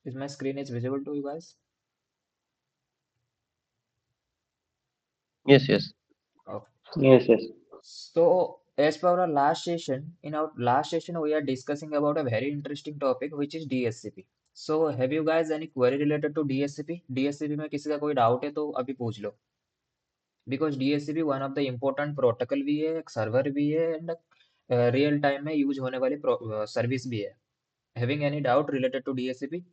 Is my screen is visible to you guys? Yes, yes. Okay. Yes, yes. So, as per our last session, in our last session, we are discussing about a very interesting topic, which is DSCP. So, have you guys any query related to DSCP? DSCP में किसी का कोई doubt है तो अभी पूछ लो. Because DSCP one of the important protocol भी है, एक सर्वर भी है, एंड रियल टाइम में यूज होने वाली सर्विस भी है. Having any doubt related to DSCP?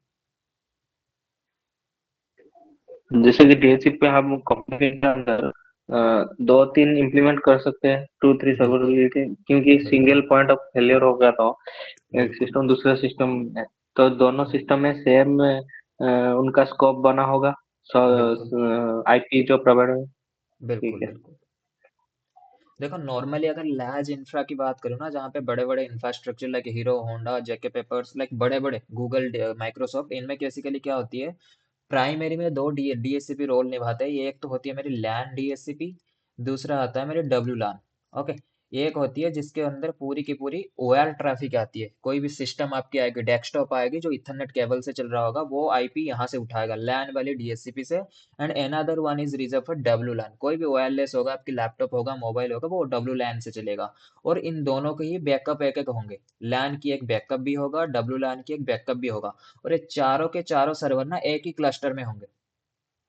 जैसे कि डीएचसी पे हम कंपनी के अंदर दो तीन इम्प्लीमेंट कर सकते हैं, 2 3 सर्वर बिल्कुल, लेके, क्योंकि बिल्कुल, सिंगल पॉइंट ऑफ फेलियर हो गया था एक बिल्कुल, सिस्टम दूसरे सिस्टम में, तो दोनों सिस्टम में सेम उनका स्कोप बना होगा, बिल्कुल, आईपी जो प्रोवाइड है। ठीक बिल्कुल, है। बिल्कुल. देखो नॉर्मली अगर लार्ज इंफ्रा की बात करूँ ना, जहाँ पे बड़े बड़े इंफ्रास्ट्रक्चर लाइक हीरो होंडा जेके पेपर्स लाइक बड़े बड़े गूगल माइक्रोसॉफ्ट, इनमें बेसिकली क्या होती है, प्राइमरी में दो डीएससीपी रोल निभाते हैं. ये एक तो होती है मेरी लैन डीएससीपी, दूसरा आता है मेरी डब्ल्यू लैन. ओके. एक होती है जिसके अंदर पूरी की पूरी ओआर ट्रैफिक आती है. कोई भी सिस्टम आपकी आएगी, डेस्कटॉप आएगी जो इथरनेट केबल से चल रहा होगा, वो आईपी यहाँ से उठाएगा लैन वाली डीएससीपी से. And another one is reserve for W LAN. कोई भी वायरलेस होगा, आपकी लैपटॉप होगा, मोबाइल होगा, वो डब्ल्यू लैन से चलेगा. और इन दोनों के ही बैकअप एक एक होंगे. लैन की एक बैकअप भी होगा, डब्ल्यू लैन की एक बैकअप भी होगा. और ये चारों के चारों सर्वर ना एक ही क्लस्टर में होंगे.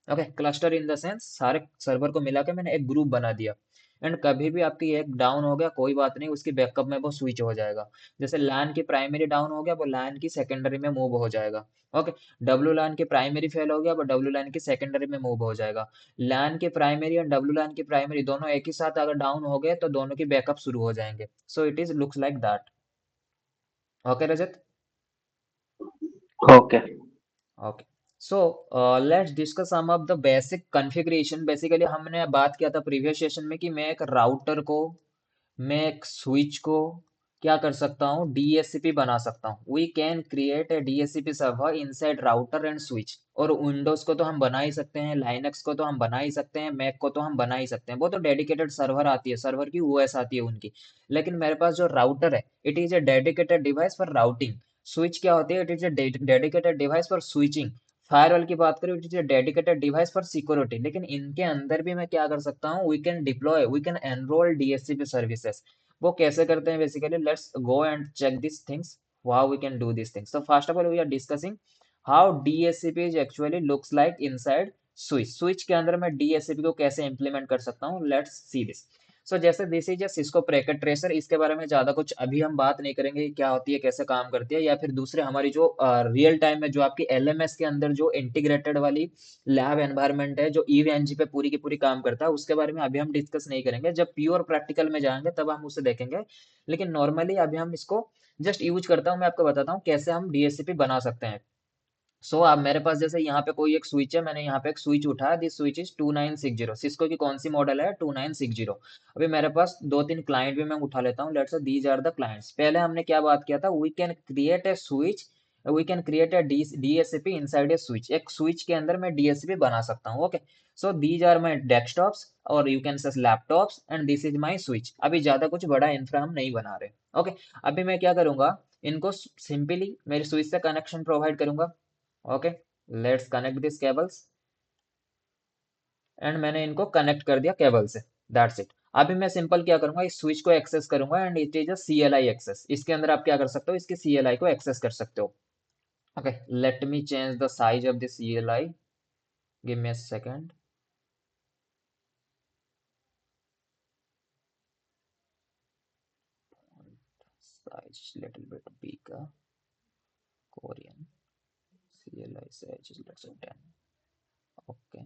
Okay, cluster in the sense सारे सर्वर को मिला के मैंने एक ग्रुप बना दिया. एंड कभी भी आपकी एक डाउन हो गया कोई बात नहीं, उसकी बैकअप में वो स्विच हो जाएगा. जैसे लैन की प्राइमरी डाउन हो गया, वो लैन की सेकेंडरी में मूव हो जाएगा. ओके. डब्ल्यू लैन की प्राइमरी फेल हो गया, वो डब्ल्यू लैन की सेकेंडरी में मूव हो जाएगा. लैन की प्राइमरी और डब्ल्यू लैन की प्राइमरी दोनों एक ही साथ अगर डाउन हो गए तो दोनों की बैकअप शुरू हो जाएंगे. So it is looks like that. Okay Rajat. Okay. Okay. So let's discuss some of the basic configuration. Basically हमने बात किया था प्रीवियस सेशन में कि मैं एक राउटर को, मैं एक स्विच को क्या कर सकता हूँ, डीएससीपी बना सकता हूँ. We can create a DHCP server inside router and switch. और विंडोज को तो हम बना ही सकते हैं, लाइनक्स को तो हम बना ही सकते हैं, मैक को तो हम बना ही सकते हैं. वो तो डेडिकेटेड सर्वर आती है, सर्वर की ओएस आती है उनकी. लेकिन मेरे पास जो राउटर है, it is a dedicated device for routing. Switch क्या होती है, it is a dedicated device for switching. Firewall की बात करें, it is a dedicated device for security. लेकिन इनके अंदर भी मैं क्या कर सकता हूँ, we can deploy, we can enrol DHCP services. वो कैसे करते हैं, basically let's go and check this things, how we can do this things. so first of all we are discussing how DSCP is actually looks like inside switch. Switch के अंदर मैं DSCP को कैसे implement कर सकता हूँ, let's see this. So जैसे this is Cisco packet tracer, इसके बारे में ज्यादा कुछ अभी हम बात नहीं करेंगे कि क्या होती है, कैसे काम करती है, या फिर दूसरे हमारी जो रियल टाइम में जो आपकी एलएमएस के अंदर जो इंटीग्रेटेड वाली लैब एनवायरनमेंट है, जो ईवीएनजी पे पूरी की पूरी काम करता है, उसके बारे में अभी हम डिस्कस नहीं करेंगे. जब प्योर प्रैक्टिकल में जाएंगे तब हम उसे देखेंगे. लेकिन नॉर्मली अभी हम इसको जस्ट यूज करता हूँ, मैं आपको बताता हूँ कैसे हम डीएससीपी बना सकते हैं. सो अब मेरे पास जैसे यहाँ पे कोई एक स्विच है, मैंने यहाँ पे एक स्विच उठाया, दिस स्विच इज 2960. सिस्को की कौन सी मॉडल है, 2960. अभी मेरे पास दो तीन क्लाइंट भी मैं उठा लेता हूँ. Let's say these are the clients. पहले हमने क्या बात किया था, we can create a switch, we can create a DSCP inside a switch. एक स्विच के अंदर मैं डीएससीपी बना सकता हूँ. Okay. So these are my desktops और you can say laptops and this is my switch. अभी ज्यादा कुछ बड़ा इंफ्रा हम नहीं बना रहे. ओके. अभी मैं क्या करूंगा, इनको सिंपली मेरे स्विच से कनेक्शन प्रोवाइड करूंगा. Okay. Let's connect this cables. And मैंने इनको कनेक्ट कर दिया केबल से. That's it. अभी मैं सिंपल क्या करूंगा, इस स्विच को एक्सेस करूंगा and it is a CLI access. इसके अंदर आप क्या कर सकते हो, इसके सीएलआई को एक्सेस कर सकते हो. Okay. Let me change the size of this CLI. Give me a second. Size little bit bigger. Korean CLI size is let's say 10. Okay.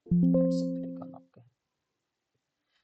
Let's click on OK.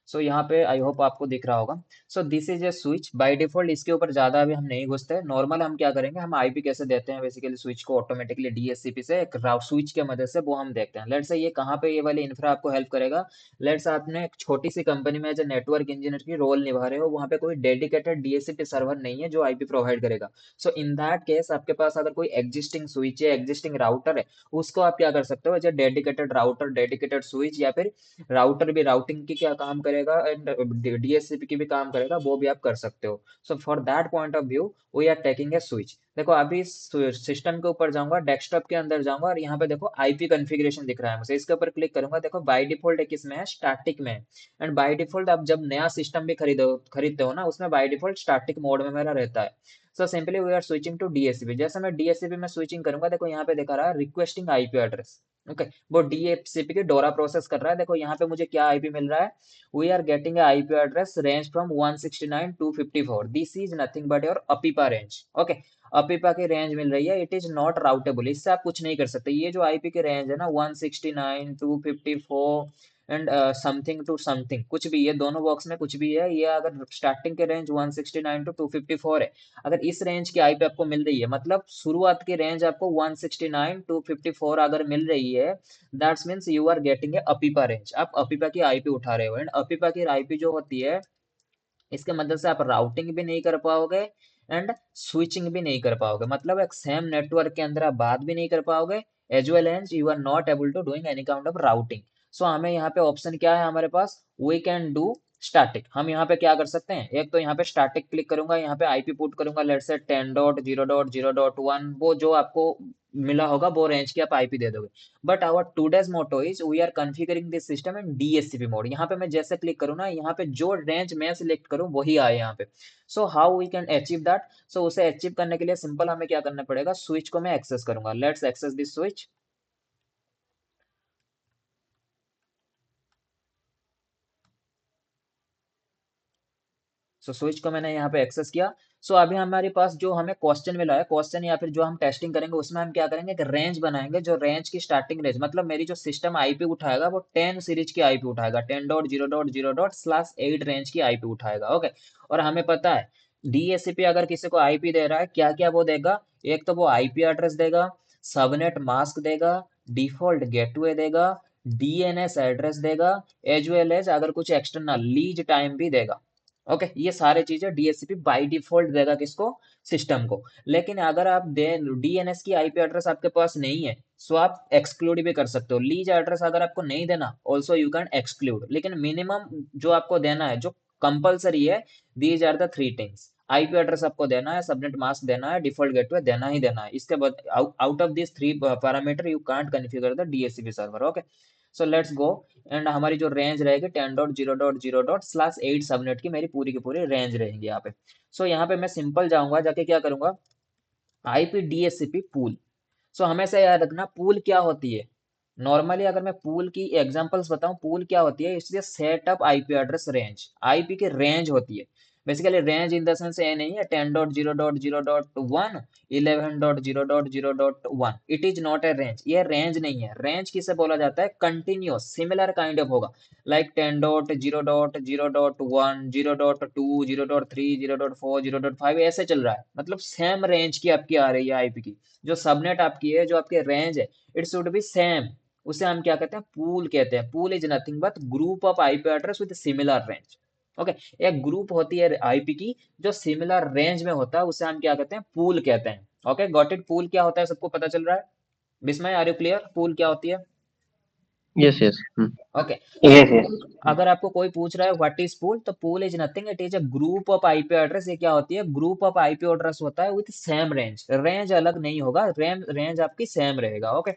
सो यहाँ पे आई होप आपको दिख रहा होगा. सो this is A switch by default. इसके ऊपर ज्यादा अभी हम नहीं घुसते. नॉर्मल हम क्या करेंगे, हम आईपी कैसे देते हैं बेसिकली स्विच को ऑटोमेटिकली डीएससीपी से एक स्विच के मदद से, वो हम देखते हैं. लेट्स से ये कहाँ पे ये वाली इंफ्रा आपको हेल्प करेगा. लेट्स आपने एक छोटी सी कंपनी में एज ए नेटवर्क इंजीनियर की रोल निभा रहे हो, वहाँ पे कोई डेडिकेटेड डीएससीपी सर्वर नहीं है जो आईपी प्रोवाइड करेगा. सो इन दैट केस आपके पास अगर कोई एग्जिस्टिंग स्विच है, एग्जिस्टिंग राउटर है, उसको आप क्या कर सकते हो, as a dedicated router, dedicated switch, या फिर राउटर भी राउटिंग की क्या काम करेगा एंड डीएससीपी की भी काम करेगा वो भी आप कर सकते हो। So for that point of view we are taking a switch. देखो अभी सिस्टम के ऊपर जाऊंगा, डेस्कटॉप के अंदर जाऊंगा और यहाँ पे देखो आईपी कॉन्फ़िगरेशन दिख रहा है मुझे, इसके ऊपर क्लिक करूंगा। देखो बाय डिफॉल्ट एक इसमें है, स्टैटिक में है। एंड बाय डिफॉल्ट आप जब नया सिस्टम भी खरीदते हो ना, उसमें बाय डिफॉल्ट स्टैटिक मोड में मेरा रहता है। So simply we are switching to DHCP. जैसे मैं डीएचसीपी में स्विचिंग करूंगा, देखो यहाँ पे दिखा रहा है रिक्वेस्टिंग आईपी एड्रेस। ओके, वो डीएचसीपी की डोरा प्रोसेस कर रहा है। देखो यहाँ पे मुझे क्या आईपी मिल रहा है, we are getting a IP address range from 169 to 54। This is nothing but your APIPA range. Okay, APIPA की रेंज मिल रही है, इट इज नॉट राउटेबल, इससे आप कुछ नहीं कर सकते। ये जो आईपी की रेंज है ना 169 to 54 and something to something, कुछ भी, ये दोनों बॉक्स में कुछ भी है, ये अगर स्टार्टिंग के रेंज 169 टू 254 है, अगर इस रेंज की आईपी आपको मिल रही है, मतलब शुरुआत की रेंज आपको 169 टू 54 अगर मिल रही है, that's means you are getting a APIPA range, आप अपीपा की आईपी उठा रहे हो। एंड अपीपा की आईपी जो होती है, इसके मदद से आप राउटिंग भी नहीं कर पाओगे एंड स्विचिंग भी नहीं कर पाओगे, मतलब एक सेम नेटवर्क के अंदर आप बात भी नहीं कर पाओगे, as well as you are not able to doing any kind of routing. So हमें यहाँ पे ऑप्शन क्या है हमारे पास, वी कैन डू स्टैटिक। हम यहाँ पे क्या कर सकते हैं, एक तो यहाँ पे स्टैटिक क्लिक करूंगा, यहाँ पे आईपी पुट करूंगा, लेट्स से 10.0.0.1, वो जो आपको मिला होगा वो रेंज की आप आईपी दे दोगे। But our today's motto is we are configuring this system in DHCP mode. यहाँ पे मैं जैसे क्लिक करूँ ना, यहाँ पे जो रेंज मैं सिलेक्ट करूँ वही आए यहाँ पे। So how we can achieve that, so उसे अचीव करने के लिए सिंपल हमें क्या करना पड़ेगा, स्विच को मैं एक्सेस करूंगा। Let's access this switch. So switch को मैंने यहाँ पे एक्सेस किया। सो अभी हमारे पास जो हमें क्वेश्चन मिला है, क्वेश्चन या फिर जो हम टेस्टिंग करेंगे, उसमें हम क्या करेंगे कि रेंज बनाएंगे, जो रेंज की स्टार्टिंग रेंज, मतलब मेरी जो सिस्टम आईपी उठाएगा वो 10 सीरीज की आईपी उठाएगा, 10.0.0./8 रेंज की आईपी उठाएगा। ओके, और हमें पता है डीएचसीपी अगर किसी को आईपी दे रहा है, क्या क्या वो देगा, एक तो वो आईपी एड्रेस देगा, सबनेट मास्क देगा, डिफॉल्ट गेटवे देगा, डीएनएस एड्रेस देगा, एज वेल एज अगर कुछ एक्सटर्नल लीज टाइम भी देगा। ओके, ये सारे चीजें डीएचसीपी बाय डिफॉल्ट देगा किसको, सिस्टम को। लेकिन अगर आप दे डीएनएस की आईपी एड्रेस आपके पास नहीं है, सो आप एक्सक्लूड भी कर सकते हो। लीज एड्रेस अगर आपको नहीं देना, ऑल्सो यू कैन एक्सक्लूड, लेकिन मिनिमम जो आपको देना है, जो कंपलसरी है, these are the three things. IP address आपको देना है, सबनेट मास्क देना है, डिफॉल्ट गेटवे देना ही देना है। इसके बाद out of this three parameter you can't configure the DHCP server. Okay, so let's go. And हमारी जो रेंज रहेगी 10.0.0./8 सबनेट की, मेरी पूरी की पूरी रेंज रहेगी यहाँ पे। सो यहाँ पे मैं सिंपल जाऊंगा, जाके क्या करूंगा, आईपी डीएचसीपी पूल। सो हमेशा याद रखना पूल क्या होती है। नॉर्मली अगर मैं पूल की एग्जांपल्स बताऊं, पूल क्या होती है, इसलिए setup IP address range, IP की रेंज होती है। Basically range in the sense ये नहीं है 10.0.0.1 11.0.0.1, it is not A range, ये रेंज नहीं है। रेंज किसे बोला जाता है, कंटिन्यूस सिमिलर काइंड ऑफ होगा, लाइक 10.0.0.1 0.2 0.3 0.4 0.5 ऐसे चल रहा है, मतलब सेम रेंज की आपकी आ रही है आईपी की। जो सबनेट आपकी है, जो आपकी रेंज है, इट शुड बी सेम। उसे हम क्या कहते हैं, पूल कहते हैं। Pool is nothing but group of IP address with similar range. Okay, एक ग्रुप होती है आईपी की जो सिमिलर रेंज में होता है, उसे हम क्या कहते हैं, पूल कहते हैं। ओके, गॉट इट, पूल क्या होता है सबको पता चल रहा है। विस्मय, आर यू क्लियर, पूल क्या होती है। Yes yes. Okay, so yes yes. अगर आपको कोई पूछ रहा है व्हाट इज पूल, तो pool is nothing, it is a group of IP address. ये क्या होती है, ग्रुप ऑफ आईपी एड्रेस होता है विथ सेम रेंज, रेंज अलग नहीं होगा, रेंज रेंज आपकी सेम रहेगा। Okay,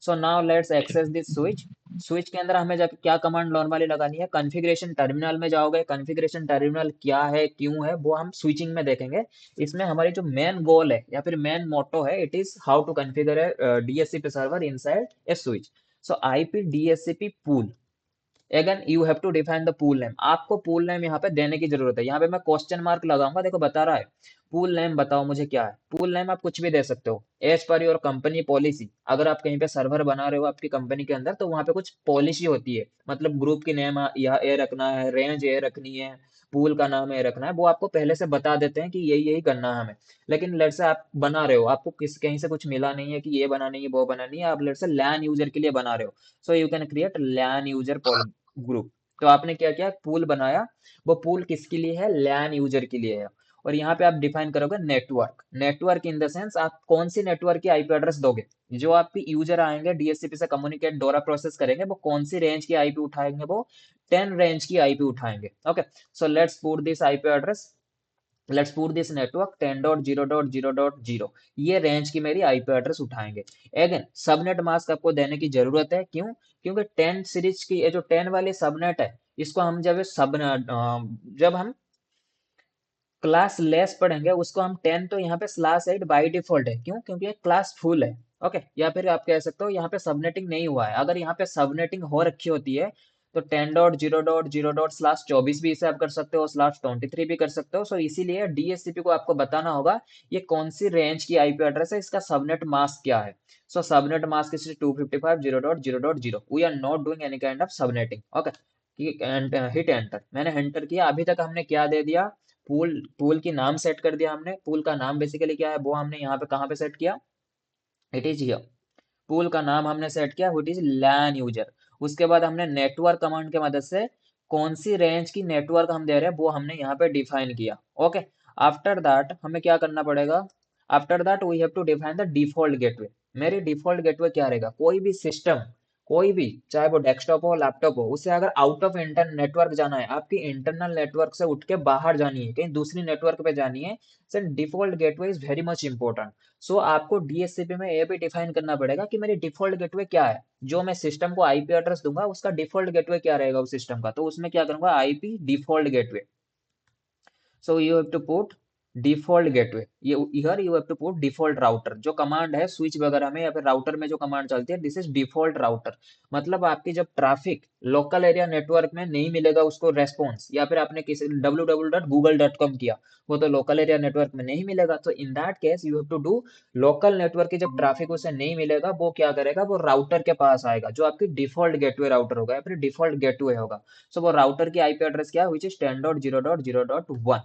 so now let's access this switch. Switch के अंदर हमें जाके क्या कमांड नॉर्मली लगानी है, कॉन्फ़िगरेशन टर्मिनल में जाओगे। कॉन्फ़िगरेशन टर्मिनल क्या है, क्यों है, वो हम स्विचिंग में देखेंगे। इसमें हमारी जो मेन गोल है या फिर मेन मोटो है, it is how to configure a DHCP server inside a switch. So IP DHCP pool, again you have to define the pool name. आपको पूल नेम यहाँ पे देने की जरूरत है। यहाँ पे मैं क्वेश्चन मार्क लगाऊंगा, देखो बता रहा है पूल नेम बताओ मुझे क्या है। पूल नेम आप कुछ भी दे सकते हो as per your company policy. अगर आप कहीं पे सर्वर बना रहे हो आपकी कंपनी के अंदर, तो वहाँ पे कुछ पॉलिसी होती है, मतलब ग्रुप की नेम यह ए रखना है, रेंज ए रखनी है, पूल का नाम ए रखना है, वो आपको पहले से बता देते हैं कि यही यही करना है हमें। लेकिन लेट से आप बना रहे हो, आपको किस कहीं से कुछ मिला नहीं है कि ये बना नहीं है वो बना नहीं है, आप लेट से लैन यूजर के लिए बना रहे हो, so you can create LAN user group. तो आपने क्या किया, पूल बनाया, वो पूल किसके लिए है, लैन यूजर के लिए है। और यहाँ पे आप डिफाइन करोगे network. Network in the sense आप कौन सी नेटवर्क की आईपी एड्रेस दोगे। जो आपकी यूजर आएंगे डीएचसीपी से कम्युनिकेट डोरा प्रोसेस करेंगे, वो कौन सी रेंज की आईपी उठाएंगे, वो 10 रेंज की आईपी उठाएंगे। Okay, so let's put this IP address, let's put this network 10.0.0.0, ये रेंज की मेरी आईपी एड्रेस उठाएंगे। अगेन सबनेट मास्क आपको देने की जरूरत है, क्यों? क्योंकि 10 सीरीज की ये जो 10 वाली सबनेट है, इसको हम जब हम क्लास लेस पढ़ेंगे उसको हम 10, तो यहाँ पे स्लैश 8 बाई डिफॉल्ट है, क्यों? क्योंकि ये क्लास फुल है। ओके, या फिर आप कह सकते हो यहाँ पे सबनेटिंग नहीं हुआ है। अगर यहाँ पे सबनेटिंग हो रखी होती है तो 10.0.0. स्लैश 24 भी इसे आप कर सकते हो, स्लैश 23 भी कर सकते हो। सो इसीलिए डीएचसीपी को आपको बताना होगा ये कौन सी रेंज की आईपी एड्रेस है, इसका सबनेट मास्क क्या है। So subnet mask is 255.0.0.0। We are not doing any kind of subnetting. Okay, hit enter. मैंने एंटर किया। अभी तक हमने क्या दे दिया? पूल, पूल की नाम सेट कर दिया हमने। पूल का नाम बेसिकली क्या है वो हमने यहाँ पे कहाँ पे सेट किया? It is here. पूल का नाम हमने सेट किया व्हिच इज लैन यूजर। उसके बाद हमने नेटवर्क कमांड के मदद से कौन सी रेंज की नेटवर्क हम दे रहे हैं वो हमने यहाँ पे डिफाइन किया। ओके, आफ्टर दैट हमें क्या करना पड़ेगा? After that we have to define the default gateway. मेरी डिफॉल्ट गेटवे क्या रहेगा? कोई भी सिस्टम, कोई भी, चाहे वो डेस्कटॉप हो लैपटॉप हो, उसे अगर आउट ऑफ इंटर नेटवर्क जाना है, आपकी इंटरनल नेटवर्क से उठ के बाहर जानी है, कहीं दूसरी नेटवर्क पे जानी है, sir default gateway is very much important. So आपको डीएचसीपी में ये भी डिफाइन करना पड़ेगा कि मेरी डिफॉल्ट गेटवे क्या है। जो मैं सिस्टम को आईपी एड्रेस दूंगा उसका डिफॉल्ट गेटवे क्या रहेगा उस सिस्टम का, तो उसमें क्या करूंगा? IP default gateway. So you have to put default gateway, ये here you have to put default router। जो कमांड है स्विच वगैरह में या फिर राउटर में जो कमांड चलती है, दिस इज डिफॉल्ट राउटर। मतलब आपकी जब ट्रैफिक लोकल एरिया नेटवर्क में नहीं मिलेगा उसको रेस्पॉन्स, या फिर आपने किसी www.google.com किया, वो तो लोकल एरिया नेटवर्क में नहीं मिलेगा। तो in that case you have to do local network की जब ट्रैफिक उसे नहीं मिलेगा, वो क्या करेगा? वो राउटर के पास आएगा जो आपकी डिफॉल्ट गेटवे राउटर होगा या फिर डिफॉल्ट गेटवे होगा। सो वो राउटर की आईपी एड्रेस क्या है? Which is 10.0.0.1।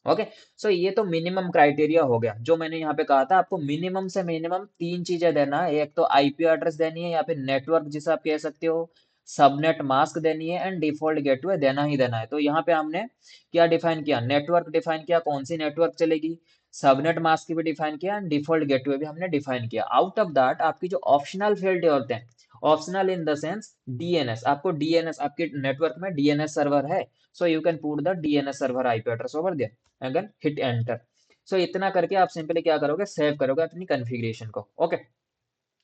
ओके, सो ये तो मिनिमम क्राइटेरिया हो गया। जो मैंने यहाँ पे कहा था आपको मिनिमम से मिनिमम तीन चीजें देना है। एक तो आईपी एड्रेस देनी है या फिर नेटवर्क जिसे आप कह सकते हो, सबनेट मास्क देनी है, एंड डिफॉल्ट गेटवे देना ही देना है। तो यहाँ पे हमने क्या डिफाइन किया? नेटवर्क डिफाइन किया, कौन सी नेटवर्क चलेगी, सबनेट मास्क भी डिफाइन किया, एंड डिफॉल्ट गेटवे भी हमने डिफाइन किया। आउट ऑफ दैट आपकी जो ऑप्शनल फील्ड होते हैं, optional in the sense DNS, आपको डीएनएस, आपके नेटवर्क में डीएनएस सर्वर है, so you can put the DNS server IP address over there, again hit enter. So इतना करके आप सिंपली क्या करोगे? सेव करोगे अपनी कॉन्फ़िगरेशन को। Okay,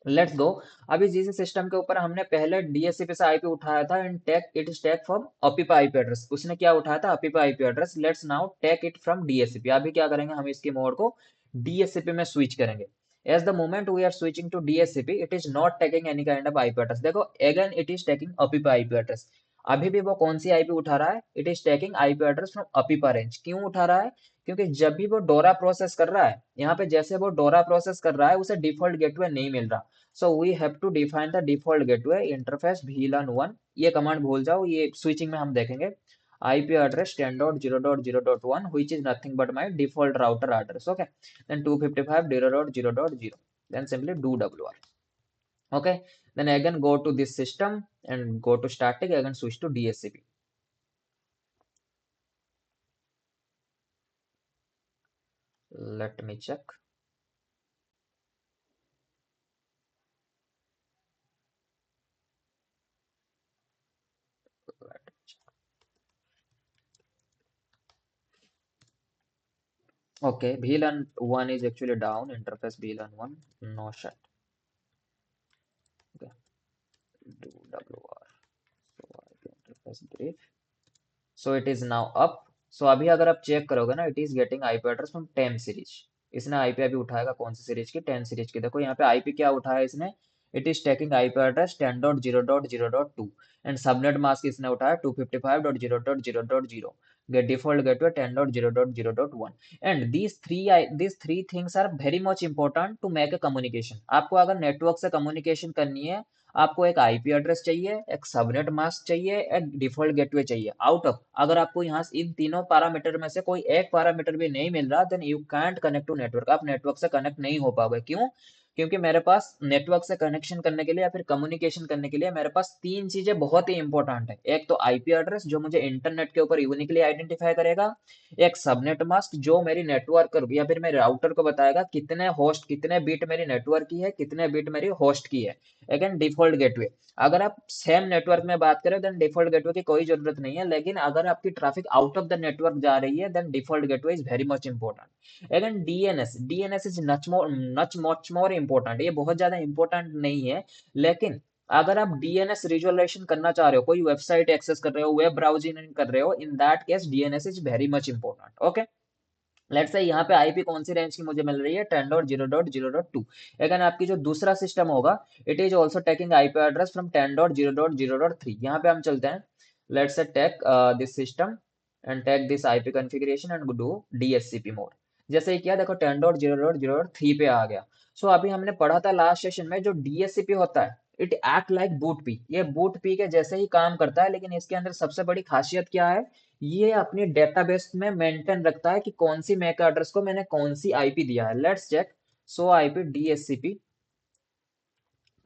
let's go. अभी जिस सिस्टम के ऊपर हमने पहले डीएचसीपी से आईपी उठाया था, and take it is take from APIPA IP address, उसने क्या उठाया था? APIPA IP address. Let's now take it from DHCP. अभी क्या करेंगे? हम इसकी मोड को डीएचसीपी में स्विच करेंगे। As the moment we are switching to DHCP, it is not taking any kind of IP address. देखो again it is taking APIPA IP address. अभी भी वो कौन सी आईपी उठा रहा है? It is taking IP address from APIPA range. क्यों उठा रहा है? क्योंकि जब भी वो डोरा प्रोसेस कर रहा है, यहाँ पे जैसे वो डोरा प्रोसेस कर रहा है उसे डिफॉल्ट गेटवे नहीं मिल रहा। So we have to define the default gateway interface VLAN 1। ये कमांड भूल जाओ, ये स्विचिंग में हम देखेंगे। IP address 10.0.0.1 which is nothing but my default router address। Okay, then 255.0.0.0, then simply do WR। Okay, then again go to this system and go to static, again switch to DHCP। Let me check। Okay, VLAN 1 is actually down, interface VLAN 1 no shut। Okay, do WR। So IP interface brief। So it is now up. So अभी अगर आप check करोगे ना, it is getting IP address from 10 series. इसने IP अभी उठाएगा कौन सी series की? 10 सीरीज की। देखो यहाँ पे आईपी क्या उठाया इसने? It is taking IP address 10.0.0.2, and subnet mask इसने उठाया 255.0.0.0। Gate default gateway 10.0.0.1। And these three things are very much important to make a communication. आपको अगर नेटवर्क से कम्युनिकेशन करनी है, आपको एक आईपी एड्रेस चाहिए, एक सबनेट मास्क चाहिए, एक डिफॉल्ट गेटवे चाहिए। आउट ऑफ, अगर आपको यहाँ इन तीनों पैरामीटर में से कोई एक पैरामीटर भी नहीं मिल रहा, then you can't connect to network. आप नेटवर्क से कनेक्ट नहीं हो पाओगे। क्यों? क्योंकि मेरे पास नेटवर्क से कनेक्शन करने के लिए या फिर कम्युनिकेशन करने के लिए मेरे पास तीन चीजें बहुत ही इंपॉर्टेंट है। एक तो आईपी एड्रेस जो मुझे इंटरनेट के ऊपर यूनिकली आइडेंटिफाई करेगा, एक सबनेट मास्क जो मेरी नेटवर्क या फिर मेरे राउटर को बताएगा कितने होस्ट, कितने बिट मेरी नेटवर्क की है, कितने बिट मेरी होस्ट की है। अगेन डिफॉल्ट गेटवे, अगर आप सेम नेटवर्क में बात करें देन डिफॉल्ट गेटवे की कोई जरूरत नहीं है, लेकिन अगर आपकी traffic out of the network जा रही है then default gateway is very much important. Again DNS, DNS is much more important, ये बहुत ज्यादा इंपॉर्टेंट नहीं है, लेकिन अगर आप डीएनएस रिजोल्यूशन करना चाह रहे हो, कोई वेबसाइट एक्सेस कर रहे हो, वेब ब्राउजिंग कर रहे हो, in that case DNS is very much important. Okay, let's say यहाँ पे आईपी कौन सी रेंज की मुझे मिल रही है, 10.0.0.2। अगर आपकी जो दूसरा सिस्टम होगा, it is also taking IP address from 10.0.0.3। यहाँ पे हम चलते हैं, let's say take this system and take this IP configuration and do DHCP mode. जैसे ही किया देखो 10.0.0.3 पे आ गया। सो अभी हमने पढ़ा था लास्ट सेशन में जो डीएचसीपी होता है, it act like boot P, ये बूट पी के जैसे ही काम करता है, लेकिन इसके अंदर सबसे बड़ी खासियत क्या है, ये अपनी डेटाबेस में मेंटेन रखता है कि कौन सी मैक एड्रेस को मैंने कौन सी आईपी दिया है। Let's check so IP DHCP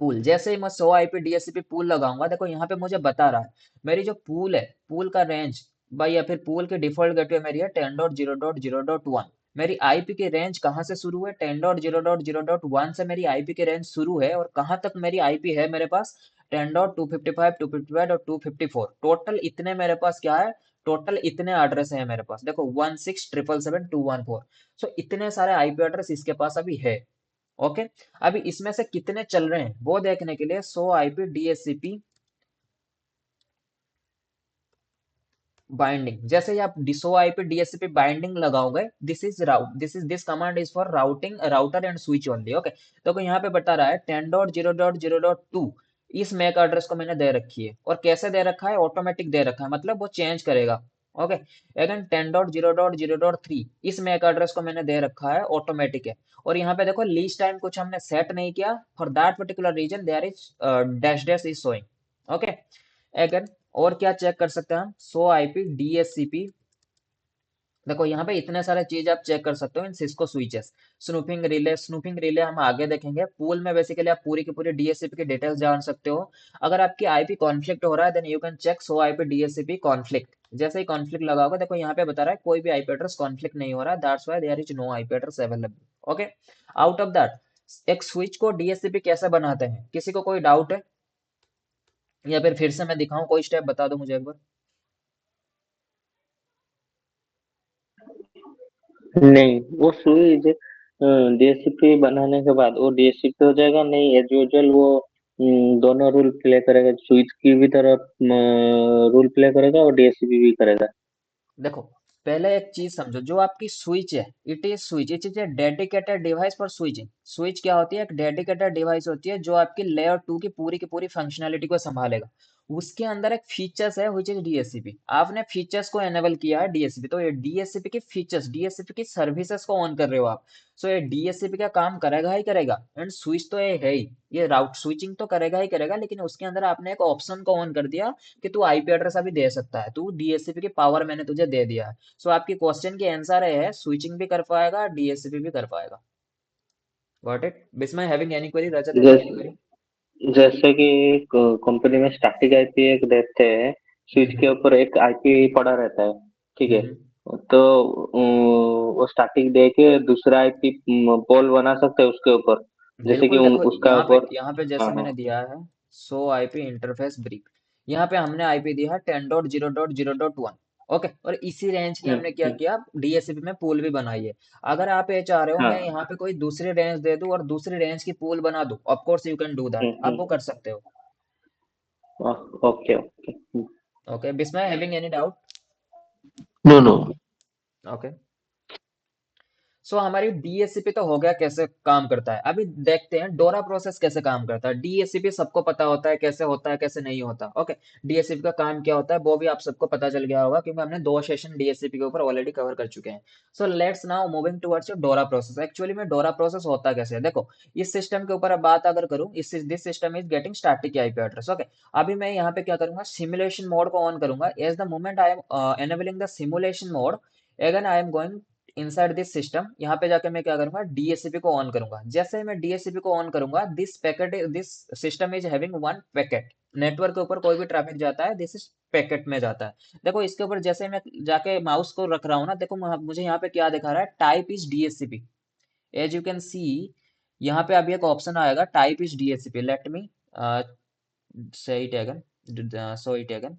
pool. जैसे ही मैं सो आईपी डीएचसीपी पूल लगाऊंगा, देखो यहाँ पे मुझे बता रहा है मेरी जो पूल है, पूल का रेंज भाई, या फिर पूल की डिफॉल्ट गेटवे मेरी है 10.0.0.1। मेरी आईपी की रेंज कहाँ से शुरू है, 10.0.0.1 से मेरी आईपी की रेंज शुरू है, और कहाँ तक मेरी आईपी है मेरे पास, 10.255, 255 और 254। टोटल इतने मेरे पास क्या है, टोटल इतने एड्रेस है मेरे पास, देखो 16777214। सो इतने सारे आईपी एड्रेस इसके पास अभी है। ओके, अभी इसमें से कितने चल रहे हैं वो देखने के लिए सो आईपी डीएचसीपी बाइंडिंग, जैसे ही आप डिसो आईपी डीएचसीपी बाइंडिंग लगाओगे, this command is for routing router and switch only. Okay, तो यहाँ पे बता रहा है 10.0.0.2 इस मैक एड्रेस को मैंने दे रखी है, और कैसे दे रखा है, ऑटोमेटिक दे रखा है, मतलब वो चेंज करेगा। ओके, अगेन 10.0.0.3 इस मैक एड्रेस को मैंने दे रखा है, ऑटोमेटिक है। और यहाँ पे देखो लीस्ट टाइम कुछ हमने सेट नहीं किया, for that particular reason there is dash dash is showing. Okay, अगर और क्या चेक कर सकते हैं हम, सो आईपी डीएचसीपी, देखो यहाँ पे इतने सारे चीज आप चेक कर सकते हो in Cisco switches. Snooping relay, snooping relay हम आगे देखेंगे। पूल में बेसिकली आप पूरी की पूरी डीएचसीपी की डिटेल्स जान सकते हो। अगर आपकी आईपी कॉन्फ्लिक्ट हो रहा है then you can check so IP DHCP conflict. जैसे ही कॉन्फ्लिक्ट लगाओगे, देखो यहाँ पे बता रहा है कोई भी आईपी एड्रेस कॉन्फ्लिक्ट नहीं हो रहा है, that's why there is no IP address available. Okay, out of that एक स्विच को डीएचसीपी कैसे बनाते हैं, किसी को कोई डाउट है, या फिर से मैं दिखाऊं, कोई स्टेप बता दो मुझे एक बार। नहीं, वो स्विच डीएससीपी बनाने के बाद वो डीएससीपी हो जाएगा, नहीं एज यूजुअल वो दोनों रूल प्ले करेगा, स्विच की भी तरह रूल प्ले करेगा और डीएससीपी भी करेगा। देखो पहले एक चीज समझो, जो आपकी स्विच है, it is switch, it is a dedicated device for switching. Switch क्या होती है, एक डेडिकेटेड डिवाइस होती है जो आपकी लेयर 2 की पूरी फंक्शनैलिटी को संभालेगा। उसके अंदर एक फीचर्स है विच इज डीएससीपी, आपने फीचर्स को एनेबल किया है डीएससीपी, तो ये डीएससीपी की फीचर्स, डीएससीपी की सर्विसेज को ऑन कर रहे हो आप। सो ये डीएससीपी का काम करेगा ही करेगा, एंड स्विच तो ये है ही, ये राउट स्विचिंग तो करेगा ही करेगा, लेकिन उसके अंदर आपने एक ऑप्शन को ऑन कर दिया कि तू आईपी एड्रेस अभी दे सकता है, तू डीएससीपी की पावर मैंने तुझे दे दिया है। सो आपकी क्वेश्चन की आंसर है स्विचिंग भी कर पाएगा, डीएससीपी भी कर पाएगा। Got it, Bismay having any query, Rajat having any जैसे क्वेरी? जैसे कि कंपनी में स्टैटिक आईपी एक देते हैं, स्विच के हम्म ऊपर एक आईपी पड़ा रहता है, ठीक है। हम्म तो वो स्टैटिक दे के दूसरा आईपी पोल बना सकते हैं उसके ऊपर, जैसे कि बिल्कुल, देखो उसका ऊपर। यहाँ पे जैसे हाँ मैंने हाँ। दिया है सो आईपी इंटरफेस ब्रीफ, यहाँ पे हमने आईपी दिया है 10.0.0.1। ओके, और इसी रेंज की हमने क्या हम्म। किया, डीएससीपी में पूल भी बनाई है। अगर आप ये चाह रहे हो मैं हाँ। यहाँ पे कोई दूसरी रेंज दे दूं और दूसरी रेंज की पूल बना दूं, of course you can do that, आप वो हम्म। कर सकते हो। Okay okay. Okay, Bismay having any doubt? No no. Okay, so हमारी डीएससीपी तो हो गया कैसे काम करता है, अभी देखते हैं डोरा प्रोसेस कैसे काम करता है। डीएससीपी सबको पता होता है कैसे होता है कैसे नहीं होता। ओके, डीएससीपी का काम क्या होता है वो भी आप सबको पता चल गया होगा, क्योंकि हमने दो सेशन डीएससीपी के ऊपर ऑलरेडी कवर कर चुके हैं। So let's now moving towards your डोरा प्रोसेस। एक्चुअली में डोरा प्रोसेस होता कैसे है, देखो इस सिस्टम के ऊपर अब बात अगर करूँ, इस this system is getting static IP address. Okay, अभी मैं यहाँ पे क्या करूंगा, सिमुलेशन मोड को ऑन करूंगा। As the moment I am enabling the simulation mode, again I am going inside this system, यहाँ पे जाके मैं क्या करूंगा, डीएससीपी को ऑन करूंगा। जैसे ही मैं डीएससीपी को ऑन करूंगा, this system is having one packet. Network के ऊपर कोई भी ट्रैफिक जाता है, दिस इज पैकेट में जाता है। देखो इसके ऊपर जैसे ही मैं जाके माउस को रख रहा हूँ ना, देखो मुझे यहाँ पे क्या दिखा रहा है, type is DSCP. As you can see, यहाँ पे अभी एक ऑप्शन आएगा, type is DSCP. Let me say it again, so it again.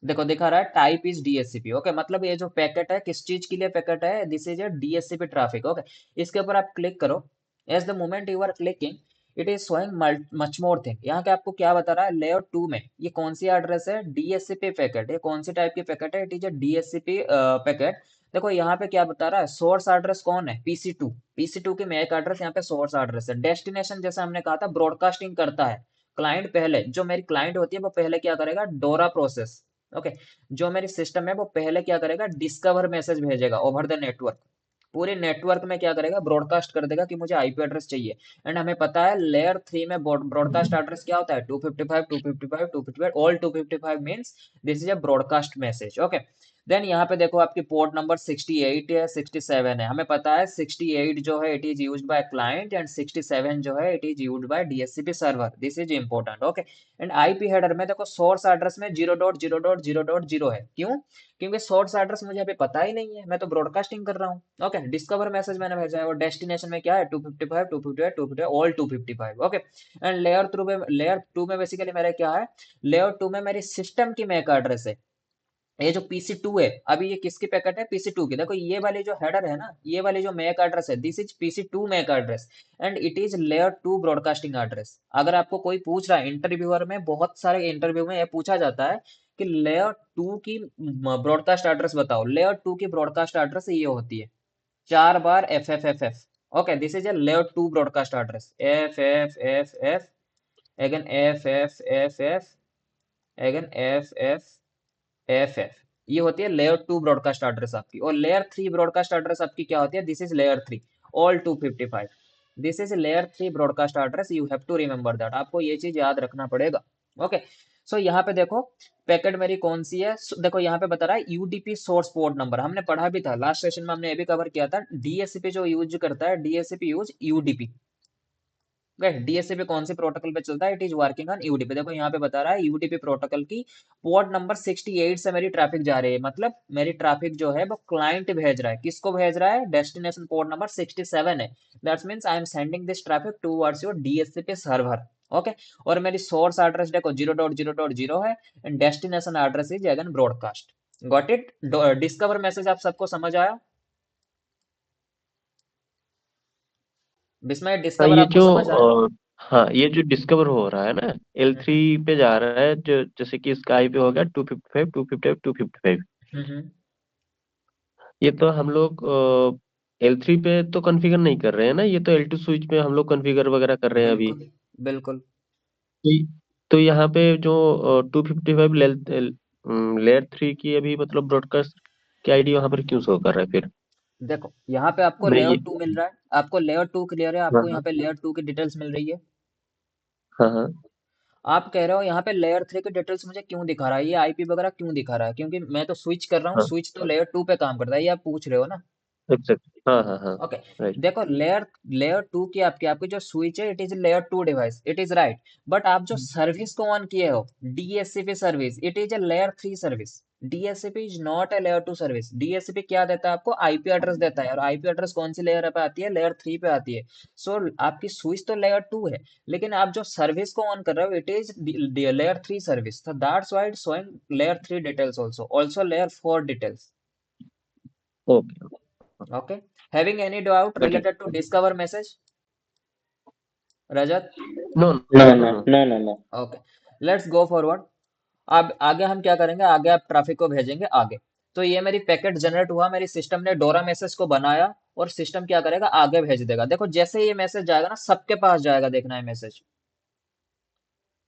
देखो दिखा रहा है टाइप इज डीएससीपी। ओके, मतलब ये जो पैकेट है किस चीज के लिए पैकेट है, this is a DSCP traffic. Okay, इसके ऊपर आप क्लिक करो। As the moment you are clicking, it is showing much more thing. यहाँ के आपको क्या बता रहा है, लेयर 2 में ये कौन सी एड्रेस है, डीएससीपी पैकेट। ये कौन सी टाइप की पैकेट है, it is a DSCP packet. देखो यहाँ पे क्या बता रहा है, सोर्स एड्रेस कौन है, पीसी2। पीसी2 की मैक एड्रेस यहाँ पे सोर्स एड्रेस है। डेस्टिनेशन जैसे हमने कहा था ब्रॉडकास्टिंग करता है क्लाइंट, पहले जो मेरी क्लाइंट होती है वो पहले क्या करेगा, डोरा प्रोसेस। ओके, जो मेरी सिस्टम है वो पहले क्या करेगा, डिस्कवर मैसेज भेजेगा ओवर द नेटवर्क। पूरे नेटवर्क में क्या करेगा, ब्रॉडकास्ट कर देगा कि मुझे आईपी एड्रेस चाहिए। एंड हमें पता है लेयर 3 में ब्रॉडकास्ट एड्रेस क्या होता है, 255, 255, 255, all 255 means this is a broadcast message. Okay, then यहाँ पे देखो आपकी पोर्ट नंबर 68 है, 67 है। हमें पता है 68 जो है it is used by client, and 67 जो है it is used by DHCP server. This is important. Okay, and IP header में देखो सोर्स एड्रेस में 0.0.0.0 है। क्यों? क्योंकि सोर्स एड्रेस मुझे अभी पता ही नहीं है, मैं तो ब्रॉडकास्टिंग कर रहा हूँ। ओके, डिस्कवर मैसेज मैंने भेजा है, और डेस्टिनेशन में क्या है, 255, 258, 258, ऑल 255। ओके, एंड लेयर 2 में बेसिकली मेरा क्या है, लेयर 2 में मेरी सिस्टम की मैक एड्रेस है। ये जो PC2 है, अभी ये किसकी पैकेट है, PC2 की। देखो ये वाली जो हेडर है ना, ये वाली जो मैक एड्रेस है, this is PC2 MAC address, and it is layer 2 broadcasting address. अगर आपको कोई पूछ रहा है इंटरव्यूअर में, बहुत सारे इंटरव्यू में ये पूछा जाता है कि लेयर 2 की ब्रॉडकास्ट एड्रेस बताओ। लेयर 2 की ब्रॉडकास्ट एड्रेस ये होती है 4 बार FFFF। Okay, this is a layer 2 broadcast address, FFFF, again FFFF, again FFFF। ये होती है लेयर 2 ब्रॉडकास्ट एड्रेस आपकी। और लेयर 3 ब्रॉडकास्ट एड्रेस आपकी क्या होती है, this is layer 3, all 255। This is layer 3 broadcast address, you have to remember that, आपको ये चीज याद रखना पड़ेगा। ओके, सो यहाँ पे देखो पैकेट मेरी कौन सी है। देखो यहाँ पे बता रहा है यूडीपी सोर्स पोर्ट नंबर, हमने पढ़ा भी था लास्ट सेशन में, हमने ये भी कवर किया था। डीएससीपी जो यूज करता है, डीएससीपी यूज यूडीपी। डीएससीपी कौन से प्रोटोकॉल पे चलता है, it is working on UDP. देखो यहाँ पे बता रहा है यूडीपी प्रोटोकॉल की पोर्ट नंबर 68 से मेरी ट्रैफिक जा रही है। मतलब मेरी ट्रैफिक जो है वो क्लाइंट भेज रहा है, किसको भेज रहा है, डेस्टिनेशन पोर्ट नंबर 67 है। That's means I am sending this traffic towards your DSCP server. Okay, और मेरी सोर्स एड्रेस देखो 0.0.0 है, and destination address is again broadcast. Got it? Discover message आप सबको समझ आया? विस्मय, हाँ डिस्कवर ये आपको जो समझ आया? हाँ ये जो डिस्कवर हो रहा है ना, L3 पे जा रहा है, जो जैसे कि स्काई पे हो गया 255, 255, 255। हम्म। ये तो हम लोग L3 पे तो कॉन्फ़िगर नहीं कर रहे हैं ना, ये तो L2 स्विच पे हम लोग कॉन्फ़िगर वगैरह कर रहे हैं अभी। बिल्कुल, बिल्कुल। तो तो यहाँ पे जो 255 लेयर 3 की अभी मतलब ब्रॉडकास्ट की आईडी वहां पर क्यों शो कर रहा है फिर? देखो यहाँ पे आपको मैं लेयर ये 2 मिल रहा है, आपको लेयर 2 क्लियर है, हाँ आपको यहाँ हाँ पे लेयर 2 की डिटेल्स मिल रही है। हाँ हाँ आप कह रहे हो यहाँ पे लेयर 3 की डिटेल्स मुझे क्यों दिखा रहा है, ये आईपी वगैरह क्यों दिखा रहा है, क्योंकि मैं तो स्विच कर रहा हूँ, हाँ स्विच तो लेयर 2 पे काम करता है, ये आप पूछ रहे हो ना। एग्जैक्ट हाँ हाँ हाँ ओके, राइट। देखो लेयर लेयर 2 की आपकी आपकी जो स्विच है, it is layer 2 device, it is right. But आप जो सर्विस को ऑन किए हो, DSCP service, it is a layer 3 service. DSCP is not a layer 2 service. DSCP क्या देता है आपको, आईपी एड्रेस देता है, और आईपी एड्रेस कौन सी लेयर पे आती है, लेयर 3 पे आती है। सो आपकी स्विच तो लेयर 2 है, लेकिन आप जो सर्विस को ऑन कर रहे हो, इट इज लेयर 3 सर्विस, तो that's why it's showing layer 3 details, also layer 4 details. Okay Okay, having any doubt got it. related to discover message, Rajat? No No, no no no, no. no, no, no. Okay, let's go forward. अब आगे हम क्या करेंगे, आगे आप traffic को भेजेंगे आगे। तो ये मेरी पैकेट जनरेट हुआ, मेरी सिस्टम ने डोरा मैसेज को बनाया, और सिस्टम क्या करेगा, आगे भेज देगा। देखो जैसे ये मैसेज जाएगा ना, सबके पास जाएगा, देखना है मैसेज।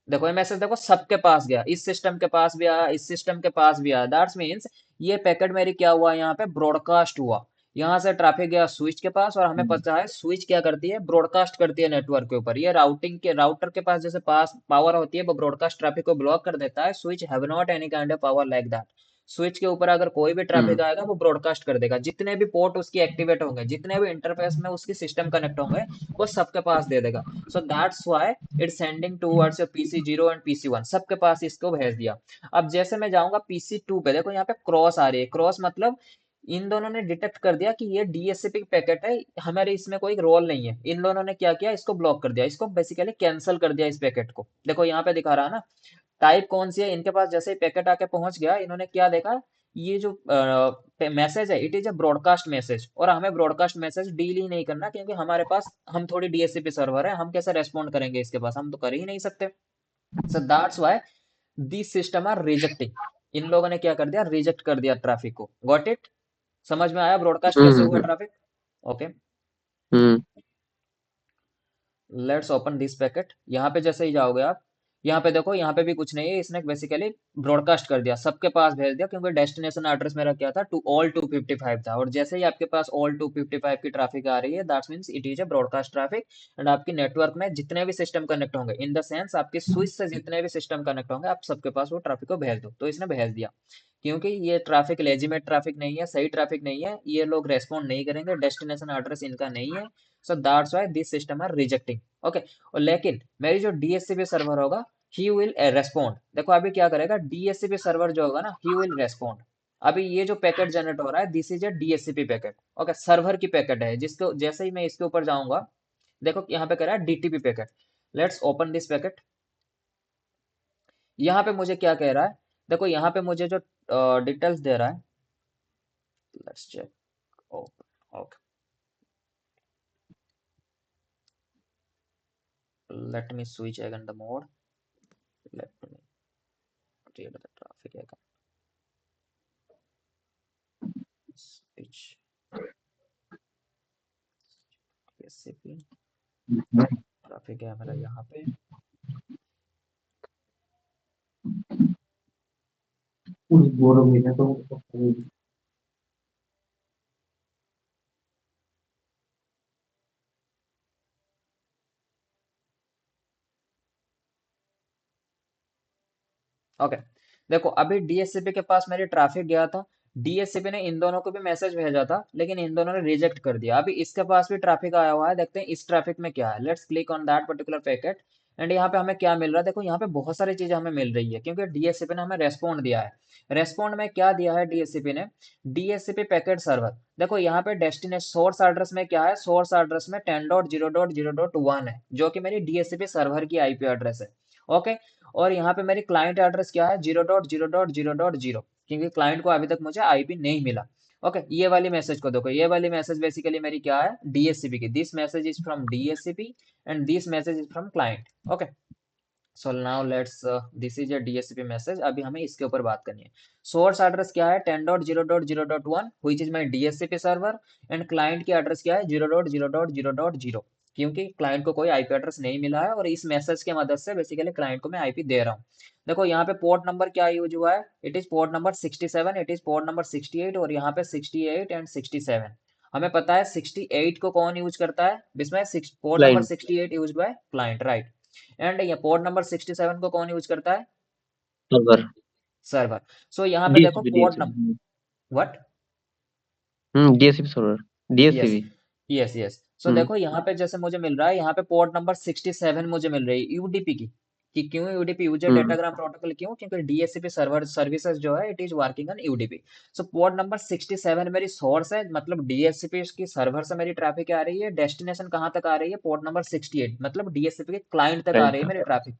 देखो ये मैसेज देखो सबके पास गया, इस सिस्टम के पास भी आया, इस सिस्टम के पास भी आया। दैट्स मीन्स ये पैकेट मेरी क्या हुआ, यहाँ पे ब्रॉडकास्ट हुआ। यहाँ से ट्रैफिक गया स्विच के पास, और हमें पता है स्विच क्या करती है, ब्रॉडकास्ट करती है नेटवर्क के ऊपर। ये राउटर के पास जैसे पास पावर होती है, वो ब्रॉडकास्ट ट्रैफिक को ब्लॉक कर देता है। Switch have not any kind of power like that. Switch के ऊपर अगर कोई भी ट्रैफिक हम्म आएगा वो ब्रॉडकास्ट कर देगा, जितने भी पोर्ट उसकी एक्टिवेट होंगे, जितने भी इंटरफेस में उसकी सिस्टम कनेक्ट होंगे, वो सबके पास दे देगा। सो that's why it's sending towards PC zero and PC one, सबके पास इसको भेज दिया। अब जैसे मैं जाऊंगा पीसी टू पे, देखो यहाँ पे क्रॉस आ रही है, क्रॉस मतलब इन दोनों ने डिटेक्ट कर दिया कि ये डीएससीपी पैकेट है, हमारे इसमें कोई रोल नहीं है। इन दोनों ने क्या किया, इसको ब्लॉक कर दिया, इसको बेसिकली कैंसिल कर दिया इस पैकेट को। देखो यहाँ पे दिखा रहा है ना, टाइप कौन सी है इनके पास। जैसे ही पैकेट आके पहुंच गया, इन्होंने क्या देखा, ये जो मैसेज है it is a broadcast message, और हमें ब्रॉडकास्ट मैसेज डील ही नहीं करना, क्योंकि हमारे पास हम थोड़ी डीएससीपी सर्वर है, हम कैसे रेस्पॉन्ड करेंगे इसके पास, हम तो कर ही नहीं सकते। So that's why this system are rejecting. इन लोगों ने क्या कर दिया, रिजेक्ट कर दिया ट्रैफिक को। Got it? समझ में आया ब्रॉडकास्ट कैसे हुआ hmm traffic? Okay, hmm let's open this packet. यहाँ पे जैसे ही जाओगे आप, यहाँ पे देखो, यहाँ पे भी कुछ नहीं है, इसने बेसिकली ब्रॉडकास्ट कर दिया, सबके पास भेज दिया, क्योंकि डेस्टिनेशन एड्रेस मेरा क्या था, टू ऑल 255 था। और जैसे ही आपके पास ऑल 255 की ट्रैफिक आ रही है, that's means it is a broadcast traffic. And आपकी नेटवर्क में जितने भी सिस्टम कनेक्ट होंगे, इन द सेंस आपके स्विच से जितने भी सिस्टम कनेक्ट होंगे, आप सबके पास वो ट्रैफिक को भेज दो। तो इसने भेज दिया, क्योंकि ये ट्रैफिक लेजिमेट ट्रैफिक नहीं है, सही ट्रैफिक नहीं है, ये लोग रेस्पॉन्ड नहीं करेंगे, डेस्टिनेशन एड्रेस इनका नहीं है। So that's why this system are rejecting. Okay, और लेकिन मेरी जो डीएससीपी सर्वर होगा, ही विल रेस्पॉन्ड। देखो अभी क्या करेगा, डीएससीपी सर्वर जो होगा ना, ही विल रेस्पॉन्ड। अभी ये जो पैकेट जनरेट हो रहा है, this is a DSCP packet. Okay, server की पैकेट है, जिसको जैसे ही मैं इसके ऊपर जाऊंगा, देखो यहाँ पे कह रहा है DTP packet. Let's open this packet. यहाँ पे मुझे क्या कह रहा है, देखो यहाँ पे मुझे जो डिटेल्स दे रहा है, let's check. Okay, let me switch again the mode, let me create the traffic again, switch SCP। Traffic है मेरा यहाँ पे। ओके, देखो अभी डीएससीपी के पास मेरी ट्रैफिक गया था, डीएससीपी ने इन दोनों को भी मैसेज भेजा था, लेकिन इन दोनों ने रिजेक्ट कर दिया। अभी इसके पास भी ट्रैफिक आया हुआ है, देखते हैं इस ट्रैफिक में क्या है। Let's click on that particular packet. And यहाँ पे हमें क्या मिल रहा है, देखो यहाँ पे बहुत सारी चीजें हमें मिल रही है, क्योंकि डीएससीपी ने हमें रेस्पॉन्ड दिया है। रेस्पॉन्ड में क्या दिया है डीएससीपी ने, डीएससीपी पैकेट सर्वर। देखो यहाँ पे डेस्टिनेशन सोर्स एड्रेस में क्या है, सोर्स एड्रेस में 10.0.0.1 है, जो कि मेरी डीएससीपी सर्वर की आईपी एड्रेस है। ओके, और यहाँ पे मेरी क्लाइंट एड्रेस क्या है, 0.0.0.0, क्योंकि क्लाइंट को अभी तक मुझे आईपी नहीं मिला। ओके, ये वाली मैसेज को देखो, ये वाली मैसेज बेसिकली मेरी क्या है, डीएससीपी की। This message is from DSCP and this message is from client. Okay, so now let's, this is a DSCP message. अभी हमें इसके ऊपर बात करनी है। सोर्स एड्रेस क्या है, 10.0.0.1 which is my DSCP server. And client की एड्रेस क्या है, 0.0.0.0, क्योंकि क्लाइंट को कोई आईपी एड्रेस नहीं मिला है, और इस मैसेज की मदद से बेसिकली क्लाइंट को मैं आईपी दे रहा हूँ। देखो यहाँ पे पोर्ट नंबर क्या यूज हुआ है, it is port number 67, it is port number 68, और यहाँ पे 68 एंड 67। हमें पता है 68 को कौन यूज करता है, इसमें port number client 68 use by client, right. And ये पोर्ट नंबर 67 को कौन यूज करता है, सर्वर सर्वर। सो यहाँ पे देखो DSP port DSP number, what, DSP server yes DSP yes yes. So hmm देखो यहाँ पे जैसे मुझे मिल रहा है, यहाँ पे पोर्ट नंबर 67 मुझे मिल रही है यूडीपी की। कि क्यों यूडीपी, यूजर हम्म डेटाग्राम प्रोटोकॉल, क्यों, क्योंकि डीएचसीपी सर्वर सर्विसेज जो है it is working on UDP. So port number 67 मेरी सोर्स है, मतलब डीएचसीपी की सर्वर से मेरी ट्रैफिक आ रही है। डेस्टिनेशन कहाँ तक आ रही है, पोर्ट नंबर 68, मतलब डीएचसीपी के क्लाइंट तक आ रही है क्लाइंट मेरी ट्रैफिक।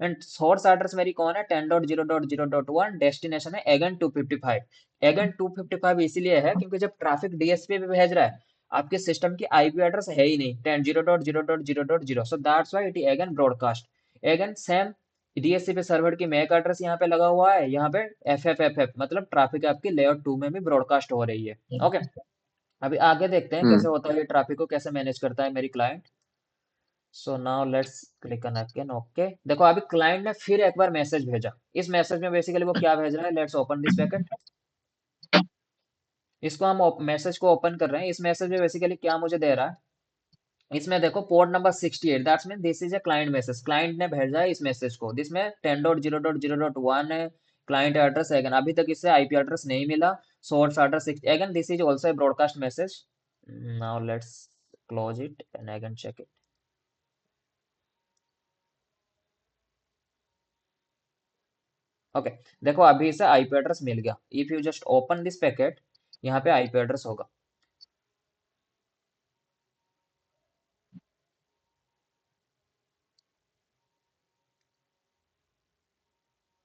एंड सोर्स एड्रेस मेरी कौन है, 10.0.0.1, डेस्टिनेशन है एगन 255। एगन 255 इसीलिए है क्योंकि जब ट्रैफिक डीएसपी पे भेज रहा है, आपके सिस्टम की आईपी एड्रेस है ही नहीं, 10.0.0.0.0, so that's why it again broadcast. Again same DSCP server की मैक एड्रेस यहाँ पे लगा हुआ है, यहाँ पे एफ एफ एफ एफ, मतलब ट्रैफिक आपकी लेयर 2 में भी ब्रॉडकास्ट हो रही है। ओके, अभी आगे देखते हैं कैसे हम्म होता है ये, ट्रैफिक को कैसे मैनेज करता है मेरी client. So now let's click on again. Okay, देखो अभी क्लाइंट ने फिर एक बार मैसेज भेजा। इस मैसेज में बेसिकली वो क्या भेज रहा है, लेट्स ओपन दिस पैकेट। इसको हम मैसेज को ओपन कर रहे हैं। इस मैसेज में बेसिकली क्या मुझे दे रहा है, इसमें देखो port number 68, that's mean this is a client message, client ने भेजा है इस मैसेज को। जिसमें 10.0.0.1 है, क्लाइंट एड्रेस अगेन अभी तक इसे आईपी एड्रेस नहीं मिला। Source address again this is also a broadcast message. Now let's close it and again check it. Okay, देखो अभी इसे आईपी एड्रेस मिल गया। If you just open this packet, यहाँ पे आईपी एड्रेस होगा।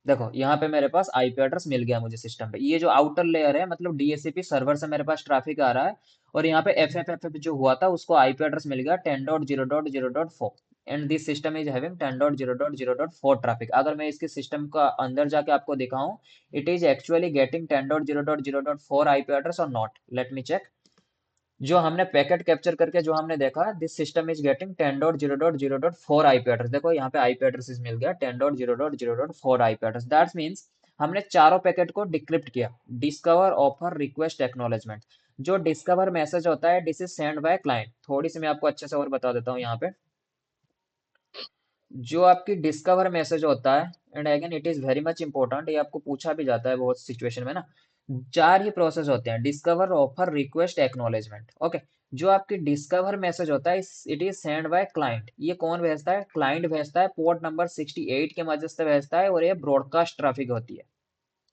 देखो यहाँ पे मेरे पास आईपी एड्रेस मिल गया मुझे सिस्टम पे। ये जो आउटर लेयर है मतलब डीएचसीपी सर्वर से मेरे पास ट्रैफिक आ रहा है। और यहाँ पे एफ जो हुआ था उसको आईपी एड्रेस मिल गया 10.0.0.4। And this system is having 10.0.0.4 traffic. अगर मैं इसके सिस्टम का अंदर जाके आपको दिखाऊं, it is actually getting 10.0.0.4 IP address और नॉट। Let me check. जो हमने पैकेट कैप्चर करके जो हमने देखा, this system is getting 10.0.0.4 IP address. देखो यहाँ पे आईपी एड्रेस मिल गया 10.0.0.4 आईपी एड्रेस। दैट्स मीन्स हमने चारों पैकेट को डिक्रिप्ट किया। Discover, offer, request, acknowledgement. जो डिस्कवर मैसेज होता है this is send by client. थोड़ी सी मैं आपको अच्छे से और बता देता हूँ यहाँ पे। जो आपकी डिस्कवर मैसेज होता है, and again it is very much important, ये आपको पूछा भी जाता है बहुत सिचुएशन में ना। चार ही प्रोसेस होते हैं: discover, offer, request, acknowledgement. Okay. जो आपकी डिस्कवर मैसेज होता है it is send by client. ये कौन भेजता है? क्लाइंट भेजता है। पोर्ट नंबर 68 के मदद से भेजता है और ये ब्रॉडकास्ट ट्रैफिक होती है।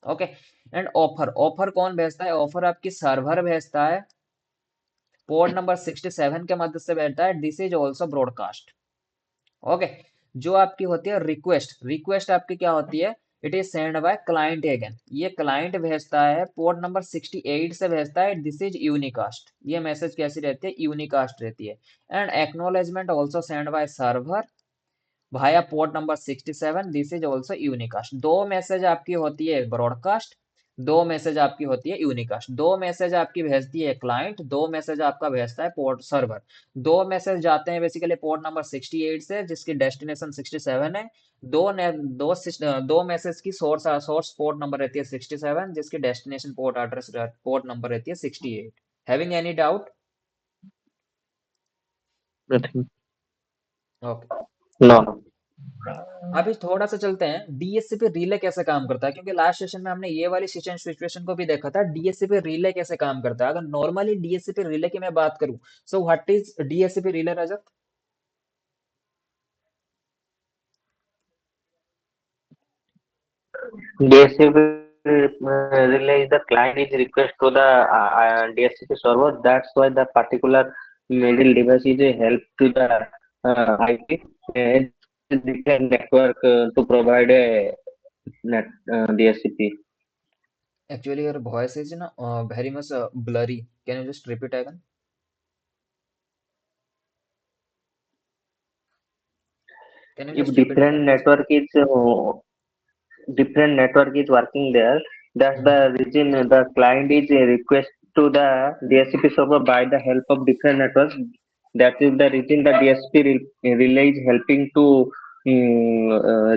ओके। एंड ऑफर, ऑफर कौन भेजता है? ऑफर आपकी सर्वर भेजता है। पोर्ट नंबर 67 के मदद से भेजता है। This is also broadcast. Okay. जो आपकी होती है रिक्वेस्ट, रिक्वेस्ट आपकी क्या होती है? It is send by client again. ये क्लाइंट भेजता है, पोर्ट नंबर 68 से भेजता है। This is unicast. ये मैसेज कैसी रहती है? यूनिकास्ट रहती है। And acknowledgement also send by server via port number 67। This is also unicast. दो मैसेज आपकी होती है ब्रॉडकास्ट, दो मैसेज आपकी होती है यूनिकास्ट। दो मैसेज आपकी भेजती है क्लाइंट, दो मैसेज आपका भेजता है पोर्ट सर्वर। दो मैसेज जाते हैं बेसिकली पोर्ट नंबर 68 से जिसकी डेस्टिनेशन 67 है। दो ने, दो दो मैसेज की सोर्स सोर्स पोर्ट नंबर रहती है 67 जिसकी destination port address port number रहती है 68। Having any doubt? Nothing. Okay. No, no. अभी थोड़ा सा चलते हैं डीएससीपी रिले कैसे काम करता है, क्योंकि लास्ट सेशन में हमने ये वाली सिचुएशन को भी देखा था। डीएससीपी रिले कैसे काम करता है? अगर नॉर्मली डीएससीपी रिले की मैं बात करूं, so what is DSCP relay, Rajat? DHCP relay the client is request to the DHCP server. That's why the particular middle device is a help to the IP and different network to provide a net DHCP. Actually your voice is ना very much blurry. Can you just repeat again? Can you If just repeat again please? different network is working there, that's the reason the client is a request to the DHCP server by the help of different networks. That is the reason the DHCP relay is helping to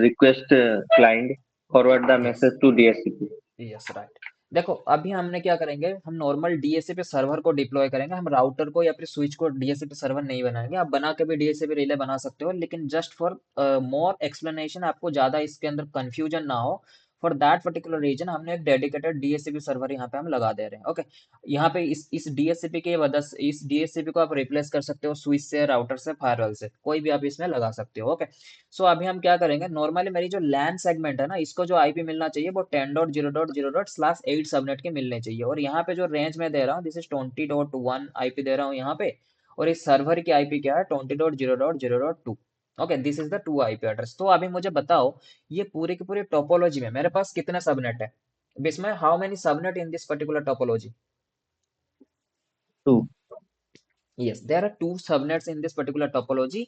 request client forward the yes, message to DHCP. Yes right. देखो अभी हमने क्या करेंगे, हम normal DSCP server को deploy करेंगे। हम router को या फिर स्विच को डीएससीपी सर्वर नहीं बनाएंगे। आप बना के भी डीएससीपी रिले बना सकते हो, लेकिन जस्ट फॉर मोर एक्सप्लेनेशन, आपको ज्यादा इसके अंदर कंफ्यूजन ना हो, फॉर दैट पर्टिकुलर रीजन हमने एक डेडिकेटेड डीएससीपी सर्वर यहाँ पे हम लगा दे रहे हैं। ओके। यहाँ पे इस डीएससीपी के वजह से इस डीएससीपी को आप रिप्लेस कर सकते हो स्विच से, राउटर से, फायरवॉल से, कोई भी आप इसमें लगा सकते हो। ओके। सो अभी हम क्या करेंगे, नॉर्मली मेरी जो लैन सेगमेंट है ना, इसको जो आईपी मिलना चाहिए वो 10.0.0./8 सबनेट के मिलने चाहिए। और यहाँ पे जो रेंज में दे रहा हूँ दिस इज 20.1 आईपी दे रहा हूँ यहाँ पे। और इस सर्वर की आईपी क्या है? 20.0.0.2। Okay, this is the two IP address. तो अभी मुझे बताओ, ये पूरी की पूरी टोपोलॉजी में मेरे पास कितने सबनेट है? इसमें how many subnet in this particular topology? Two. Yes, there are two subnets in this particular topology,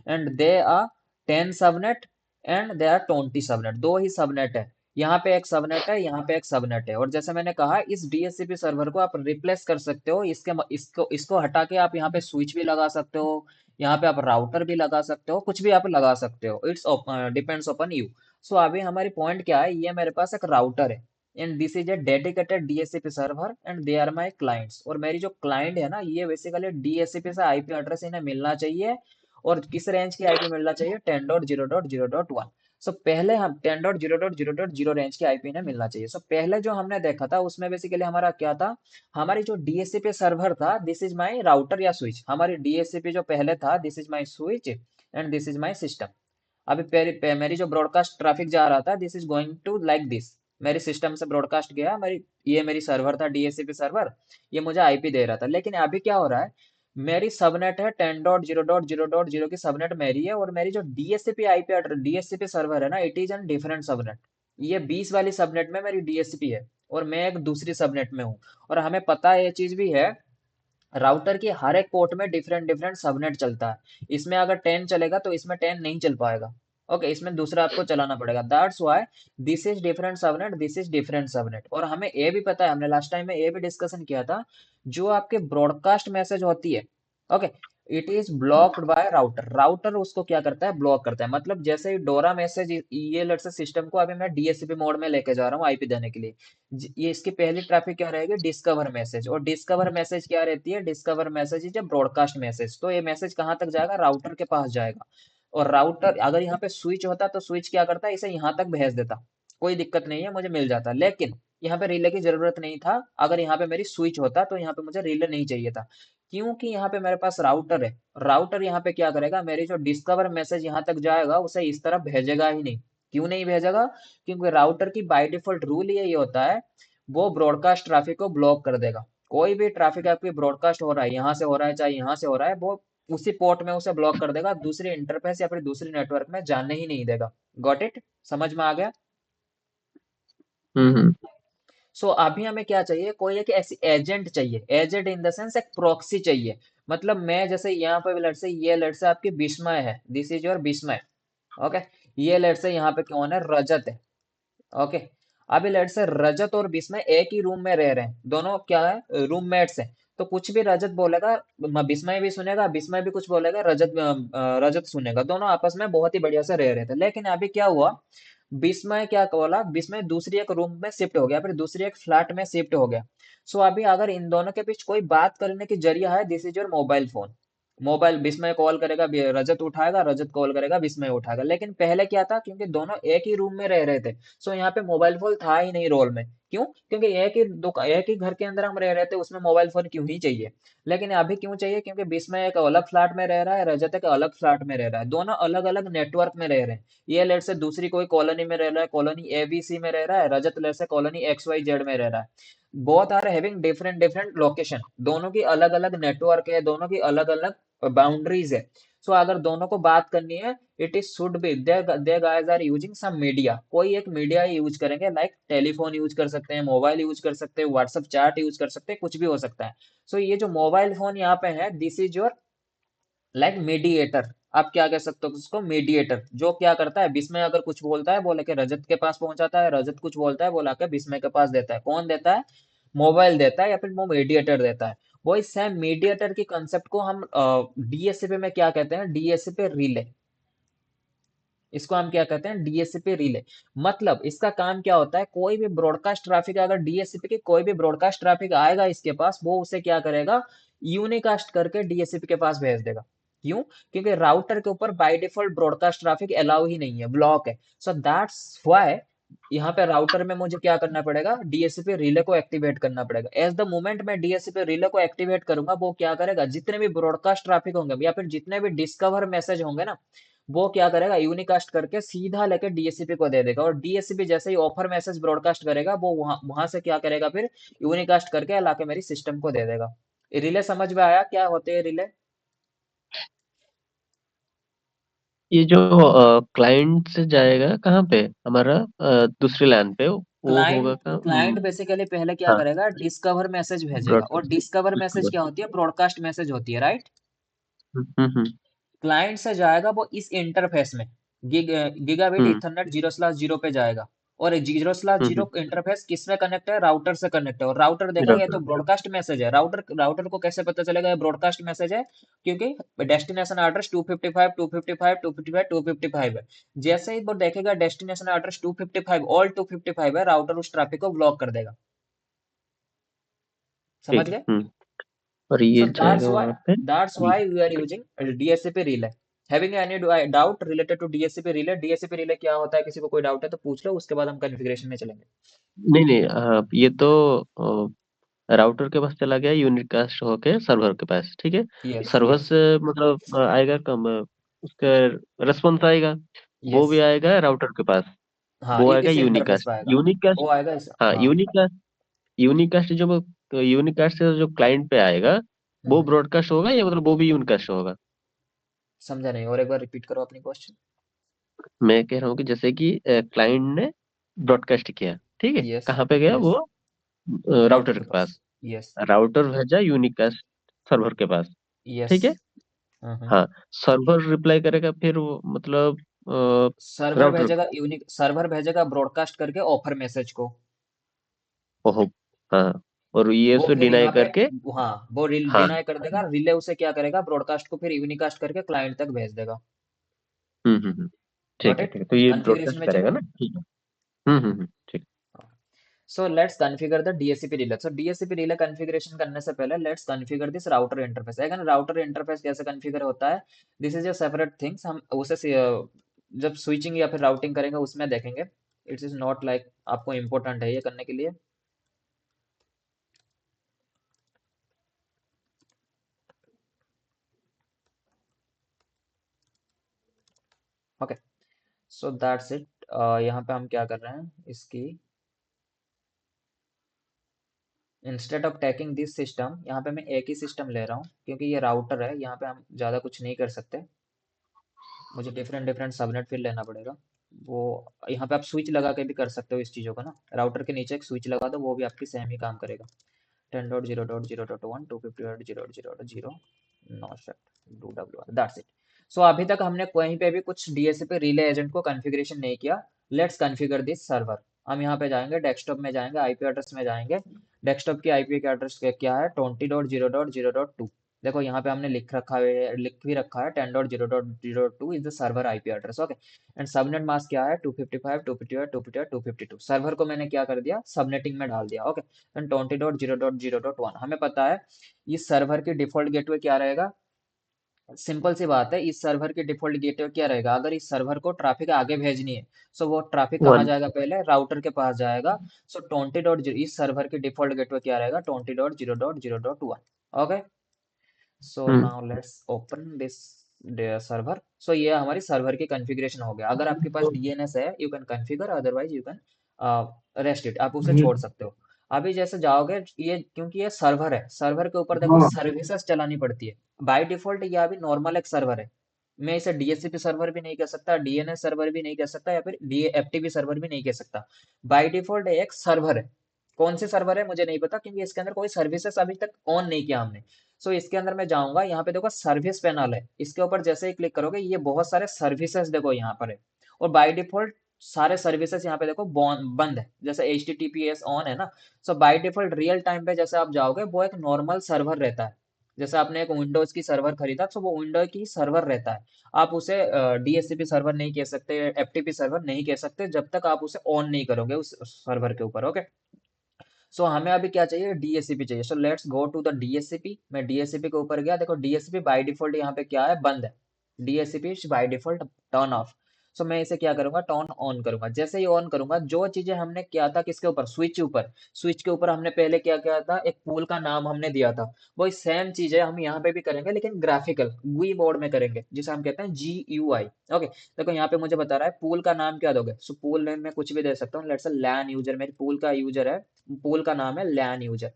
and they are 10 subnet and there are 20 subnet। दो ही सबनेट है। यहाँ पे एक सबनेट है, यहाँ पे एक सबनेट है। और जैसे मैंने कहा, इस डीएचसीपी सर्वर को आप रिप्लेस कर सकते हो। इसको इसको हटा के आप यहाँ पे स्विच भी लगा सकते हो, यहाँ पे आप राउटर भी लगा सकते हो, कुछ भी आप लगा सकते हो। It's depends upon you. So अभी हमारी पॉइंट क्या है, ये मेरे पास एक राउटर है and this is a dedicated DHCP server and they are my clients. और मेरी जो क्लाइंट है ना, ये बेसिकली डीएचसीपी से आईपी एड्रेस इन्हें मिलना चाहिए। और किस रेंज की आईपी मिलना चाहिए? 10.0.0.1। सो पहले हम 10.0.0.0 रेंज की आईपी ने मिलना चाहिए। सो पहले जो हमने देखा था उसमें बेसिकली हमारा क्या था, हमारी जो डीएचसीपी सर्वर था, दिस इज माय राउटर या स्विच। हमारी डीएचसीपी जो पहले था, this is my switch and this is my system. अभी मेरी जो ब्रॉडकास्ट ट्रैफिक जा रहा था, this is going to like this. मेरी सिस्टम से ब्रॉडकास्ट गया, ये मेरी सर्वर था, डीएचसीपी सर्वर। ये मुझे आईपी दे रहा था। लेकिन अभी क्या हो रहा है, मेरी सबनेट है 10.0.0.0 की सबनेट मेरी है, और मेरी जो DHCP IP address DHCP server है ना, it is an different subnet. ये 20 वाली सबनेट में मेरी डीएचसीपी है, और मैं एक दूसरी सबनेट में हूँ। और हमें पता है, ये चीज भी है, राउटर की हर एक पोर्ट में डिफरेंट डिफरेंट सबनेट चलता है। इसमें अगर 10 चलेगा तो इसमें 10 नहीं चल पाएगा। ओके, इसमें दूसरा आपको चलाना पड़ेगा। That's why this is different subnet, this is different subnet. और हमें ये भी पता है, हमने लास्ट टाइम में ये भी डिस्कशन किया था, जो आपके ब्रॉडकास्ट मैसेज होती है, okay, it is blocked by router. Router उसको क्या करता है, ब्लॉक करता है। मतलब जैसे ही डोरा मैसेज, ये लेट्स से सिस्टम को अभी मैं डीएचसीपी मोड में लेके जा रहा हूँ आईपी देने के लिए, ये इसकी पहली ट्रैफिक क्या रहेगी, डिस्कवर मैसेज। और डिस्कवर मैसेज क्या रहती है, discover message is broadcast message. तो ये मैसेज कहाँ तक जाएगा, राउटर के पास जाएगा। और राउटर अगर यहाँ पे स्विच होता तो स्विच क्या करता है, इसे यहाँ तक भेज देता, कोई दिक्कत नहीं है, मुझे मिल जाता। लेकिन यहाँ पे रिले की जरूरत नहीं था। अगर यहाँ पे मेरी स्विच होता तो यहाँ पे मुझे रिले नहीं चाहिए था, क्योंकि यहाँ पे मेरे पास राउटर है। राउटर यहाँ पे क्या करेगा, मेरी जो डिस्कवर मैसेज यहाँ तक जाएगा उसे इस तरह भेजेगा ही नहीं। क्यों नहीं भेजेगा, क्योंकि राउटर की बाय डिफॉल्ट रूल ये होता है, वो ब्रॉडकास्ट ट्रैफिक को ब्लॉक कर देगा। कोई भी ट्रैफिक आपकी ब्रॉडकास्ट हो रहा है, यहाँ से हो रहा है चाहे यहाँ से हो रहा है, वो उसी पोर्ट में उसे ब्लॉक कर देगा, दूसरे इंटरफेस या फिर दूसरे नेटवर्क में जाने ही नहीं देगा। गॉट इट, समझ में आ गया? हम्म। सो अभी हमें क्या चाहिए, कोई एक ऐसी एजेंट चाहिए। एजेंट इन द सेंस एक प्रॉक्सी चाहिए। मतलब मैं जैसे यहाँ पे लेट से, ये लेट से आपकी विस्मय है, दिस इज योर विस्मय। ओके, ये लेट से यहाँ पे कौन है, रजत है। ओके, अभी लेट से रजत और विस्मय एक ही रूम में रह रहे हैं, दोनों क्या है, रूममेट्स हैं। तो कुछ भी रजत बोलेगा, विस्मय भी सुनेगा, विस्मय भी कुछ बोलेगा, रजत सुनेगा। दोनों आपस में बहुत ही बढ़िया से रह रहे थे। लेकिन अभी क्या हुआ, विस्मय क्या बोला, विस्मय दूसरी एक रूम में शिफ्ट हो गया, फिर दूसरी एक फ्लैट में शिफ्ट हो गया। सो अभी अगर इन दोनों के बीच कोई बात करने की जरिया है, this is your mobile phone. Mobile, विस्मय कॉल करेगा, रजत उठाएगा, रजत कॉल करेगा, विस्मय उठाएगा। लेकिन पहले क्या था, क्योंकि दोनों एक ही रूम में रह रहे थे, सो यहाँ पे मोबाइल फोन था ही नहीं रोल में। क्यों, क्योंकि एक ही घर के अंदर हम रह रहे थे, उसमें मोबाइल फोन क्यों ही चाहिए। लेकिन अभी क्यों चाहिए, क्योंकि विस्मय एक अलग फ्लैट में रह रहा है, रजत एक अलग फ्लैट में रह रहा है, दोनों अलग अलग नेटवर्क में रह रहे हैं। ये लेट से दूसरी कोई कॉलोनी में रह रहा है, कॉलोनी एबीसी में रह रहा है, Rajat let say colony XYZ में रह रहा है। Both are having different different location, दोनों की अलग अलग नेटवर्क है, दोनों की अलग अलग बाउंड्रीज है। सो अगर दोनों को बात करनी है, it is should be they guys are using some media, कोई एक मीडिया यूज करेंगे, लाइक टेलीफोन यूज कर सकते हैं, मोबाइल यूज कर सकते हैं, व्हाट्सएप चैट यूज कर सकते हैं, कुछ भी हो सकता है। सो ये जो मोबाइल फोन यहाँ पे है, this is your like mediator. आप क्या कह सकते हो उसको, मीडिएटर। जो क्या करता है, विस्मय अगर कुछ बोलता है, बोले के रजत के पास पहुंचाता है, रजत कुछ बोलता है, बोला के विस्मय के पास देता है। कौन देता है, मोबाइल देता है, या फिर वो मीडिएटर देता है। वो इस सेम मीडिएटर की कंसेप्ट को हम डीएससीपी में क्या कहते हैं, डीएससीपी रिले। इसको हम क्या कहते हैं, डीएससीपी रिले। मतलब इसका काम क्या होता है, कोई भी ब्रॉडकास्ट ट्रैफिक, अगर डीएससीपी की कोई भी ब्रॉडकास्ट ट्रैफिक आएगा इसके पास, वो उसे क्या करेगा, यूनिकास्ट करके डीएससीपी के पास भेज देगा। क्यों, क्योंकि राउटर के ऊपर by default broadcast traffic allow ही नहीं है, ब्लॉक है। सो दैट्स व्हाई यहाँ पे राउटर में मुझे क्या करना पड़ेगा, डीएससीपी रिले को एक्टिवेट करना पड़ेगा। एज द मोमेंट मैं डीएससीपी रिले को एक्टिवेट करूंगा, वो क्या करेगा, जितने भी ब्रॉडकास्ट ट्रैफिक होंगे या फिर जितने भी डिस्कवर मैसेज होंगे ना, वो क्या करेगा, यूनिकास्ट करके सीधा लेके डीएससीपी को दे देगा। और डीएससीपी जैसे ही ऑफर मैसेज ब्रॉडकास्ट करेगा, वो वहां वहां से क्या करेगा, फिर यूनिकास्ट करके लाके मेरी सिस्टम को दे देगा। रिले समझ में आया, क्या होते हैं रिले? ये जो क्लाइंट से जाएगा कहाँ पे, हमारा दूसरी लैन पे वो होगा क्लाइंट का। क्लाइंट बेसिकली पहले क्या हाँ, करेगा, डिस्कवर मैसेज भेजेगा। और ब्रॉडकास्ट। Discover message discover. क्या होती है, ब्रॉडकास्ट मैसेज होती है, राइट? हम्म। क्लाइंट से जाएगा वो इस इंटरफेस में, गीगाबिट हम्म। ईथरनेट 0/0 पे जाएगा। और 0/0 हम्म। इंटरफेस किसमें कनेक्ट है, राउटर से कनेक्ट है। और राउटर देखा, ये तो राउटर। ब्रॉडकास्ट मैसेज है। राउटर राउटर को कैसे पता चलेगा ये ब्रॉडकास्ट मैसेज है, क्योंकि डेस्टिनेशन एड्रेस 255 255 255 255 है। जैसे ही वो देखेगा डेस्टिनेशन एड्रेस 255, ऑल 255 है, राउटर उस ट्रैफिक को ब्लॉक कर देगा। समझ ठीक है। गए? और ये सो जाएगा वहां पे। That's why we are using DSCP relay. Having any doubt related to DHCP relay? DHCP relay क्या होता है, किसी को कोई डाउट है तो पूछ लो, उसके बाद हम कॉन्फ़िगरेशन में चलेंगे। नहीं नहीं, ये तो राउटर के पास चला गया, यूनिकास्ट होके सर्वर के पास, ठीक है। यस सर्वर यस से मतलब आएगा कम, उसका रेस्पॉन्स आएगा, वो यस। भी आएगा राउटर के पास। हाँ, वो आएगा इस इंटरफेस यूनिकास्ट। पे आएगा। यूनिकास्ट, वो आएगा इस, हाँ हाँ। यूनिकास्ट। यूनिकास्ट जो, यूनिकास्ट से जो क्लाइंट पे आएगा वो हम्म। ब्रॉडकास्ट होगा, या मतलब वो भी यूनिकास्ट होगा? समझा नहीं, और एक बार रिपीट करो अपनी क्वेश्चन। मैं कह रहा हूँ कि जैसे कि क्लाइंट ने ब्रॉडकास्ट किया, ठीक है, यस कहाँ पे गया यस। वो? राउटर राउटर के के पास। पास। यस राउटर भेजा यूनिकास्ट सर्वर के पास, यस। ठीक है। हम्म। हाँ, सर्वर रिप्लाई करेगा फिर वो, मतलब सर्वर राउटर। भेजेगा यूनिक, सर्वर भेजेगा ब्रॉडकास्ट करके ऑफर मैसेज को। ओहो। हाँ, और ये वो उसको फिर डिनाई यहाँ पे, करके। हाँ, वो हाँ। डिनाई कर देगा, रिले उसे क्या करेगा, ब्रॉडकास्ट को फिर यूनिकास्ट करके क्लाइंट तक भेज देगा। ठीक गॉट है, इट? ठीक है, तो ये कॉन्फ़िगरेशन ब्रॉडकास्ट में करेगा चलो। ना, ठीक है। ठीक। So let's configure the DHCP relay. So DHCP relay configuration करने से पहले let's configure this router interface. अगर router interface कैसे configure होता है, this is a separate things. हम उसे जब switching या फिर routing करेंगे उसमें देखेंगे. It is not like आपको important है ये करने के लिए. Okay. So that's it. यहाँ पे हम क्या कर रहे हैं इसकी, instead of tacking this system, यहाँ पे मैं एक ही सिस्टम ले रहा हूँ क्योंकि ये राउटर है, यहाँ पे हम ज़्यादा कुछ नहीं कर सकते। मुझे डिफरेंट डिफरेंट सबनेट फिर लेना पड़ेगा। वो यहाँ पे आप स्विच लगा के भी कर सकते हो इस चीज़ों को ना, राउटर के नीचे एक स्विच लगा दो, वो भी आपकी सेम ही काम करेगा। 10.0.0.1 250.0.0.0 not do W R, that's it. So अभी तक हमने कहीं पे भी कुछ डीएससीपी रिले एजेंट को कॉन्फ़िगरेशन नहीं किया। Let's configure this server. हम यहाँ पे जाएंगे, डेस्कटॉप में जाएंगे, आईपी एड्रेस में जाएंगे। डेस्कटॉप की आईपी का एड्रेस क्या है, 20.0.0.2। देखो यहाँ पे हमने लिख भी रखा है 10.0.0.2 is the server IP address, okay. And subnet mask क्या है, 255 255 255 252। सर्वर को मैंने क्या कर दिया, सबनेटिंग में डाल दिया, ओके। एंड 20.0.0.1 हमें पता है इस सर्वर की डिफॉल्ट गेटवे क्या रहेगा। सिंपल सी बात है, इस सर्वर की डिफॉल्ट गेटवे क्या रहेगा, अगर इस सर्वर को ट्रैफिक आगे भेजनी है, सो वो ट्रैफिक कहाँ वन। जाएगा, पहले राउटर के पास जाएगा। सो 20.0, इस सर्वर की डिफॉल्ट गेटवे क्या रहेगा, 20.0.0.1, okay. So hmm now let's open this server. So ये हमारी सर्वर की कॉन्फ़िगरेशन हो गया। अगर आपके पास डीएनएस है you can configure, otherwise you can rest it, आप उसे छोड़ सकते हो। अभी जैसे जाओगे, ये क्योंकि ये सर्वर है, सर्वर के ऊपर देखो सर्विसेज चलानी पड़ती है। बाय डिफॉल्ट ये अभी नॉर्मल एक सर्वर है। मैं इसे डीएचसीपी सर्वर भी नहीं कह सकता, डीएनएस सर्वर भी नहीं कह सकता, या फिर डीएफटीपी सर्वर भी नहीं कह सकता। बाय डिफॉल्ट एक सर्वर है। कौन सी सर्वर है मुझे नहीं पता, क्योंकि इसके अंदर कोई सर्विसेज अभी तक ऑन नहीं किया हमने। सो इसके अंदर मैं जाऊंगा, यहाँ पे देखो सर्विस पैनल है, इसके ऊपर जैसे ही क्लिक करोगे ये बहुत सारे सर्विसेज देखो यहाँ पर है। और बाय डिफॉल्ट सारे सर्विसेज यहाँ पे देखो बंद है, जैसे H T T P S on है ना। सो बाय डिफॉल्ट रियल टाइम पे जैसे आप जाओगे वो एक नॉर्मल सर्वर रहता है। जैसे आपने एक विंडोज की सर्वर खरीदा तो वो विंडो की सर्वर रहता है। आप उसे डीएचसीपी सर्वर नहीं कह सकते, एफटीपी सर्वर नहीं कह सकते, जब तक आप उसे ऑन नहीं करोगे उस सर्वर के ऊपर, ओके। सो हमें अभी क्या चाहिए, डीएससीपी चाहिए। So let's go to the DSCP. मैं डीएससीपी के ऊपर गया, देखो डीएससीपी बाय डिफॉल्ट यहाँ पे क्या है, बंद है। DSCP by default turn off. So मैं इसे क्या करूंगा, टर्न ऑन करूंगा। जैसे ही ऑन करूंगा, जो चीजें हमने किया था किसके ऊपर, स्विच ऊपर, स्विच के ऊपर हमने पहले क्या किया था, एक पूल का नाम हमने दिया था। वही सेम चीजें हम यहाँ पे भी करेंगे, लेकिन ग्राफिकल GUI मोड में करेंगे, जिसे हम कहते हैं GUI, ओके। देखो यहाँ पे मुझे बता रहा है पूल का नाम क्या दोगे। सो पूल नेम मैं कुछ भी दे सकता हूँ, लेट्स से लैन यूजर, मेरी पूल का यूजर है, पूल का नाम है लैन यूजर।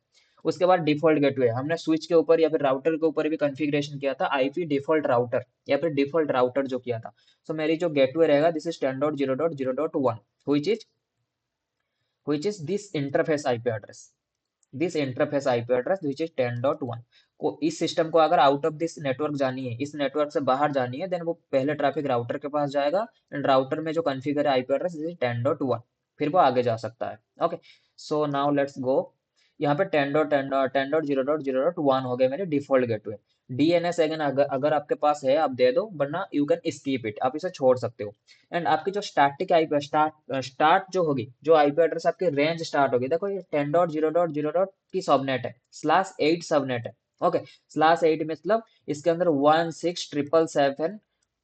उसके बाद डिफॉल्ट गेटवे, हमने स्विच के ऊपर या फिर राउटर के ऊपर भी कॉन्फ़िगरेशन किया था, आईपी डिफॉल्ट राउटर या फिर डिफॉल्ट राउटर जो किया था। सो मेरी जो गेटवे रहेगा, this is 10.0.0.1, which is this interface IP address, this interface IP address which is 10.1। को इस सिस्टम को अगर आउट ऑफ दिस नेटवर्क जानी है, इस नेटवर्क से बाहर जानी है, देन वो पहले ट्रैफिक राउटर के पास जाएगा। एंड राउटर में जो कॉन्फ़िगर है आईपी एड्रेस इज 10.1, फिर वो आगे जा सकता है, okay. So now let's go. यहाँ पे 10.0.0.1 हो गए मेरे डिफॉल्ट गेटवे। डीएनएस अगेन अगर आपके पास है आप दे दो, वरना यू कैन स्कीप इट, आप इसे छोड़ सकते हो। एंड आपकी जो स्टैटिक आईपी स्टार्ट जो होगी, जो आईपी एड्रेस आपकी रेंज स्टार्ट होगी, देखो ये 10.0.0. की सबनेट है, /8 सबनेट है, ओके। /8 मतलब इसके अंदर 16777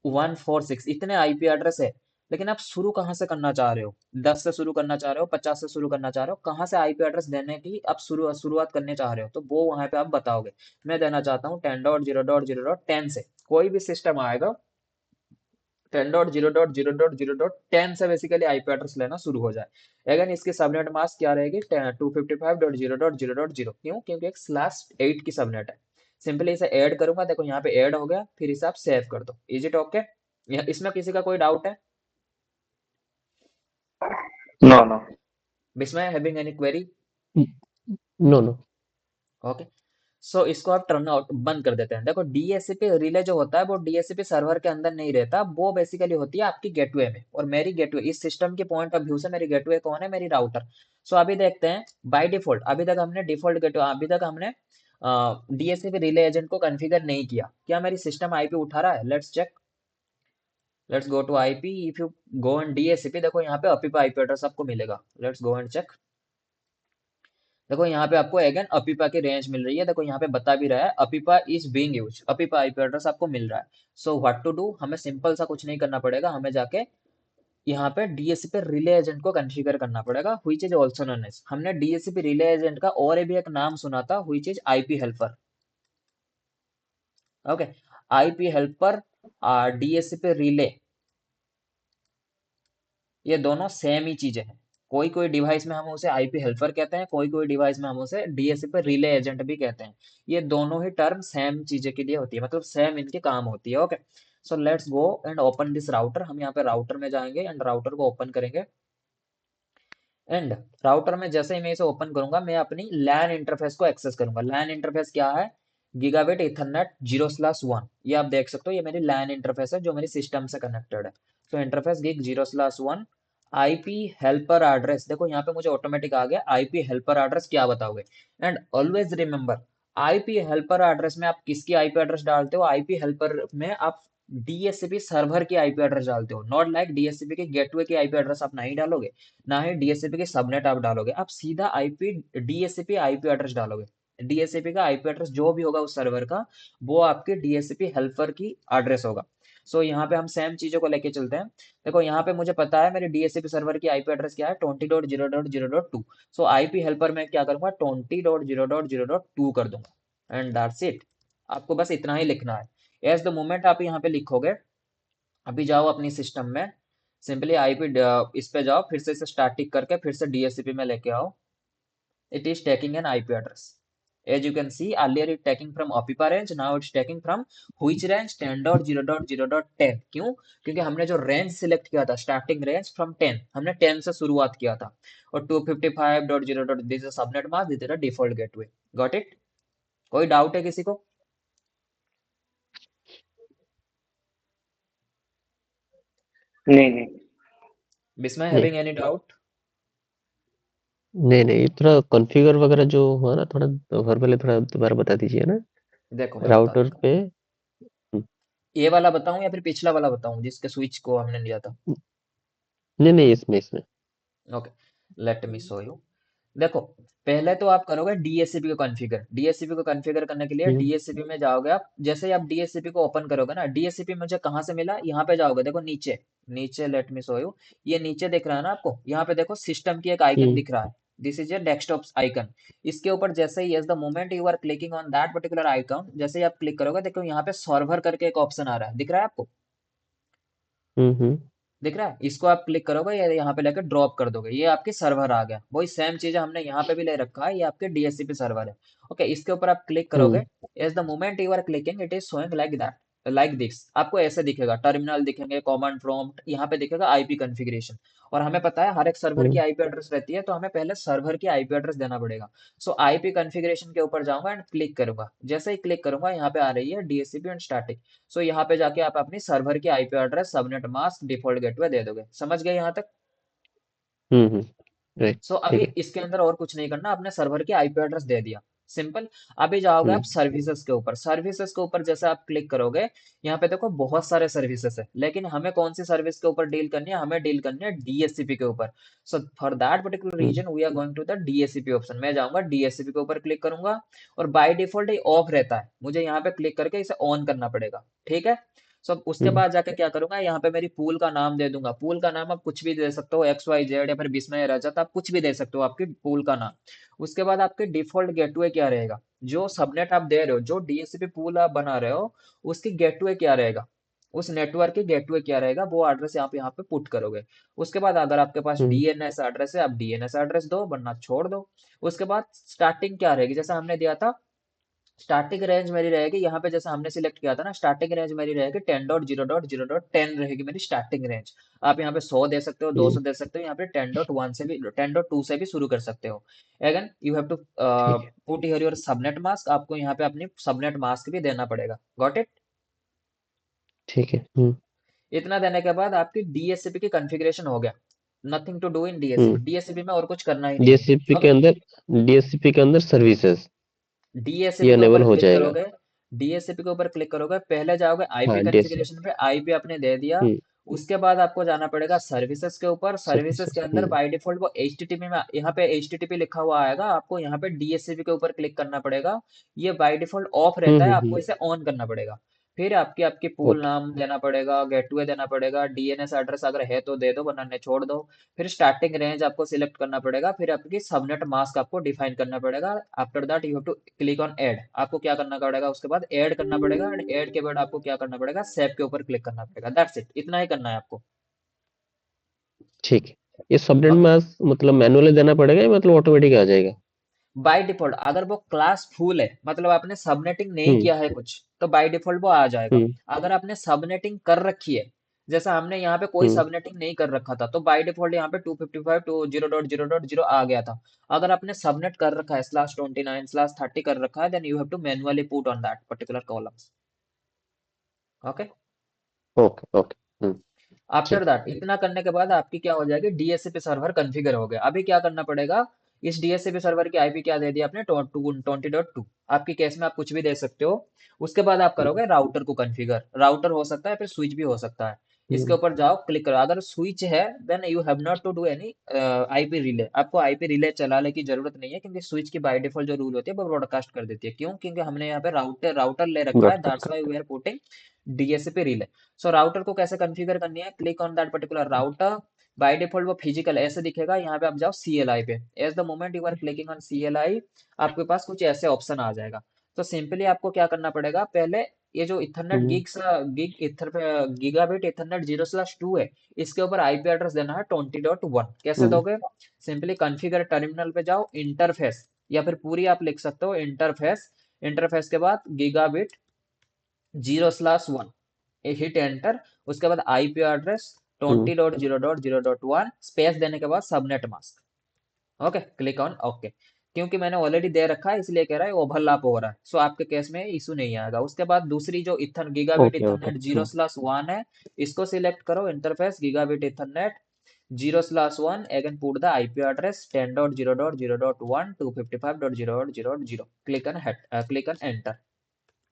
146 इतने आईपी एड्रेस है। लेकिन आप शुरू कहाँ से करना चाह रहे हो? 10 से शुरू करना चाह रहे हो, 50 से शुरू करना चाह रहे हो, कहाँ से आईपी एड्रेस देने की आप शुरुआत करने चाह रहे हो, तो वो वहां पे आप बताओगे। मैं देना चाहता हूँ 10.0.0.10 से। कोई भी सिस्टम आएगा 10.0.0.0.10 से बेसिकली आईपी एड्रेस लेना शुरू हो जाए। अगेन इसकी सबनेट मास्क क्या रहेगी? 255.0.0.0। क्यों? क्योंकि एक /8 की सबनेट है। सिंपली इसे ऐड करूंगा, देखो यहाँ पे ऐड हो गया, फिर इसे आप सेव कर दो। Is it okay? इसमें किसी का कोई डाउट है? No no. Bismay, having any query? No no. Okay. So इसको आप टर्न आउट बंद कर देते हैं। देखो डीएचसीपी रिले जो होता है वो डीएचसीपी सर्वर के अंदर नहीं रहता, वो बेसिकली होती है आपकी गेटवे में। और मेरी गेटवे, इस सिस्टम के पॉइंट ऑफ व्यू से मेरी गेटवे कौन है? मेरी राउटर। सो अभी देखते हैं बाय डिफॉल्ट, अभी तक हमने डिफॉल्ट गेटवे, अभी तक हमने डीएचसीपी रिले एजेंट को कॉन्फ़िगर नहीं किया। क्या मेरी सिस्टम आईपी उठा रहा है? Let's check. Let's go to IP. If you go in DHCP, देखो यहाँ पे अपीपा आईपी एड्रेस आपको मिलेगा। Let's go and check. देखो यहाँ पे आपको अगेन अपीपा की रेंज मिल रही है। देखो यहाँ पे बता भी रहा है APIPA is being used, APIPA IP address आपको मिल रहा है। सो व्हाट टू डू, हमें सिंपल सा कुछ नहीं करना पड़ेगा, हमें जाके यहाँ पे डीएचसीपी रिले एजेंट को कॉन्फ़िगर करना पड़ेगा, which is also known as, हमने डीएचसीपी रिले एजेंट का और भी एक नाम सुना था, which is IP helper. Okay, IP helper, DHCP relay, ये दोनों सेम ही चीजें हैं। कोई कोई डिवाइस में हम उसे आईपी हेल्पर कहते हैं, कोई कोई डिवाइस में हम उसे डीएचसीपी रिले एजेंट भी कहते हैं। ये दोनों ही टर्म सेम चीजें के लिए होती है, मतलब सेम इनके काम होती है। Okay, so let's go and open this router. हम यहाँ पे राउटर में जाएंगे एंड राउटर को ओपन करेंगे। एंड राउटर में जैसे ही मैं इसे ओपन करूंगा, मैं अपनी लैन इंटरफेस को एक्सेस करूंगा। लैन इंटरफेस क्या है? Gigabit ethernet 0/1। ये आप देख सकते हो, ये मेरी लैन इंटरफेस है जो मेरी सिस्टम से कनेक्टेड है। तो interface gig 0/1। IP helper address, देखो यहाँ पे मुझे ऑटोमेटिक आ गया। आईपी हेल्पर एड्रेस क्या बताओगे? And always remember, IP helper address में आप किसकी आईपी एड्रेस डालते हो? आईपी हेल्पर में आप डीएचसीपी सर्वर की आईपी एड्रेस डालते हो। नॉट लाइक डीएचसीपी के गेटवे की आईपी एड्रेस आप नहीं डालोगे, ना ही डीएचसीपी की सबनेट आप डालोगे, आप सीधा आईपी डीएचसीपी आईपी एड्रेस डालोगे। डीएचसीपी का आईपी एड्रेस जो भी होगा उस सर्वर का, वो आपके डीएचसीपी हेल्पर की एड्रेस होगा। सो यहाँ पे हम सेम चीजों को लेके चलते हैं। देखो यहाँ पे मुझे पता है मेरे डीएचसीपी सर्वर की आईपी एड्रेस क्या है? 20.0.0.2। सो आईपी हेल्पर में क्या करूंगा? 20.0.0.2 कर दूंगा एंड दैट्स इट। आपको बस इतना ही लिखना है। एज द मोमेंट आप यहाँ पे लिखोगे, अभी जाओ अपनी सिस्टम में, सिंपली आईपी इस पे जाओ, फिर से इसे स्टैटिक करके फिर से डीएचसीपी में लेके आओ। It is taking an IP address. As you can see earlier it taking from APIPA range, now it's taking from which range? 10.0.0.10। क्यों? क्योंकि हमने जो रेंज सिलेक्ट किया था, स्टार्टिंग रेंज फ्रॉम 10, हमने 10 से शुरुआत किया था। और 255.0. This is subnet mask, this is default gateway. Got it? कोई डाउट है किसी को? नहीं नहीं। बिस्मय, नहीं हैविंग एनी डाउट? नहीं नहीं, थोड़ा कॉन्फ़िगर वगैरह जो हुआ ना, थोड़ा वर्बली थोड़ा दोबारा बता दीजिए ना। देखो मैं बता राउटर देता हूँ। पे। ये वाला बताऊं या फिर पिछला वाला बताऊं जिसके स्विच को हमने लिया था? नहीं नहीं, इसमें। Okay, let me show you. देखो, पहले तो आप करोगे डीएचसीपी को कॉन्फ़िगर। डीएचसीपी को कॉन्फ़िगर करने के लिए हम्म डीएचसीपी में जाओगे आप। जैसे ही आप डीएचसीपी को ओपन करोगे ना, डीएचसीपी मुझे कहाँ से मिला? यहाँ पे जाओगे, देखो नीचे, नीचे लेट मी शो यू। ये नीचे दिख रहा है ना आपको? यहाँ पे देखो सिस्टम की एक आइकन हम्म दिख रहा है। This is a desktop icon. इसके ऊपर जैसे ही as the moment you are clicking on that particular icon, जैसे ही आप क्लिक करोगे, देखो यहाँ पे सर्वर करके एक ऑप्शन आ रहा है, दिख रहा है आपको? हम्म। दिख रहा है? इसको आप क्लिक करोगे या यहाँ पे लेकर ड्रॉप कर दोगे, ये आपके सर्वर आ गया। वही सेम चीज हमने यहाँ पे भी ले रखा है, ये आपके डीएचसीपी सर्वर है। ओके, इसके ऊपर आप क्लिक करोगे, hmm as the moment you are clicking it is showing like that, like this. आपको ऐसे दिखेगा, टर्मिनल दिखेंगे, कमांड प्रॉम्प्ट, यहाँ पे दिखेगा आईपी कॉन्फ़िगरेशन। और हमें पता है हर एक सर्वर की हम्म आईपी एड्रेस रहती है, तो हमें पहले सर्वर की आईपी एड्रेस देना पड़ेगा। सो आईपी कॉन्फ़िगरेशन के ऊपर जाऊंगा एंड क्लिक करूंगा। जैसे ही क्लिक करूंगा, यहाँ पे आ रही है डीएचसीपी एंड स्टैटिक। सो यहाँ पे जाके आप अपनी सर्वर की IP address, subnet mask, default gateway दे दोगे। समझ गए यहाँ तक? हम्म। राइट। सो अभी ठीक है। इसके अंदर और कुछ नहीं करना, आपने सर्वर की आईपी एड्रेस दे दिया, सिंपल। अभी जाओगे आप हम्म सर्विसेज के ऊपर। सर्विसेज के ऊपर जैसे आप क्लिक करोगे, यहाँ पे देखो बहुत सारे सर्विसेज है, लेकिन हमें कौन सी सर्विस के ऊपर डील करनी है? हमें डील करनी है डीएचसीपी के ऊपर। So for that particular hmm reason we are going to the DHCP option. मैं जाऊंगा डीएचसीपी के ऊपर क्लिक करूंगा, और बाय डिफॉल्ट ये ऑफ रहता है, मुझे यहाँ पे क्लिक करके इसे ऑन करना पड़ेगा। ठीक है? सो अब उसके हम्म बाद जाके क्या करूंगा, यहाँ पे मेरी पूल का नाम दे दूंगा। पूल का नाम आप कुछ भी दे सकते हो, एक्स वाई जेड या फिर विस्मय रजत, आप कुछ भी दे सकते हो आपकी पूल का नाम। उसके बाद आपके डिफॉल्ट गेटवे क्या रहेगा, जो सबनेट आप दे रहे हो, जो डीएचसीपी पूल आप बना रहे हो, उसकी गेटवे क्या रहेगा, उस नेटवर्क की गेटवे क्या रहेगा, वो एड्रेस आप यहाँ पे पुट करोगे। उसके बाद अगर आपके पास हम्म डीएनएस एड्रेस है, आप डीएनएस एड्रेस दो, वरना छोड़ दो। उसके बाद स्टार्टिंग क्या रहेगी, जैसा हमने दिया था, स्टार्टिंग रेंज मेरी रहेगी यहाँ पे, जैसा हमने सिलेक्ट किया था ना, स्टार्टिंग रेंज मेरी रहेगी 10.0.0.10 रहेगी मेरी स्टार्टिंग रेंज। आप यहाँ पे 100 दे सकते हो, 200 हम्म, दे सकते हो, यहाँ पे 10.1 से भी 10.2 से भी शुरू कर सकते हो। अगेन यू हैव टू ठीक है। Put here your subnet mask, आपको यहाँ पे अपनी सबनेट मास्क भी देना पड़ेगा। Got it? ठीक है। इतना देने के बाद आपकी डीएससीपी की कॉन्फ़िगरेशन हो गया। Nothing to do in DSCP, hmm DSCP में और कुछ करना ही नहीं है। डीएससीपी के ओके, अंदर डीएससीपी के अंदर सर्विसेज डीएससीपी ये के ऊपर अनेबल हो क्लिक जाएगा। करोगे, डीएससीपी के ऊपर क्लिक करोगे, पहले जाओगे आईपी हाँ डीएससी। कॉन्फ़िगरेशन पे, आईपी आपने दे दिया। हम्म उसके बाद आपको जाना पड़ेगा सर्विसेज के ऊपर। सर्विसेज के सर्विसेज। अंदर बाय डिफॉल्ट वो एचटीटीपी में, यहाँ पे एचटीटीपी लिखा हुआ आएगा, आपको यहाँ पे डीएससीपी के ऊपर क्लिक करना पड़ेगा। ये बाय डिफॉल्ट ऑफ रहता है, आपको हम्म। इसे ऑन करना पड़ेगा। फिर आपकी आपकी पूल ओके। नाम देना पड़ेगा, गेटवे देना पड़ेगा, डीएनएस एड्रेस अगर है तो दे दो, वरना नहीं छोड़ दो। फिर स्टार्टिंग रेंज आपको सिलेक्ट करना पड़ेगा, फिर आपकी सबनेट मास्क आपको डिफाइन करना पड़ेगा। After that you have to click on add, आपको क्या करना पड़ेगा, उसके बाद ऐड करना पड़ेगा, एंड ऐड के बाद आपको क्या करना पड़ेगा, सेव के ऊपर क्लिक करना पड़ेगा। दैट्स इट, इतना ही करना है आपको। ठीक है। ये सबनेट ओके, मास्क मतलब मैनुअली देना पड़ेगा या मतलब ऑटोमेटिक आ जाएगा? बाय डिफॉल्ट अगर वो क्लास फुल है, मतलब आपने सबनेटिंग नहीं हम्म किया है कुछ, तो बाय डिफॉल्ट वो आ जाएगा। हम्म अगर आपने सबनेटिंग कर रखी है, जैसा हमने यहाँ पे कोई हम्म सबनेटिंग नहीं कर रखा था, तो बाय डिफॉल्ट यहाँ पे 255 टू 0.0.0 आ गया था। अगर आपने सबनेट कर रखा है /29/30 कर रखा है, then you have to manually put on that particular columns. Okay, okay okay. After ठीक। दैट इतना करने के बाद आपकी क्या हो जाएगी, डीएचसीपी सर्वर कॉन्फ़िगर हो गया। अभी क्या करना पड़ेगा, इस डीएचसीपी सर्वर की आईपी क्या दे दी आपने, 20.2। आपकी केस में आप कुछ भी दे सकते हो। उसके बाद आप हम्म करोगे राउटर को कॉन्फ़िगर, राउटर हो सकता है, फिर स्विच भी हो सकता है। इसके हम्म, ऊपर जाओ, क्लिक करो, अगर स्विच है then you have not to do any IP relay, आपको आईपी रिले चलाने की जरूरत नहीं है, क्योंकि स्विच की बाय डिफॉल्ट जो रूल होती है वो ब्रॉडकास्ट कर देती है। क्यों? क्योंकि हमने यहाँ पे राउटर राउटर ले रखा है, ब्रॉडकास्ट दैट्स व्हाई करता we are putting DHCP relay. So router को कैसे कॉन्फ़िगर करनी है, click on that particular router. By default वो फिजिकल ऐसे दिखेगा, यहाँ पे आप जाओ सीएलआई पे। As the moment you are clicking on CLI, आपके पास कुछ ऐसे ऑप्शन आ जाएगा। तो सिंपली आपको क्या करना पड़ेगा, पहले ये जो इथरनेट हम्म गिग इथर गीगाबिट इथरनेट 0/2 है, इसके ऊपर आईपी एड्रेस देना है 20.1। कैसे हम्म दोगे, सिंपली कॉन्फ़िगर टर्मिनल पे जाओ, इंटरफेस, या फिर पूरी आप लिख सकते हो इंटरफेस। इंटरफेस के बाद गीगाबिट 0/1, हिट एंटर। उसके बाद आईपी एड्रेस हम्म 20.0.0.1 स्पेस देने के बाद subnet mask. Okay, click on okay. क्योंकि मैंने ऑलरेडी दे रखा है इसलिए कह रहा है ओवरलैप हो रहा है, सो आपके केस में इशू नहीं आएगा। उसके बाद दूसरी जो ether gigabit okay okay. Ethernet 0/1 है, इसको सिलेक्ट करो, interface gigabit ethernet 0/1, again put the IP address 10.0.0.1 255.0.0.0, click on enter.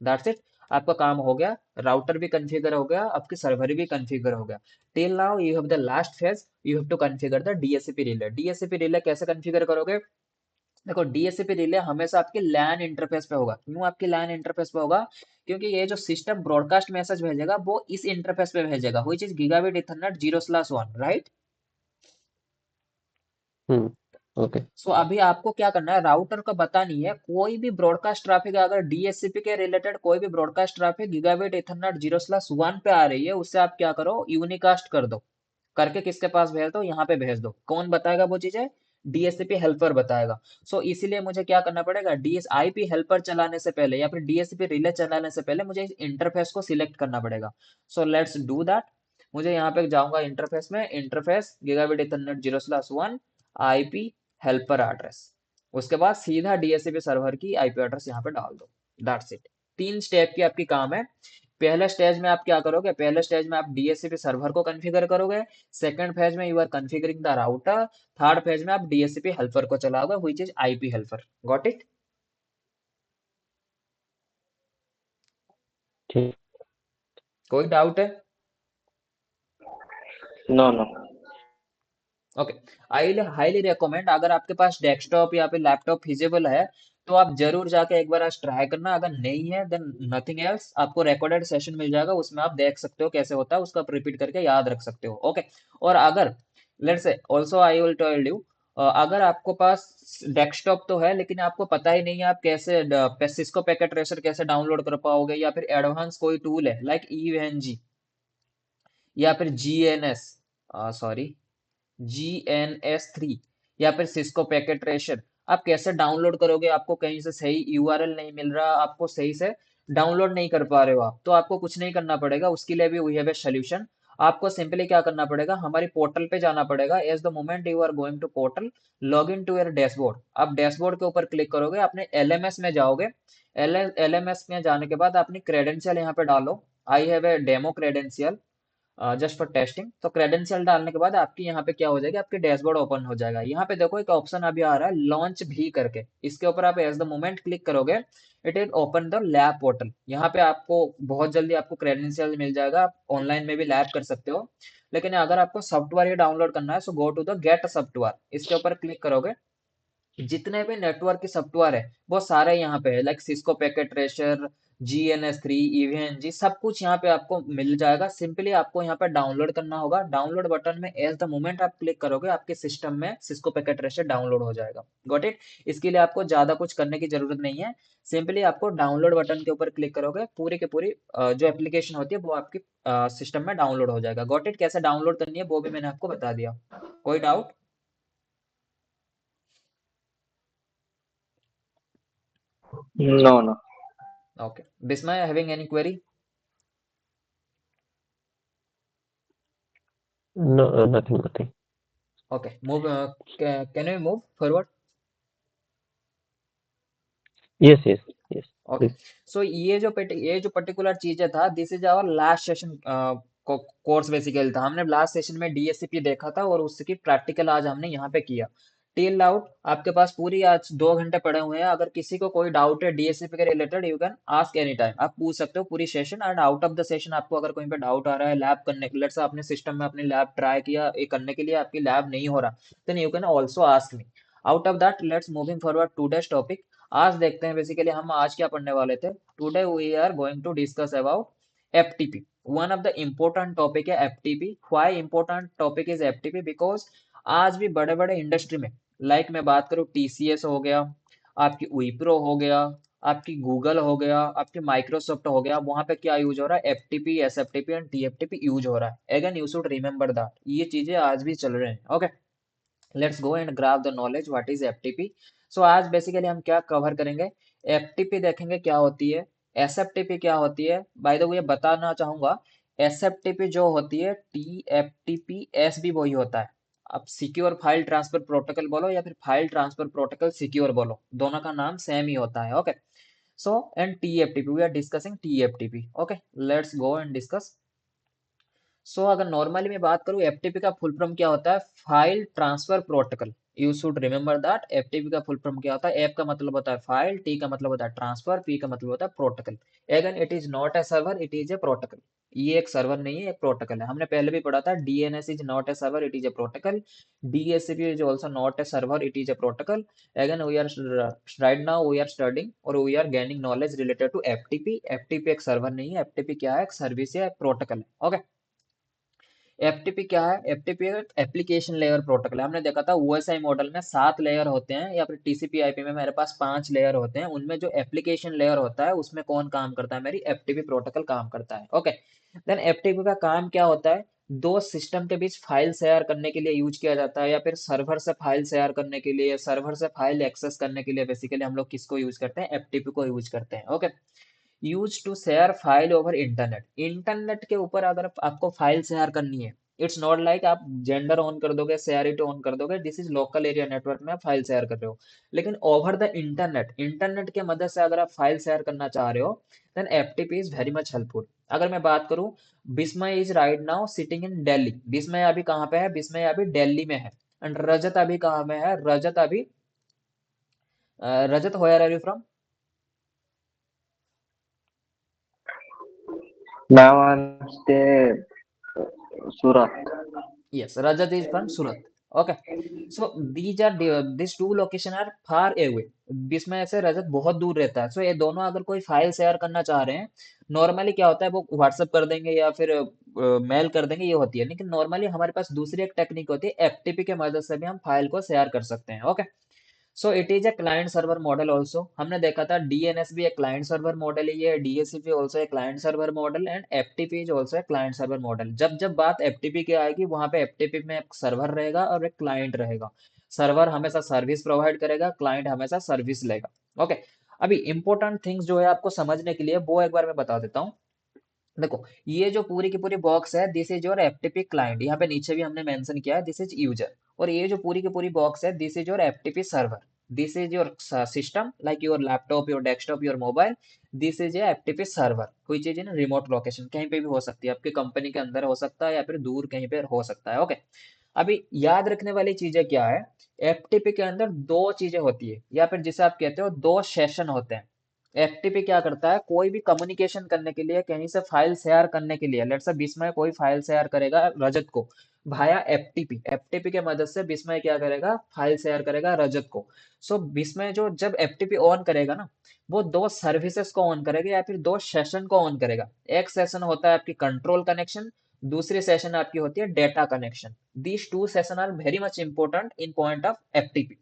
That's it, आपका काम हो गया। राउटर भी कॉन्फ़िगर हो गया, आपके सर्वर भी कॉन्फ़िगर हो गया। Till now you have the last phase, you have to configure the DHCP relay. DHCP relay कैसे कॉन्फ़िगर करोगे, देखो डीएचसीपी रिले हमेशा आपके लैन इंटरफेस पे होगा। क्यों आपके लैन इंटरफेस पे होगा, क्योंकि ये जो सिस्टम ब्रॉडकास्ट मैसेज भेजेगा वो इस इंटरफेस पे भेजेगा, which is gigabit ethernet 0/1, right? Hmm okay. So अभी आपको क्या करना है, राउटर का पता नहीं है, कोई भी ब्रॉडकास्ट ट्रैफिक अगर डीएचसीपी के रिलेटेड कोई भी ब्रॉडकास्ट ट्रैफिक गीगाबिट इथरनेट 0/1 पे आ रही है, उससे आप क्या करो, यूनिकास्ट कर दो। करके किसके पास भेज दो, यहाँ पे भेज दो। कौन बताएगा वो चीजें, डीएचसीपी हेल्पर बताएगा। सो इसीलिए मुझे क्या करना पड़ेगा, डीएस आईपी हेल्पर चलाने से पहले या फिर डीएचसीपी रिले चलाने से पहले मुझे इस इंटरफेस को सिलेक्ट करना पड़ेगा। So let's do that. मुझे यहाँ पे जाऊंगा इंटरफेस में, interface gigabit ethernet 0/1 IP helper address. उसके बाद सीधा डीएचसीपी सर्वर की आईपी एड्रेस यहाँ पे डाल दो। दैट्स इट, 3 स्टेप की आपकी काम है। पहले स्टेज में आप क्या करोगे, पहले स्टेज में आप डीएचसीपी सर्वर को कॉन्फ़िगर करोगे। सेकंड फेज में you are configuring the router. Third phase में आप डीएचसीपी हेल्पर को चलाओगे, which is IP helper. Got it? ठीक। कोई डाउट है? No no. Okay, I highly recommend, अगर आपके पास डेस्कटॉप या फिर लैपटॉप फिजिबल है, तो आप जरूर जाके एक बार आज ट्राई करना। अगर नहीं है देन नथिंग एल्स, आपको रिकॉर्डेड सेशन मिल जाएगा, उसमें आप देख सकते हो कैसे होता है, उसका आप रिपीट करके याद रख सकते हो। ओके। और अगर let's say also I will tell you, अगर आपको पास डेस्कटॉप तो है लेकिन आपको पता ही नहीं है आप कैसे सिस्को पैकेट ट्रेसर कैसे डाउनलोड कर पाओगे, या फिर एडवांस कोई टूल है लाइक ईवेनजी या फिर जीएनएस, सॉरी GNS3, या फिर सिस्को पैकेट ट्रेशर, आप कैसे डाउनलोड करोगे? आपको कहीं से सही यूआरएल नहीं मिल रहा, आपको सही से डाउनलोड नहीं कर पा रहे हो आप, तो आपको कुछ नहीं करना पड़ेगा, उसके लिए भी वी हैव ए सोल्यूशन। आपको सिंपली क्या करना पड़ेगा, हमारी पोर्टल पे जाना पड़ेगा। As the moment you are going to portal, log in to your dashboard, आप डैशबोर्ड के ऊपर क्लिक करोगे, अपने एलएमएस में जाओगे। एलएमएस में जाने के बाद अपनी क्रेडेंशियल यहाँ पे डालो। I have a demo credential just for testing. तो क्रेडेंशियल डालने के बाद आपकी यहाँ पे क्या हो जाएगा, आपके डैशबोर्ड ओपन हो जाएगा। यहाँ पे देखो एक ऑप्शन अभी आ रहा है लॉन्च भी करके, इसके ऊपर आप एज द मोमेंट क्लिक करोगे, it is open the lab portal. यहाँ पे आपको बहुत जल्दी आपको क्रेडेंशियल मिल जाएगा, आप ऑनलाइन में भी लैब कर सकते हो। लेकिन अगर आपको सॉफ्टवेयर ही डाउनलोड करना है so go to the get software, इसके ऊपर क्लिक करोगे। जितने भी नेटवर्क के सॉफ्टवेयर है वो सारे यहाँ पे है, like Cisco packet ट्रेशर, GNS3, EVNG, सब कुछ यहाँ पे आपको मिल जाएगा। सिंपली आपको यहाँ पे डाउनलोड करना होगा। डाउनलोड बटन में एज द मोमेंट आप क्लिक करोगे, आपके सिस्टम में सिस्को पैकेट ट्रेशर डाउनलोड हो जाएगा। Got it. इसके लिए आपको ज्यादा कुछ करने की जरूरत नहीं है, सिंपली आपको डाउनलोड बटन के ऊपर क्लिक करोगे, पूरी की पूरी जो एप्लीकेशन होती है वो आपकी सिस्टम में डाउनलोड हो जाएगा। Got it. कैसे डाउनलोड करनी है वो भी मैंने आपको बता दिया। कोई doubt? No, no. Okay, Bismay having any query? No, nothing, nothing. Okay, move. Can we move forward? Yes, yes, yes. Okay. Please. So ये जो पर्टिकुलर चीजें था, this is our last session course basically था। हमने लास्ट सेशन में DSCP देखा था और उसकी प्रैक्टिकल आज हमने यहाँ पे किया। टिल आउट आपके पास पूरी आज 2 घंटे पड़े हुए हैं। अगर किसी को कोई डाउट है DSCP के related, you can ask any time, आप पूछ सकते हो पूरी session. And out of the session आपको अगर कहीं पे डाउट आ रहा है लैब करने के, लेट्स से आपने सिस्टम में अपनी लैब ट्राई किया, ये करने के लिए आपकी लैब नहीं हो रहा, then you can also ask me. Out of that let's moving forward today's topic. आज देखते हैं बेसिकली हम आज क्या पढ़ने वाले थे। Today we are going to discuss about FTP। One of the important topic है FTP। Why important topic is FTP? Because आज भी बड़े बड़े इंडस्ट्री में, लाइक मैं बात करूँ TCS हो गया, आपकी विप्रो हो गया, आपकी गूगल हो गया, आपकी माइक्रोसॉफ्ट हो गया, वहां पे क्या यूज हो रहा है? FTP, SFTP and TFTP use हो रहा है। Again you should remember that, ये चीजें आज भी चल रहे हैं। Okay, let's go and grab the knowledge what is FTP। So आज बेसिकली हम क्या कवर करेंगे? FTP देखेंगे क्या होती है, SFTP क्या होती है। बाय द वे बताना चाहूंगा, SFTP जो होती है, TFTPS भी वही होता है। अब सिक्योर फाइल ट्रांसफर प्रोटोकॉल बोलो या फिर फाइल ट्रांसफर प्रोटोकॉल सिक्योर बोलो, दोनों का नाम सेम ही होता है। Okay. So and TFTP, we are discussing TFTP। Okay, let's go and discuss. अगर नॉर्मली मैं बात करूँ, FTP का फुल फॉर्म क्या होता है? File transfer protocol. You should remember that FTP का फुल फॉर्म क्या होता है? F का मतलब होता है फाइल, T का मतलब होता है ट्रांसफर, P का मतलब होता है protocol. Again it is not a server, it is a protocol. ये एक सर्वर नहीं है, एक प्रोटोकॉल है। हमने पहले भी पढ़ा था DNS is not a server, it is a protocol. DHCP is also not a server, it is a protocol. Again we are right now we are studying और we are gaining knowledge related to FTP। FTP एक server नहीं है, FTP क्या है? एक service है, एक protocol है। ओके। FTP क्या है? FTP एक एप्लीकेशन लेयर प्रोटोकॉल है। हमने देखा था OSI मॉडल में 7 लेयर होते हैं, या फिर TCP/IP में मेरे पास 5 लेयर होते हैं। उनमें जो एप्लीकेशन लेयर होता है उसमें कौन काम करता है? मेरी FTP प्रोटोकॉल काम करता है। ओके। देन FTP का काम क्या होता है? दो सिस्टम के बीच फाइल शेयर करने के लिए यूज किया जाता है, या फिर सर्वर से फाइल शेयर करने के लिए, सर्वर से फाइल एक्सेस करने के लिए बेसिकली हम लोग किसको यूज करते हैं? FTP को यूज करते हैं। Okay. Use to share file over internet. Internet के ऊपर अगर आपको फाइल शेयर करनी है, इट्स नॉट लाइक आप जेंडर ऑन कर दोगे, शेयर इट ऑन कर दोगे, this is local area network में आप फाइल शेयर कर रहे हो। लेकिन ओवर द इंटरनेट, इंटरनेट के मदद से अगर आप फाइल शेयर करना चाह रहे हो, then FTP is very much helpful. अगर मैं बात करूं, Bismay is right now sitting in Delhi. Bismay अभी कहाँ पे है? बिस्मय अभी दिल्ली में है। एंड रजत अभी कहाँ में है? रजत अभी Rajat, where are you from? Now I'm stay Surat. Yes, Rajat is from Surat. Okay. So these two locations are far away. बीच में से रजत बहुत दूर रहता है। सो ये दोनों अगर कोई फाइल शेयर करना चाह रहे हैं, नॉर्मली क्या होता है, वो व्हाट्सअप कर देंगे या फिर मेल कर देंगे, ये होती है। लेकिन नॉर्मली हमारे पास दूसरी एक टेक्निक होती है, एफटीपी के मदद से भी हम फाइल को शेयर कर सकते हैं। Okay, so it is a client server model also. हमने देखा था डीएनएस भी एक क्लाइंट सर्वर मॉडल ही है, DHCP also a client server model, and FTP is also a client server model. जब जब बात एफटीपी की आएगी, वहां पे एफटीपी में एक सर्वर रहेगा और एक क्लाइंट रहेगा। सर्वर हमेशा सर्विस प्रोवाइड करेगा, क्लाइंट हमेशा सर्विस लेगा। ओके, अभी इंपॉर्टेंट थिंग्स जो है आपको समझने के लिए वो एक बार मैं बता देता हूँ। देखो, ये जो पूरी की पूरी बॉक्स है, this is your FTP client. यहाँ पे नीचे भी हमने मेंशन किया है, दिस इज यूजर। और ये जो पूरी की पूरी बॉक्स है, this is your FTP server. This is your system, like your laptop, your desktop, your mobile. This is A FTP server, which is in remote location. कहीं पे भी हो सकती है, आपकी कंपनी के अंदर हो सकता है या फिर दूर कहीं पे हो सकता है। ओके, अभी याद रखने वाली चीजें क्या है, एफटीपी के अंदर दो चीजें होती है, या फिर जिसे आप कहते हो दो सेशन होते हैं। एफटीपी क्या करता है, कोई भी कम्युनिकेशन करने के लिए, कहीं से फाइल शेयर करने के लिए, लेट्स से बिस्मय कोई फाइल शेयर करेगा रजत को भाया एफटीपी। एफटीपी के मदद से बिस्मय क्या करेगा, फाइल शेयर करेगा रजत को। सो बिस्मय जो जब एफटीपी ऑन करेगा ना, वो दो सर्विसेज को ऑन करेगा या फिर दो सेशन को ऑन करेगा। एक सेशन होता है आपकी कंट्रोल कनेक्शन, दूसरी सेशन आपकी होती है data connection. These two session are very much important in point of FTP.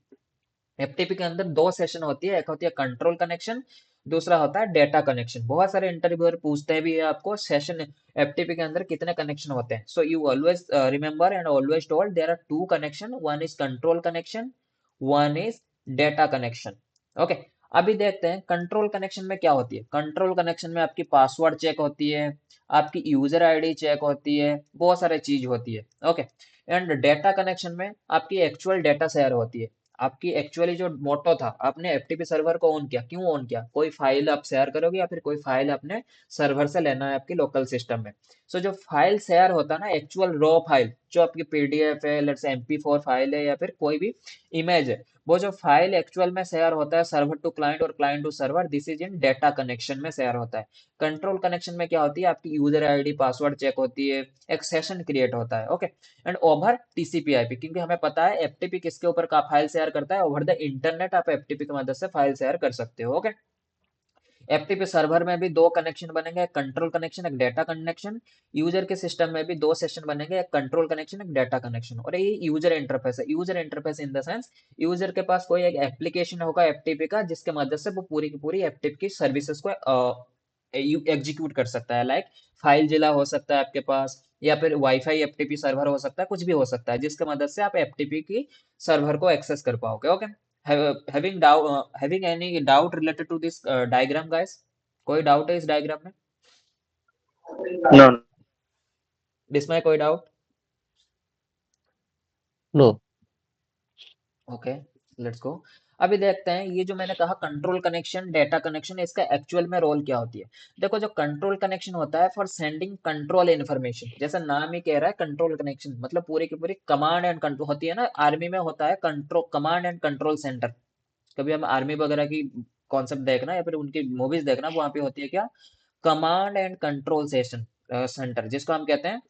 FTP के अंदर दो सेशन होती है, एक होती है कंट्रोल कनेक्शन, दूसरा होता है डेटा कनेक्शन। बहुत सारे इंटरव्यूअर पूछते हैं भी है आपको, सेशन एफटीपी के अंदर कितने कनेक्शन होते हैं। So you always remember and always told there are two connection, one is control connection, one is data connection. Okay, अभी देखते हैं कंट्रोल कनेक्शन में क्या होती है। कंट्रोल कनेक्शन में आपकी पासवर्ड चेक होती है, आपकी यूजर आईडी चेक होती है, बहुत सारे चीज होती है। ओके, एंड डेटा कनेक्शन में आपकी एक्चुअल डेटा शेयर होती है। आपकी एक्चुअली जो मोटो था, आपने एफटीपी सर्वर को ऑन किया, क्यों ऑन किया, कोई फाइल आप शेयर करोगे या फिर कोई फाइल अपने सर्वर से लेना है आपकी लोकल सिस्टम में। सो जो फाइल शेयर होता है ना, एक्चुअल रॉ फाइल जो आपकी पीडीएफ है, लेट्स MP4 फाइल है या फिर कोई भी इमेज है, वो जो फाइल एक्चुअल में शेयर होता है सर्वर टू क्लाइंट और client to server, this is in data connection में शेयर होता है। कंट्रोल कनेक्शन में क्या होती है, आपकी यूजर आईडी पासवर्ड चेक होती है, एक सेशन क्रिएट होता है। Okay, and over TCP IP, क्योंकि हमें पता है एफटीपी किसके ऊपर का फाइल शेयर करता है, ओवर द इंटरनेट आप एफटीपी की मदद से फाइल शेयर कर सकते हो। ओके, एफटीपी सर्वर में भी दो कनेक्शन बनेंगे, एक कंट्रोल कनेक्शन, एक डेटा कनेक्शन। यूजर के सिस्टम में भी दो सेशन बनेंगे, एक कंट्रोल कनेक्शन, एक डेटा कनेक्शन। और ये यूजर इंटरफेस है। User interface in the sense, user के पास कोई एक एप्लीकेशन होगा एफटीपी का, जिसके मदद से वो पूरी की पूरी एफटीपी की सर्विसेज को एग्जीक्यूट कर सकता है। लाइक फाइल जिला हो सकता है आपके पास, या फिर वाईफाई एफटीपी सर्वर हो सकता है, कुछ भी हो सकता है जिसके मदद से आप एफटीपी की सर्वर को एक्सेस कर पाओगे। Okay, having any doubt related to this diagram guys? कोई डाउट है इस डायग्राम में? No. इसमें कोई doubt? No. Okay, let's go. अभी देखते हैं ये जो मैंने कहा कंट्रोल कनेक्शन, डेटा कनेक्शन, इसका एक्चुअल में रोल क्या होती है। देखो, जो कंट्रोल कनेक्शन होता है फॉर सेंडिंग कंट्रोल इन्फॉर्मेशन, जैसा नाम ही कह रहा है कंट्रोल कनेक्शन, मतलब पूरी की पूरी कमांड एंड कंट्रोल होती है ना। आर्मी में होता है control, command and control centre. कभी हम आर्मी वगैरह की कॉन्सेप्ट देखना या फिर उनकी मूवीज देखना, वहां पे होती है क्या, command and control session centre, जिसको हम कहते हैं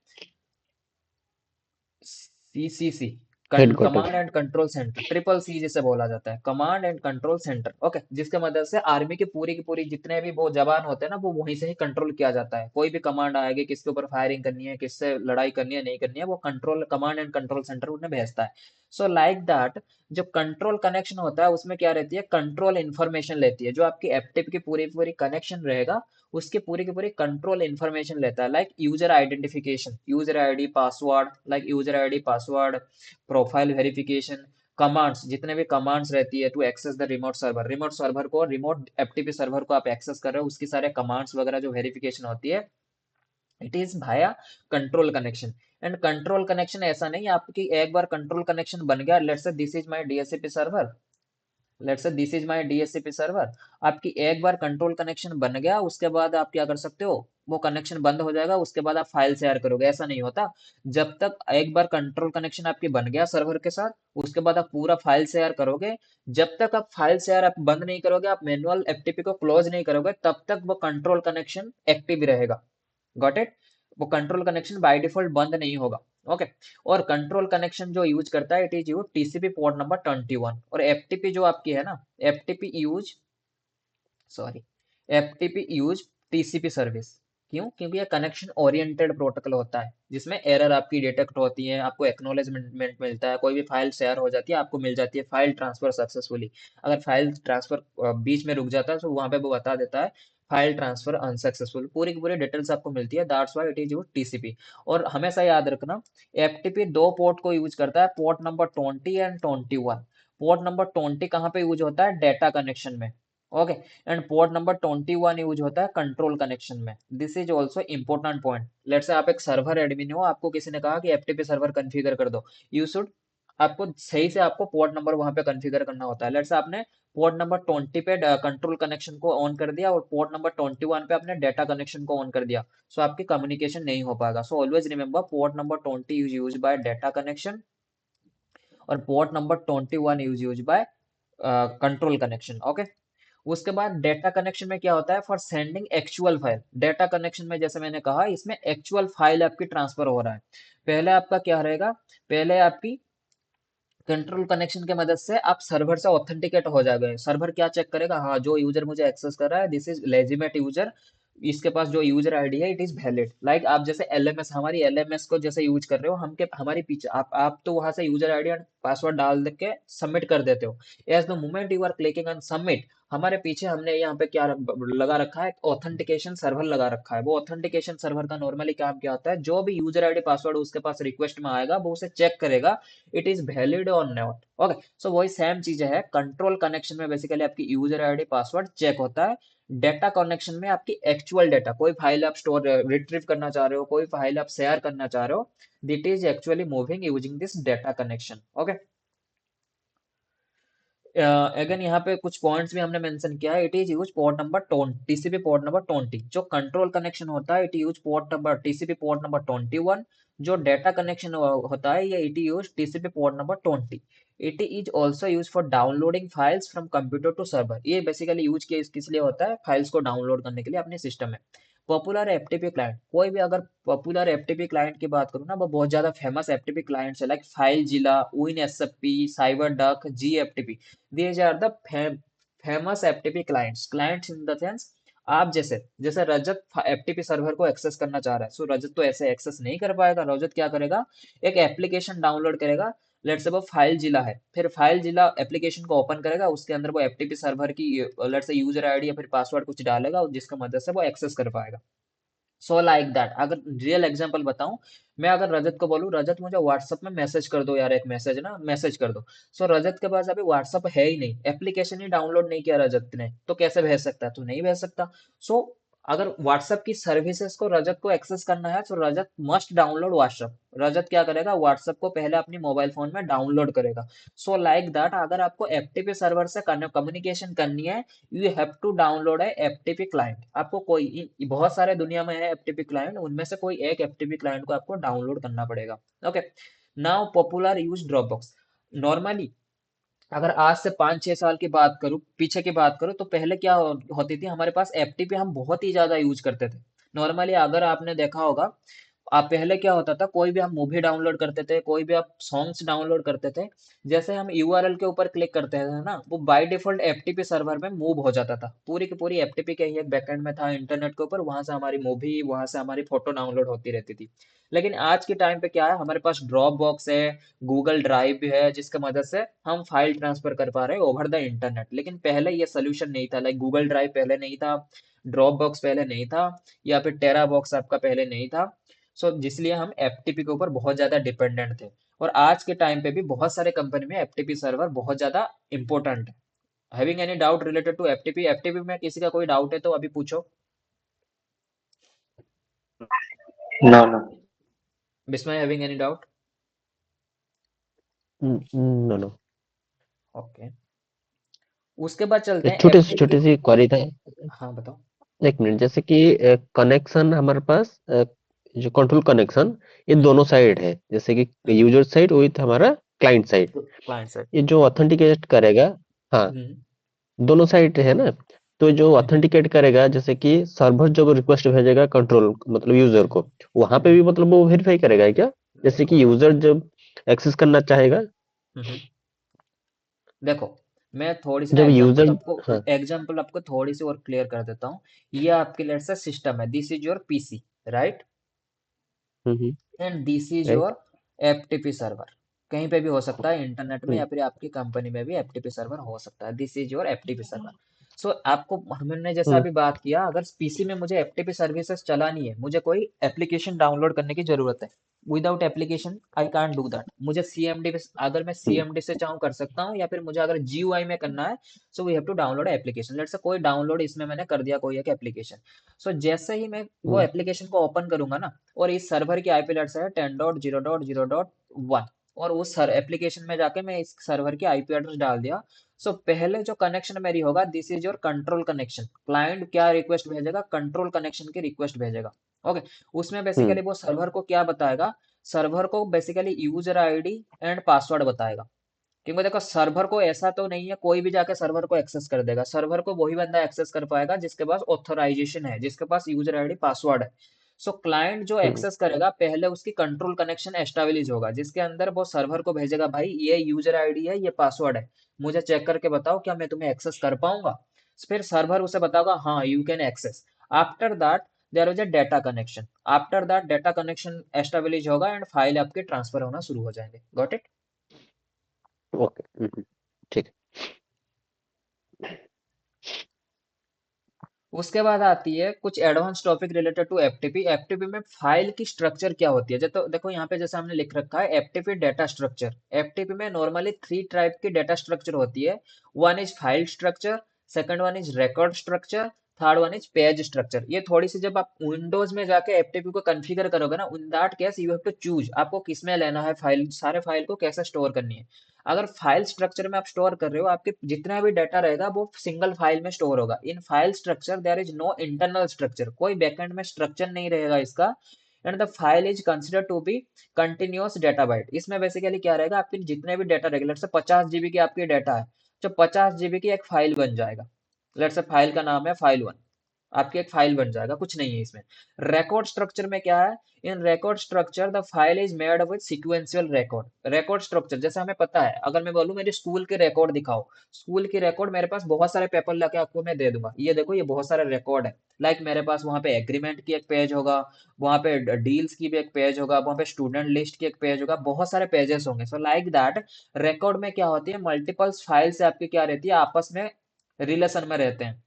CCC, headquarter. Command and control centre, triple C जिसे बोला जाता है, command and control centre. Okay, जिसके मदद से आर्मी की पूरी जितने भी वो जवान होते हैं ना, वो वहीं से ही कंट्रोल किया जाता है। कोई भी कमांड आएगी, किसके ऊपर फायरिंग करनी है, किससे लड़ाई करनी है, नहीं करनी है, वो control, command and control centre उन्हें भेजता है। सो लाइक दैट, जो कंट्रोल कनेक्शन होता है उसमें क्या रहती है, कंट्रोल इन्फॉर्मेशन लेती है। जो आपकी एफटीपी की पूरी पूरी कनेक्शन रहेगा, उसके पूरी की पूरी कंट्रोल इन्फॉर्मेशन लेता है। Like user identification, user ID password, like user ID password, profile verification, commands, जितने भी कमांड्स रहती है to access the remote server, remote server को, रिमोट एफटीपी सर्वर को आप एक्सेस कर रहे हो, उसकी सारे कमांड्स वगैरह जो वेरिफिकेशन होती है, it is Bhaya control connection. And control connection ऐसा नहीं, आपकी एक बार कंट्रोल कनेक्शन बन गया, let's say this is my DHCP server, let's say this is my DHCP server, आपकी एक बार कंट्रोल कनेक्शन बन गया, उसके बाद आप क्या कर सकते हो, वो कनेक्शन बंद हो जाएगा, उसके बाद आप फाइल शेयर करोगे, ऐसा नहीं होता। जब तक एक बार कंट्रोल कनेक्शन आपकी बन गया सर्वर के साथ, उसके बाद आप पूरा फाइल शेयर करोगे। जब तक आप फाइल शेयर आप बंद नहीं करोगे, आप मैनुअल एफटीपी को क्लोज नहीं करोगे, तब तक वो कंट्रोल कनेक्शन एक्टिव रहेगा। Got it? वो कंट्रोल कनेक्शन बाय डिफॉल्ट बंद नहीं होगा। ओके। और कंट्रोल कनेक्शन जो यूज करता है, it is use TCP port number 21। और एफटीपी जो आपकी है ना, FTP use sorry FTP use TCP service. क्यों? क्योंकि ये कनेक्शन ओरिएंटेड प्रोटोकॉल होता है, जिसमें एरर आपकी डिटेक्ट होती है, आपको एक्नॉलेजमेंट मिलता है, कोई भी फाइल शेयर हो जाती है, आपको मिल जाती है फाइल ट्रांसफर सक्सेसफुली। अगर फाइल ट्रांसफर बीच में रुक जाता है तो वहां पे वो बता देता है फाइल ट्रांसफर अनसक्सेसफुल, पूरी की पूरी डिटेल्स आपको मिलती है। That's why it is use TCP. और हमेशा याद रखना, एफटीपी दो पोर्ट को यूज करता है, port number 20 and 21। Port number 20 कहाँ पे यूज होता है? डेटा कनेक्शन में। Okay. And port number 21 use होता है कंट्रोल कनेक्शन में। This is also important point. Let's say आप एक सर्वर एडमिन हो, आपको किसी ने कहा कि एफटीपी सर्वर कॉन्फ़िगर कर दो, यू शुड आपको सही से आपको पोर्ट नंबर वहां पे कॉन्फ़िगर करना होता है। लेट्स से आपने पोर्ट नंबर 20 पे कंट्रोल कनेक्शन को ऑन कर दिया और पोर्ट नंबर 21 पे आपने डेटा कनेक्शन को ऑन कर दिया, सो आपकी कम्युनिकेशन नहीं हो पाएगा। So always remember, port number 20 is use by data connection और port number 21 is use by control connection. Okay. उसके बाद डेटा कनेक्शन में क्या होता है? For sending actual file. Data connection में जैसे मैंने कहा, इसमें एक्चुअल फाइल आपकी ट्रांसफर हो रहा है। पहले आपका क्या रहेगा? पहले आपकी कंट्रोल कनेक्शन की मदद से आप सर्वर से ऑथेंटिकेट हो जाओगे। सर्वर क्या चेक करेगा? हाँ, जो यूजर मुझे एक्सेस कर रहा है, दिस इज लेजिमेट यूजर, इसके पास जो यूजर आईडी है इट इज वैलिड। लाइक आप जैसे एलएमएस, हमारी एलएमएस को जैसे यूज कर रहे हो, हम के हमारी पीछे आप तो वहां से यूजर आईडी एंड पासवर्ड डाल दे के सबमिट कर देते हो। As the moment you are clicking on submit, हमारे पीछे हमने यहाँ पे क्या लगा रखा है? ऑथेंटिकेशन सर्वर लगा रखा है। वो ऑथेंटिकेशन सर्वर का नॉर्मली काम क्या होता है? जो भी यूजर आईडी पासवर्ड उसके पास रिक्वेस्ट में आएगा, वो उसे चेक करेगा इट इज वैलिड और नॉट। ओके। सो वही सेम चीज है कंट्रोल कनेक्शन में। बेसिकली आपकी यूजर आईडी पासवर्ड चेक होता है। डेटा कनेक्शन में आपकी एक्चुअल डेटा, कोई फाइल आप स्टोर रिट्रीव करना चाह रहे हो, कोई फाइल आप शेयर करना चाह रहे हो, that is actually moving using this data connection. Okay. Again यहाँ पे कुछ पॉइंट्स भी हमने मेंशन किया है। It is use port number 20, TCP port number 20। जो कंट्रोल कनेक्शन होता है, it use port number TCP port number 21। जो डेटा कनेक्शन होता है, ये it use TCP port number 20। It is also use for downloading files from computer to server. ये basically use किस लिए होता है? फाइल्स को डाउनलोड करने के लिए अपने सिस्टम में। पॉपुलर एफटीपी क्लाइंट, कोई भी अगर पॉपुलर एफटीपी क्लाइंट की बात करूँ ना, वो बहुत ज्यादा फेमस एफटीपी क्लाइंट्स है, like FileZilla, WinSCP, Cyberduck, G FTP. these are the famous FTP clients। clients in the sense, आप जैसे जैसे रजत एफटीपी सर्वर को एक्सेस करना चाह रहा है, सो रजत तो ऐसे एक्सेस नहीं कर पाएगा। रजत क्या करेगा? एक एप्लीकेशन डाउनलोड करेगा। लेट्स से वो फाइल जिला है, फिर फाइल जिला एप्लीकेशन को ओपन करेगा, उसके अंदर वो एफटीपी सर्वर की लेट्स से यूजर आईडी या फिर पासवर्ड कुछ डालेगा, जिसका मदद से वो एक्सेस कर पाएगा। सो लाइक दैट। अगर रियल एग्जांपल बताऊं, मैं अगर रजत को बोलूं, रजत मुझे व्हाट्सएप में मैसेज कर दो यार, एक मैसेज ना, मैसेज कर दो। सो रजत के पास अभी व्हाट्सएप है ही नहीं, एप्लीकेशन ही डाउनलोड नहीं किया रजत ने, तो कैसे भेज सकता है? तो नहीं भेज सकता। सो अगर व्हाट्सएप की सर्विसेज को रजत को एक्सेस करना है, तो रजत मस्ट डाउनलोड व्हाट्सएप। रजत क्या करेगा? व्हाट्सएप को पहले अपनी मोबाइल फोन में डाउनलोड करेगा। सो लाइक दैट, अगर आपको एफटीपी सर्वर से कम्युनिकेशन करनी है, यू हैव टू डाउनलोड है एफटीपी क्लाइंट। आपको कोई बहुत सारे दुनिया में है एफटीपी क्लाइंट, उनमें से कोई एक एफटीपी क्लाइंट को आपको डाउनलोड करना पड़ेगा। Okay. Now popular use Dropbox. Normally अगर आज से 5-6 साल की बात करूं, पीछे की बात करूं, तो पहले क्या होती थी? हमारे पास एफटीपी हम बहुत ही ज्यादा यूज करते थे। नॉर्मली अगर आपने देखा होगा, आप पहले क्या होता था, कोई भी हम मूवी डाउनलोड करते थे, कोई भी आप सॉन्ग्स डाउनलोड करते थे, जैसे हम यूआरएल के ऊपर क्लिक करते थे ना, वो बाय डिफॉल्ट एफटीपी सर्वर में मूव हो जाता था। पूरी की पूरी एफटीपी के ही एक बैकएंड में था इंटरनेट के ऊपर, वहां से हमारी मूवी, वहां से हमारी फोटो डाउनलोड होती रहती थी। लेकिन आज के टाइम पे क्या है? हमारे पास ड्रॉप बॉक्स है, गूगल ड्राइव भी है, जिसके मदद से हम फाइल ट्रांसफर कर पा रहे हैं ओवर द इंटरनेट। लेकिन पहले ये सोल्यूशन नहीं था, लाइक गूगल ड्राइव पहले नहीं था, ड्रॉप बॉक्स पहले नहीं था, या फिर टेरा बॉक्स आपका पहले नहीं था। सो जिसलिए हम एफटीपी के ऊपर बहुत ज्यादा डिपेंडेंट थे। और आज के टाइम पे भी बहुत सारे कंपनी में एफटीपी सर्वर बहुत ज्यादा इंपॉर्टेंट है। Having any doubt related to FTP? FTP में किसी का कोई डाउट है तो अभी पूछो। No no. Bismay, having any doubt? No no. Okay. उसके बाद चलते एक हैं छोटी एफटीपी। सी क्वेरी था। हाँ बताओ। एक मिनट, जैसे कि कनेक्शन हमारे पास जो कंट्रोल कनेक्शन, ये हम्म। दोनों साइड है, जैसे कि हम्म। यूजर साइड विथ हमारा क्लाइंट साइड। Client side. ये जो ऑथेंटिकेट करेगा, हाँ, हम्म। दोनों साइड है ना। तो जो हम्म। ऑथेंटिकेट करेगा, जैसे कि सर्वर जब रिक्वेस्ट भेजेगा कंट्रोल मतलब यूजर को, वहां पे हम्म। भी मतलब वो वेरीफाई करेगा क्या? जैसे कि यूजर जब एक्सेस करना चाहेगा, हम्म। देखो, मैं थोड़ी सी ना जब यूजर, हाँ, एग्जाम्पल आपको थोड़ी सी और क्लियर कर देता हूँ। ये आपके लेट्स से सिस्टम है, this is your PC, right? And this is right, your FTP server. कहीं पे भी हो सकता है, इंटरनेट में हम्म, या फिर आपकी कंपनी में भी एफटीपी सर्वर हो सकता है। This is your FTP server. So आपको, हमने जैसा हम्म, अभी बात किया, अगर पीसी में मुझे एफटीपी सर्विसेज चलानी है, मुझे कोई एप्लीकेशन डाउनलोड करने की जरूरत है। Without application I can't do that. मुझे सीएमडी, अगर मैं हम्म, सीएमडी से चाहूँ कर सकता हूँ, या फिर मुझे अगर जीयूआई में करना है, so we have to download application. Let's say कोई डाउनलोड इसमें मैंने कर दिया कोई एक एप्लीकेशन। सो जैसे ही मैं वो हम्म, एप्लीकेशन को ओपन करूंगा ना, और इस सर्वर की आईपी एड्रेस है 10.0.0.1, और उस सर एप्लीकेशन में जाके मैं इस सर्वर की आईपी एड्रेस डाल दिया। सो पहले जो कनेक्शन मेरी होगा, this is your control connection. Client क्या रिक्वेस्ट भेजेगा? कंट्रोल कनेक्शन की रिक्वेस्ट भेजेगा। ओके। उसमें हम्म, बेसिकली वो सर्वर को क्या बताएगा? सर्वर को basically user ID and password बताएगा। क्योंकि देखो, सर्वर को ऐसा तो नहीं है कोई भी जाके सर्वर को एक्सेस कर देगा। सर्वर को वही बंदा एक्सेस कर पाएगा जिसके पास ऑथराइजेशन है, जिसके पास यूजर आईडी पासवर्ड है। सो क्लाइंट जो हम्म, एक्सेस करेगा, पहले उसकी कंट्रोल कनेक्शन एस्टेब्लिश होगा, जिसके अंदर वो सर्वर को भेजेगा, भाई ये यूजर आईडी है, ये पासवर्ड है, मुझे चेक करके बताओ क्या मैं तुम्हें एक्सेस कर पाऊंगा। फिर सर्वर उसे बताएगा हाँ you can access. After that there is a data connection. After that data connection establish होगा एंड फाइल आपके ट्रांसफर होना शुरू हो जाएंगे। Got it? ओके, ठीक है, उसके बाद आती है कुछ advance topic related to FTP. FTP में फाइल की स्ट्रक्चर क्या होती है, तो देखो यहाँ पे जैसे हमने लिख रखा है एफटीपी डेटा स्ट्रक्चर। एफटीपी में नॉर्मली थ्री टाइप की डेटा स्ट्रक्चर होती है। One is file structure, second one is record structure, third one is page structure. ये थोड़ी सी, जब आप विंडोज में जाके एफटीपी को कॉन्फ़िगर करोगे ना, in that case you have to choose आपको किस में लेना है फाइल, सारे फाइल को कैसे स्टोर करनी है। अगर फाइल स्ट्रक्चर में आप स्टोर कर रहे हो, आपके जितना भी डाटा रहेगा वो सिंगल फाइल में स्टोर होगा। In file structure there is no internal structure, कोई बैकएंड में स्ट्रक्चर नहीं रहेगा इसका। And the file is consider to be continuous data byte. इसमें बेसिकली क्या रहेगा, आपके जितने भी डाटा रहेगा, लेट्स से 50 जीबी की आपकी डाटा है, तो 50 जीबी की एक फाइल बन जाएगा। लेट्स से फाइल का नाम है फाइल 1, आपकी एक फाइल बन जाएगा, कुछ नहीं है इसमें। रिकॉर्ड स्ट्रक्चर में क्या है? In record structure the file is made with sequential record. Record structure जैसे हमें पता है, अगर मैं बोलूं मेरे स्कूल के रिकॉर्ड दिखाओ, स्कूल के रिकॉर्ड मेरे पास बहुत सारे पेपर लाके आपको मैं दे दूंगा, ये देखो ये बहुत सारे रिकॉर्ड है। लाइक मेरे पास वहाँ पे एग्रीमेंट की एक पेज होगा, वहाँ पे डील्स की भी एक पेज होगा, वहाँ पे स्टूडेंट लिस्ट की एक पेज होगा, बहुत सारे पेजेस होंगे। सो लाइक दैट, रिकॉर्ड में क्या होती है, मल्टीपल्स फाइल से आपकी क्या रहती है, आपस में रिलेशन में रहते हैं।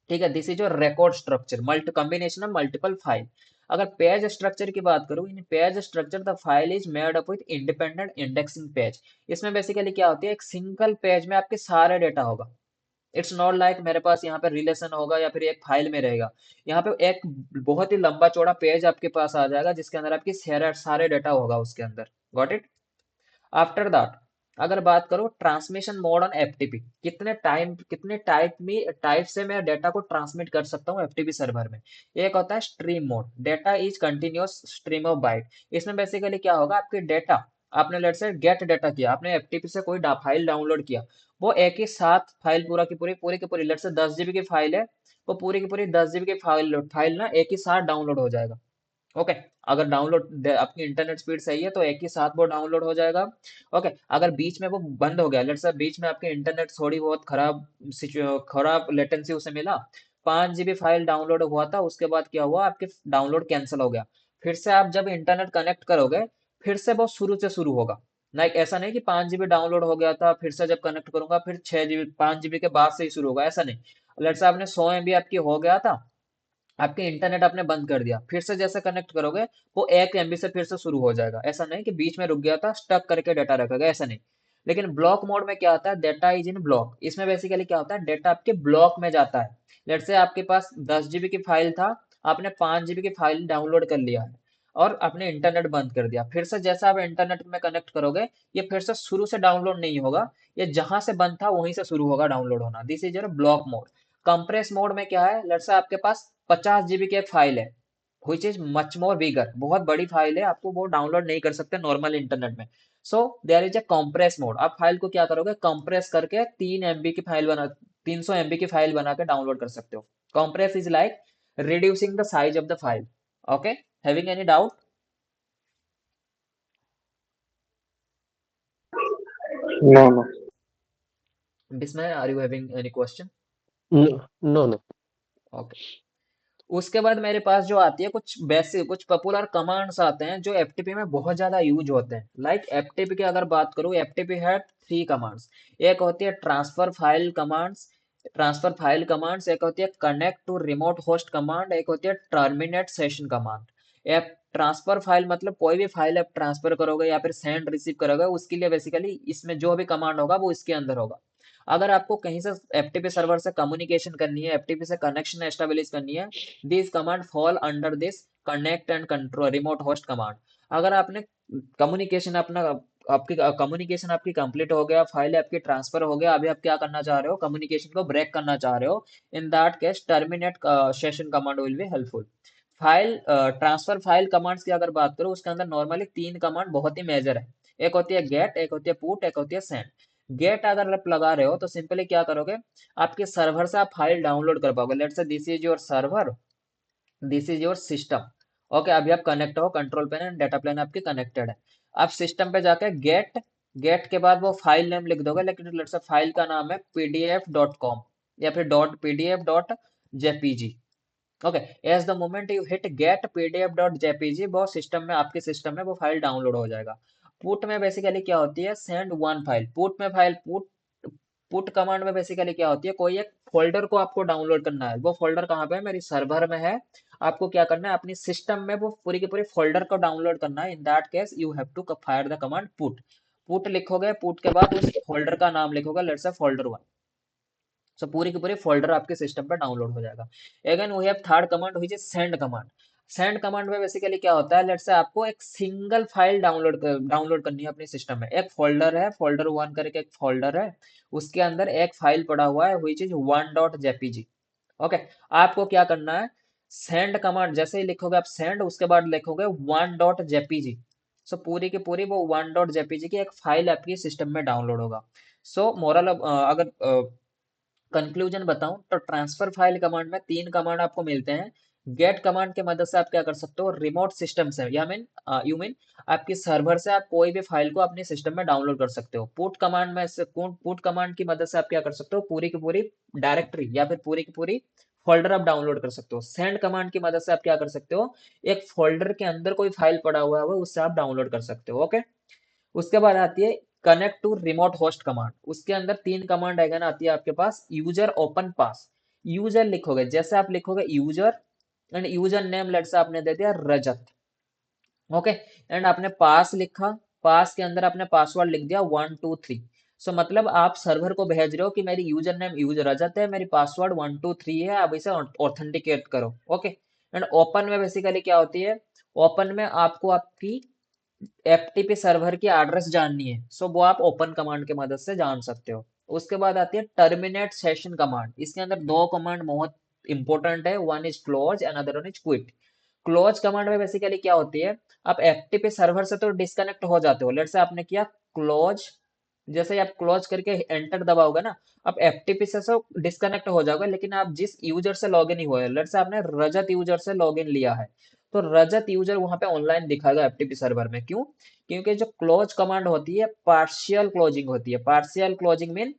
ठीक है, this is your record structure, multi combination of multiple file. अगर पेज स्ट्रक्चर की बात करूं, इन page structure the file is made up with independent indexing page. इसमें बेसिकली क्या होती है, एक सिंगल पेज में आपके सारे डेटा होगा। इट्स नॉट लाइक मेरे पास यहाँ पे रिलेशन होगा या फिर एक फाइल में रहेगा। यहाँ पे एक बहुत ही लंबा चौड़ा पेज आपके पास आ जाएगा, जिसके अंदर आपकी सारे सारे डेटा होगा उसके अंदर। Got it? आफ्टर दैट, अगर बात करो ट्रांसमिशन मोड ऑन एफटीपी, कितने टाइप से मैं डेटा को ट्रांसमिट कर सकता हूँ एफटीपी सर्वर में। एक होता है stream mode, data is continuous stream of bite. इसमें बेसिकली क्या होगा, आपके डेटा, आपने लेट से गेट डेटा किया, आपने एफटीपी से कोई फाइल डाउनलोड किया, वो एक ही साथ फाइल पूरी की पूरी लेट से 10 जीबी की फाइल है, वो पूरी की पूरी 10 जीबी की फाइल फाइल ना एक ही साथ डाउनलोड हो जाएगा। ओके। अगर डाउनलोड आपकी इंटरनेट स्पीड सही है तो एक ही साथ वो डाउनलोड हो जाएगा। ओके। अगर बीच में वो बंद हो गया, लेट्स से बीच में आपके इंटरनेट थोड़ी बहुत खराब लेटेंसी उसे मिला, 5 जीबी फाइल डाउनलोड हुआ था, उसके बाद क्या हुआ, आपके डाउनलोड कैंसिल हो गया। फिर से आप जब इंटरनेट कनेक्ट करोगे, फिर से वो शुरू से शुरू होगा। लाइक ऐसा नहीं कि 5 जीबी डाउनलोड हो गया था, फिर से जब कनेक्ट करूंगा फिर 6 जीबी, 5 जीबी के बाद से ही शुरू होगा, ऐसा नहीं। लेट्स से आपने 100 MB आपकी हो गया था, आपके इंटरनेट आपने बंद कर दिया, फिर से जैसे कनेक्ट करोगे वो 1 MB से फिर से शुरू हो जाएगा। ऐसा नहीं कि बीच में रुक गया था स्टक करके डाटा रखेगा, ऐसा नहीं। लेकिन ब्लॉक मोड में क्या होता है, डेटा इज इन ब्लॉक। इसमें बेसिकली क्या होता है, डेटा आपके ब्लॉक में जाता है। लेट्स से आपके पास 10 जीबी की फाइल था, आपने 5 जीबी की फाइल डाउनलोड कर लिया है और आपने इंटरनेट बंद कर दिया, फिर से जैसा आप इंटरनेट में कनेक्ट करोगे, ये फिर से शुरू से डाउनलोड नहीं होगा, ये जहां से बंद था वहीं से शुरू होगा डाउनलोड होना। This is your block mode. Compress mode में क्या है, लेट्स से आपके पास 50 जीबी की एक फाइल है, विच इज मच मोर बिगर, बहुत बड़ी फाइल है, आपको वो डाउनलोड नहीं कर सकते नॉर्मल इंटरनेट में। So there is a compress mode. आप फाइल को क्या करोगे, कंप्रेस करके 3 MB की फाइल बना, 300 MB की फाइल बना के डाउनलोड कर सकते हो। Compress is like reducing the size of the file. Okay. Having any doubt? No, no. Bismay, are you having any question? No, no, no. Okay. उसके बाद मेरे पास जो आती है कुछ बेसिक कुछ पॉपुलर कमांड्स आते हैं जो एफटीपी में बहुत ज्यादा यूज होते हैं। लाइक एफटीपी की अगर बात करूँ, एफटीपी है थ्री कमांड्स। एक होती है ट्रांसफर फाइल कमांड्स, एक होती है connect to remote host command, एक होती है टर्मिनेट सेशन कमांड। एप ट्रांसफर फाइल मतलब कोई भी फाइल आप ट्रांसफर करोगे या फिर सेंड रिसीव करोगे, उसके लिए बेसिकली इसमें जो भी कमांड होगा वो इसके अंदर होगा। अगर आपको कहीं से एफटीपी सर्वर से कम्युनिकेशन करनी है, एफटीपी से कनेक्शन एस्टेब्लिश करनी है, this command fall under this connect and control remote host command. अगर आपने कम्युनिकेशन अपना आपकी कम्युनिकेशन आपकी कंप्लीट हो गया, फाइल आपकी ट्रांसफर हो गया, अभी आप क्या करना चाह रहे हो, कम्युनिकेशन को ब्रेक करना चाह रहे हो, in that case terminate session command will be helpful. File transfer file commands की अगर बात करूं, उसके अंदर नॉर्मली तीन कमांड बहुत ही मेजर है। एक होती है गेट, एक होती है पुट, एक होती है सेंड। गेट अगर आप लगा रहे हो तो सिंपली क्या करोगे, आपके सर्वर से आप फाइल डाउनलोड कर पाओगे। Let's say this is your server, this is your system. Okay, अभी आप कनेक्ट हो, control plane and data plane आपकी कनेक्टेड है। आप सिस्टम पे जाके गेट, गेट के बाद वो फाइल नेम लिख दोगे, लेकिन लेट्स से फाइल का नाम है pdf.com या फिर .pdf.jpg। Okay, as the moment you hit get pdf.jpg, वो सिस्टम में आपके सिस्टम में वो फाइल डाउनलोड हो जाएगा। पुट में बेसिकली क्या होती है, सेंड वन फाइल। पुट में फाइल पुट पुट कमांड में बेसिकली क्या होती है, कोई एक फोल्डर को आपको डाउनलोड करना है। वो फोल्डर कहाँ पे है, मेरी सर्वर में है। आपको क्या करना है, अपनी सिस्टम में वो पूरी की पूरी फोल्डर को डाउनलोड करना है। In that case you have to fire the command put. Put लिखोगे, पुट के बाद उस फोल्डर का नाम लिखोगे, लेट्स से फोल्डर वन। सो पूरी की पूरी फोल्डर आपके सिस्टम पर डाउनलोड हो जाएगा। Again we have third command which is send command. Send command में बेसिकली क्या होता है, लेट्स से आपको एक सिंगल फाइल डाउनलोड करनी है अपने सिस्टम में। एक फोल्डर है, फोल्डर वन करके एक फोल्डर है, उसके अंदर एक फाइल पड़ा हुआ है व्हिच इज 1.jpg। ओके, आपको क्या करना है, सेंड कमांड जैसे ही लिखोगे आप सेंड, उसके बाद लिखोगे 1.jpg। सो पूरी की पूरी वो 1.jpg की एक फाइल आपकी सिस्टम में डाउनलोड होगा। सो मोरल अगर कंक्लूजन बताऊं तो ट्रांसफर फाइल कमांड में तीन कमांड आपको मिलते हैं। गेट कमांड की मदद से आप क्या कर सकते हो, रिमोट सिस्टम से या मीन यू मीन आपकी सर्वर से आप कोई भी फाइल को अपने सिस्टम में डाउनलोड कर सकते हो। पुट कमांड में से पुट कमांड की मदद से आप क्या कर सकते हो, पूरी की पूरी डायरेक्टरी या फिर पूरी की पूरी फोल्डर आप डाउनलोड कर सकते हो। सेंड कमांड की मदद से आप क्या कर सकते हो, एक फोल्डर के अंदर कोई फाइल पड़ा हुआ है वो उससे आप डाउनलोड कर सकते हो। ओके, उसके बाद आती है connect to remote host command. उसके अंदर तीन कमांड आएगा आती है आपके पास, यूजर ओपन पास। यूजर लिखोगे, जैसे आप लिखोगे user and user name let say आपने दे दिया रजत। ओके, एंड आपने पास लिखा, पास के अंदर आपने पासवर्ड लिख दिया 123। सो मतलब आप सर्वर को भेज रहे हो कि मेरी यूजर नेम यूजर रजत है, मेरी पासवर्ड 123 है, अब इसे ऑथेंटिकेट करो। ओके, एंड ओपन में बेसिकली क्या होती है, ओपन में आपको आपकी एफटीपी सर्वर की एड्रेस जाननी है, सो वो आप ओपन कमांड की मदद से जान सकते हो। उसके बाद आती है टर्मिनेट सेशन कमांड। इसके अंदर दो कमांड बहुत इंपॉर्टेंट है, one is close, another one is quit. Close command में बेसिकली क्या होती है, आप एफटीपी सर्वर से तो डिस्कनेक्ट हो जाते हो, लेट से आपने किया क्लोज, जैसे ही आप क्लोज करके एंटर दबाओगे ना, आप एफटीपी से डिस्कनेक्ट हो जाओगे, लेकिन आप जिस यूजर से लॉगिन ही हुए, लेट से आपने रजत यूजर से लॉगिन लिया है, तो रजत यूजर वहां पे ऑनलाइन दिखाएगा एफटीपी सर्वर में। क्यों, क्योंकि जो क्लोज कमांड होती है पार्शियल क्लोजिंग होती है। पार्शियल क्लोजिंग मीन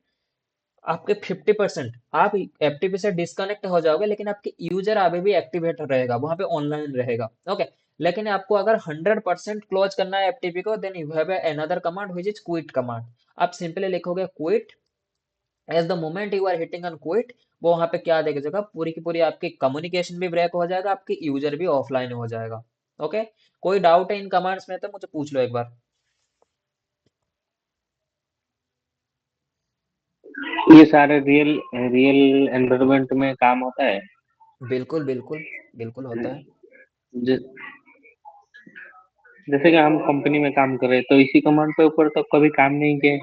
आपके 50% आप एफटीपी से डिस्कनेक्ट हो जाओगे, लेकिन आपके यूजर अभी भी एक्टिवेट रहेगा, वहां पे ऑनलाइन रहेगा। ओके, लेकिन आपको अगर 100% क्लोज करना है एफटीपी को, then you have another command which is quit command. आप सिंपली लिखोगे quit, as the moment you are hitting on quit, वो वहां पे क्या देगा जगह, पूरी की पूरी आपकी कम्युनिकेशन भी ब्रेक हो जाएगा, आपकी यूजर भी ऑफलाइन हो जाएगा। ओके, कोई डाउट है इन कमांड्स में तो मुझे पूछ लो एक बार। ये सारे रियल रियल एनवायरनमेंट में काम होता है। बिल्कुल बिल्कुल, बिल्कुल होता है। ज- जैसे कि हम कंपनी में काम कर रहे हैं तो इसी कमांड पे ऊपर तो कभी काम नहीं किए।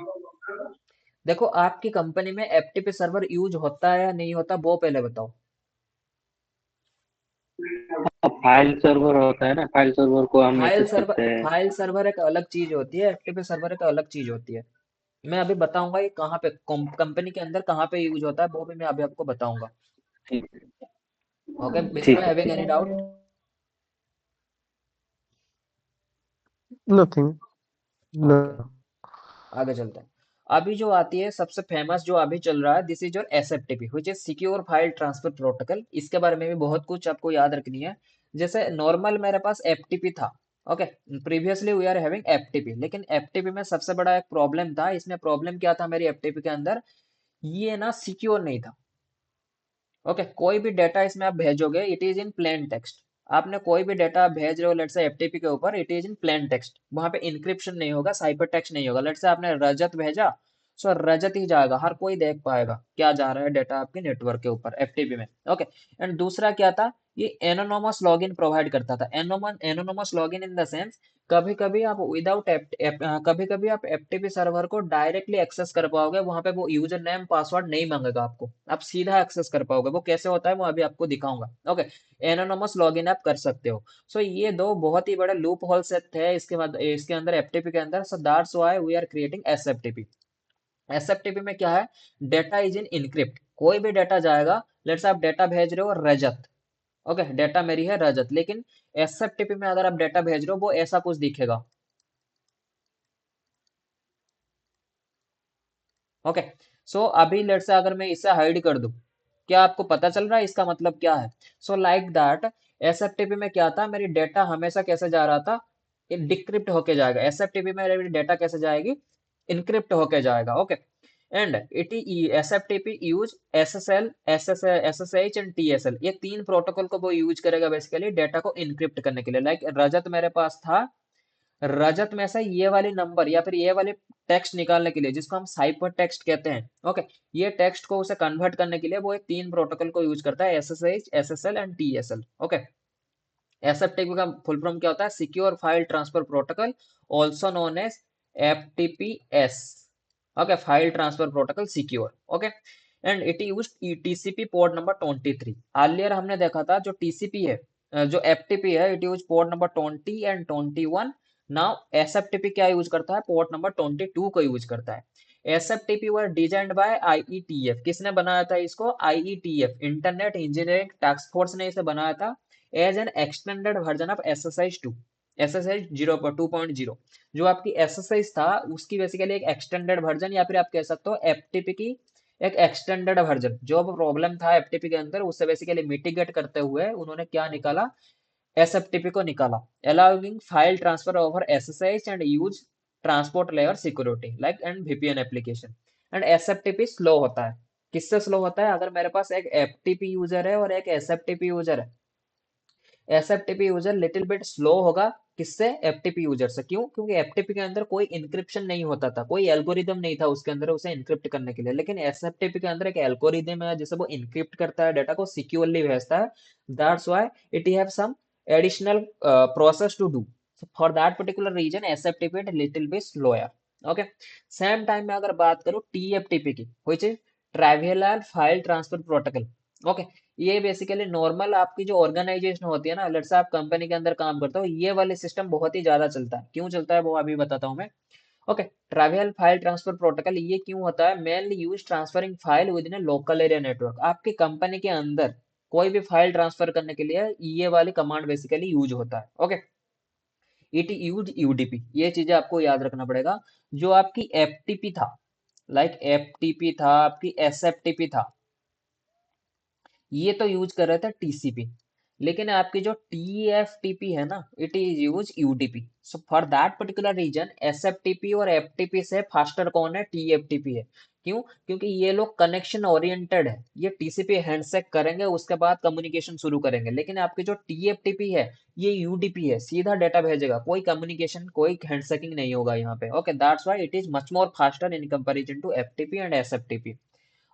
देखो, आपकी कंपनी में एफटीपी सर्वर यूज होता है या नहीं होता, वो पहले बताओ। फाइल सर्वर होता है ना, फाइल सर्वर को हम मैसेज करते हैं। फाइल सर्वर एक अलग चीज होती है, एफटीपी सर्वर एक अलग चीज होती है। मैं अभी बताऊंगा ये कहाँ पे कंपनी के अंदर कहाँ पे यूज होता है, वो भी मैं अभी आपको बताऊंगा। ठीक ओके, ठीक बिस्मय है हैविंग ठीक एनी है। डाउट? Nothing. Okay, No. आगे चलते हैं। अभी जो आती है सबसे फेमस जो अभी चल रहा है, this is your SFTP which is secure file transfer protocol. इसके बारे में भी बहुत कुछ आपको याद रखनी है। जैसे नॉर्मल मेरे पास एफटीपी था, okay, previously we are having FTP, लेकिन एफटीपी में सबसे बड़ा एक प्रॉब्लम था। इसमें प्रॉब्लम क्या था मेरी एफटीपी के अंदर, ये ना सिक्योर नहीं था। ओके, कोई भी डेटा इसमें आप भेजोगे, it is in plain text. आपने कोई भी डेटा आप भेज रहे हो लेट से एफटीपी के ऊपर, it is in plain text, वहां पे इंक्रिप्शन नहीं होगा, साइफर टेक्स्ट नहीं होगा। लेट से आपने रजत भेजा, सो रजत ही जाएगा, हर कोई देख पाएगा क्या जा रहा है डेटा आपके नेटवर्क के ऊपर एफटीपी में। ओके, एंड दूसरा क्या था, ये एनोनोमस लॉगिन प्रोवाइड करता था। एनोनोमस लॉगिन इन द सेंस, कभी कभी आप विदाउट कभी कभी आप एफटीपी सर्वर को डायरेक्टली एक्सेस कर पाओगे, वहां पे वो यूजर नेम पासवर्ड नहीं मांगेगा आपको, आप सीधा एक्सेस कर पाओगे। वो कैसे होता है वो अभी आपको दिखाऊंगा। ओके, एनोनोमस लॉगिन आप कर सकते हो। सो ये दो बहुत ही बड़े लूप होल से थे इसके बाद इसके अंदर एफटीपी के अंदर। So that's why we are creating SFTP. SFTP में क्या है, डेटा इज इन इनक्रिप्ट, कोई भी डेटा जाएगा, लेट्स आप डेटा भेज रहे हो रजत, ओके, डेटा मेरी है रजत, लेकिन एसएफटीपी में अगर आप डेटा भेज रहे हो वो ऐसा कुछ दिखेगा। ओके, सो अभी लेट से अगर मैं इसे हाइड कर दूं, क्या आपको पता चल रहा है इसका मतलब क्या है? सो लाइक दैट, एसएफटीपी में क्या था, मेरी डेटा हमेशा कैसे जा रहा था, डिक्रिप्ट होके जाएगा। एसएफटीपी में मेरी डेटा कैसे जाएगी, इनक्रिप्ट होके जाएगा। Okay, and it SFTP use SSL, SSH and TSL, ये तीन प्रोटोकॉल को वो यूज करेगा बेसिकली डेटा को इनक्रिप्ट करने के लिए। लाइक रजत मेरे पास था, रजत में से ये वाली नंबर या फिर ये वाले टेक्स्ट निकालने के लिए, जिसको हम साइफर टेक्स्ट कहते हैं, ओके, ये टेक्स्ट को उसे कन्वर्ट करने के लिए वो एक तीन प्रोटोकॉल को यूज करता है, SSH, SSL and TSL. Okay, SFTP का फुल फॉर्म क्या होता है, secure file transfer protocol, also known as FTPS. Okay, file transfer protocol secure. Okay, and it use TCP port number 23। Earlier हमने देखा था जो टीसीपी है, जो एफटीपी है, it use port number 20 and 21। Now SFTP क्या यूज करता है, पोर्ट नंबर 22 को यूज करता है। SFTP were designed bye IETF, किसने बनाया था इसको, IETF, internet engineering task force ने इसे बनाया था as an extended version of SSH2, SSH 2.0। जो आपकी SSH था उसकी बेसिकली एक एक्सटेंडेड वर्जन, या फिर आप कह सकते हो एफटीपी की एक एक्सटेंडेड वर्जन। जो प्रॉब्लम था एफटीपी के अंदर उससे बेसिकली मिटिगेट करते हुए उन्होंने क्या निकाला, एसएफटीपी को निकाला, allowing file transfer over SSH and use transport layer security like and VPN application. And SFTP slow होता है, किससे स्लो होता है, अगर मेरे पास एक एफटीपी यूजर है और एक एसएफटीपी यूजर है, SFTP user little bit slow होगा, किससे, एफटीपी यूजर से। क्यों, क्योंकि एफटीपी के अंदर कोई इंक्रिप्शन नहीं होता था, कोई एल्गोरिदम नहीं था उसके अंदर उसे इंक्रिप्ट करने के लिए। लेकिन एसएफटीपी के अंदर एक एल्गोरिदम है जिसे वो इंक्रिप्ट करता है, डेटा को सिक्योरली भेजता है। That's why it have some additional process to do, for that particular reason SFTP it little bit slower. Okay, same time में अगर बात करूं टीएफटीपी की, which is trivial file transfer protocol. Okay, ये basically normal आपकी जो organisation होती है ना, लेट्स से आप कंपनी के अंदर काम करते हो, ये वाले सिस्टम बहुत ही ज्यादा चलता है। क्यों चलता है वो अभी बताता हूँ मैं। Okay, travel file transfer protocol ये क्यों होता है, mainly use transferring file with in a local area network. आपकी कंपनी के अंदर कोई भी फाइल ट्रांसफर करने के लिए ये वाली कमांड बेसिकली यूज होता है। ओके, इट यूज यूडीपी, ये चीजें आपको याद रखना पड़ेगा। जो आपकी एफटीपी था, लाइक एफटीपी था, आपकी एसएफटीपी था, ये तो यूज कर रहे थे टीसीपी, लेकिन आपकी जो टीएफटीपी है ना, it is use UDP. So for that particular reason SFTP और एफटीपी से फास्टर कौन है, टीएफटीपी है। क्यों, क्योंकि ये लोग कनेक्शन ओरिएंटेड है, ये टीसीपी हैंडशेक करेंगे उसके बाद कम्युनिकेशन शुरू करेंगे। लेकिन आपकी जो टीएफटीपी है ये यूडीपी है, सीधा डेटा भेजेगा, कोई कम्युनिकेशन कोई हैंडशेकिंग नहीं होगा यहाँ पे। Okay, that's why it is much more faster in comparison to FTP and SFTP.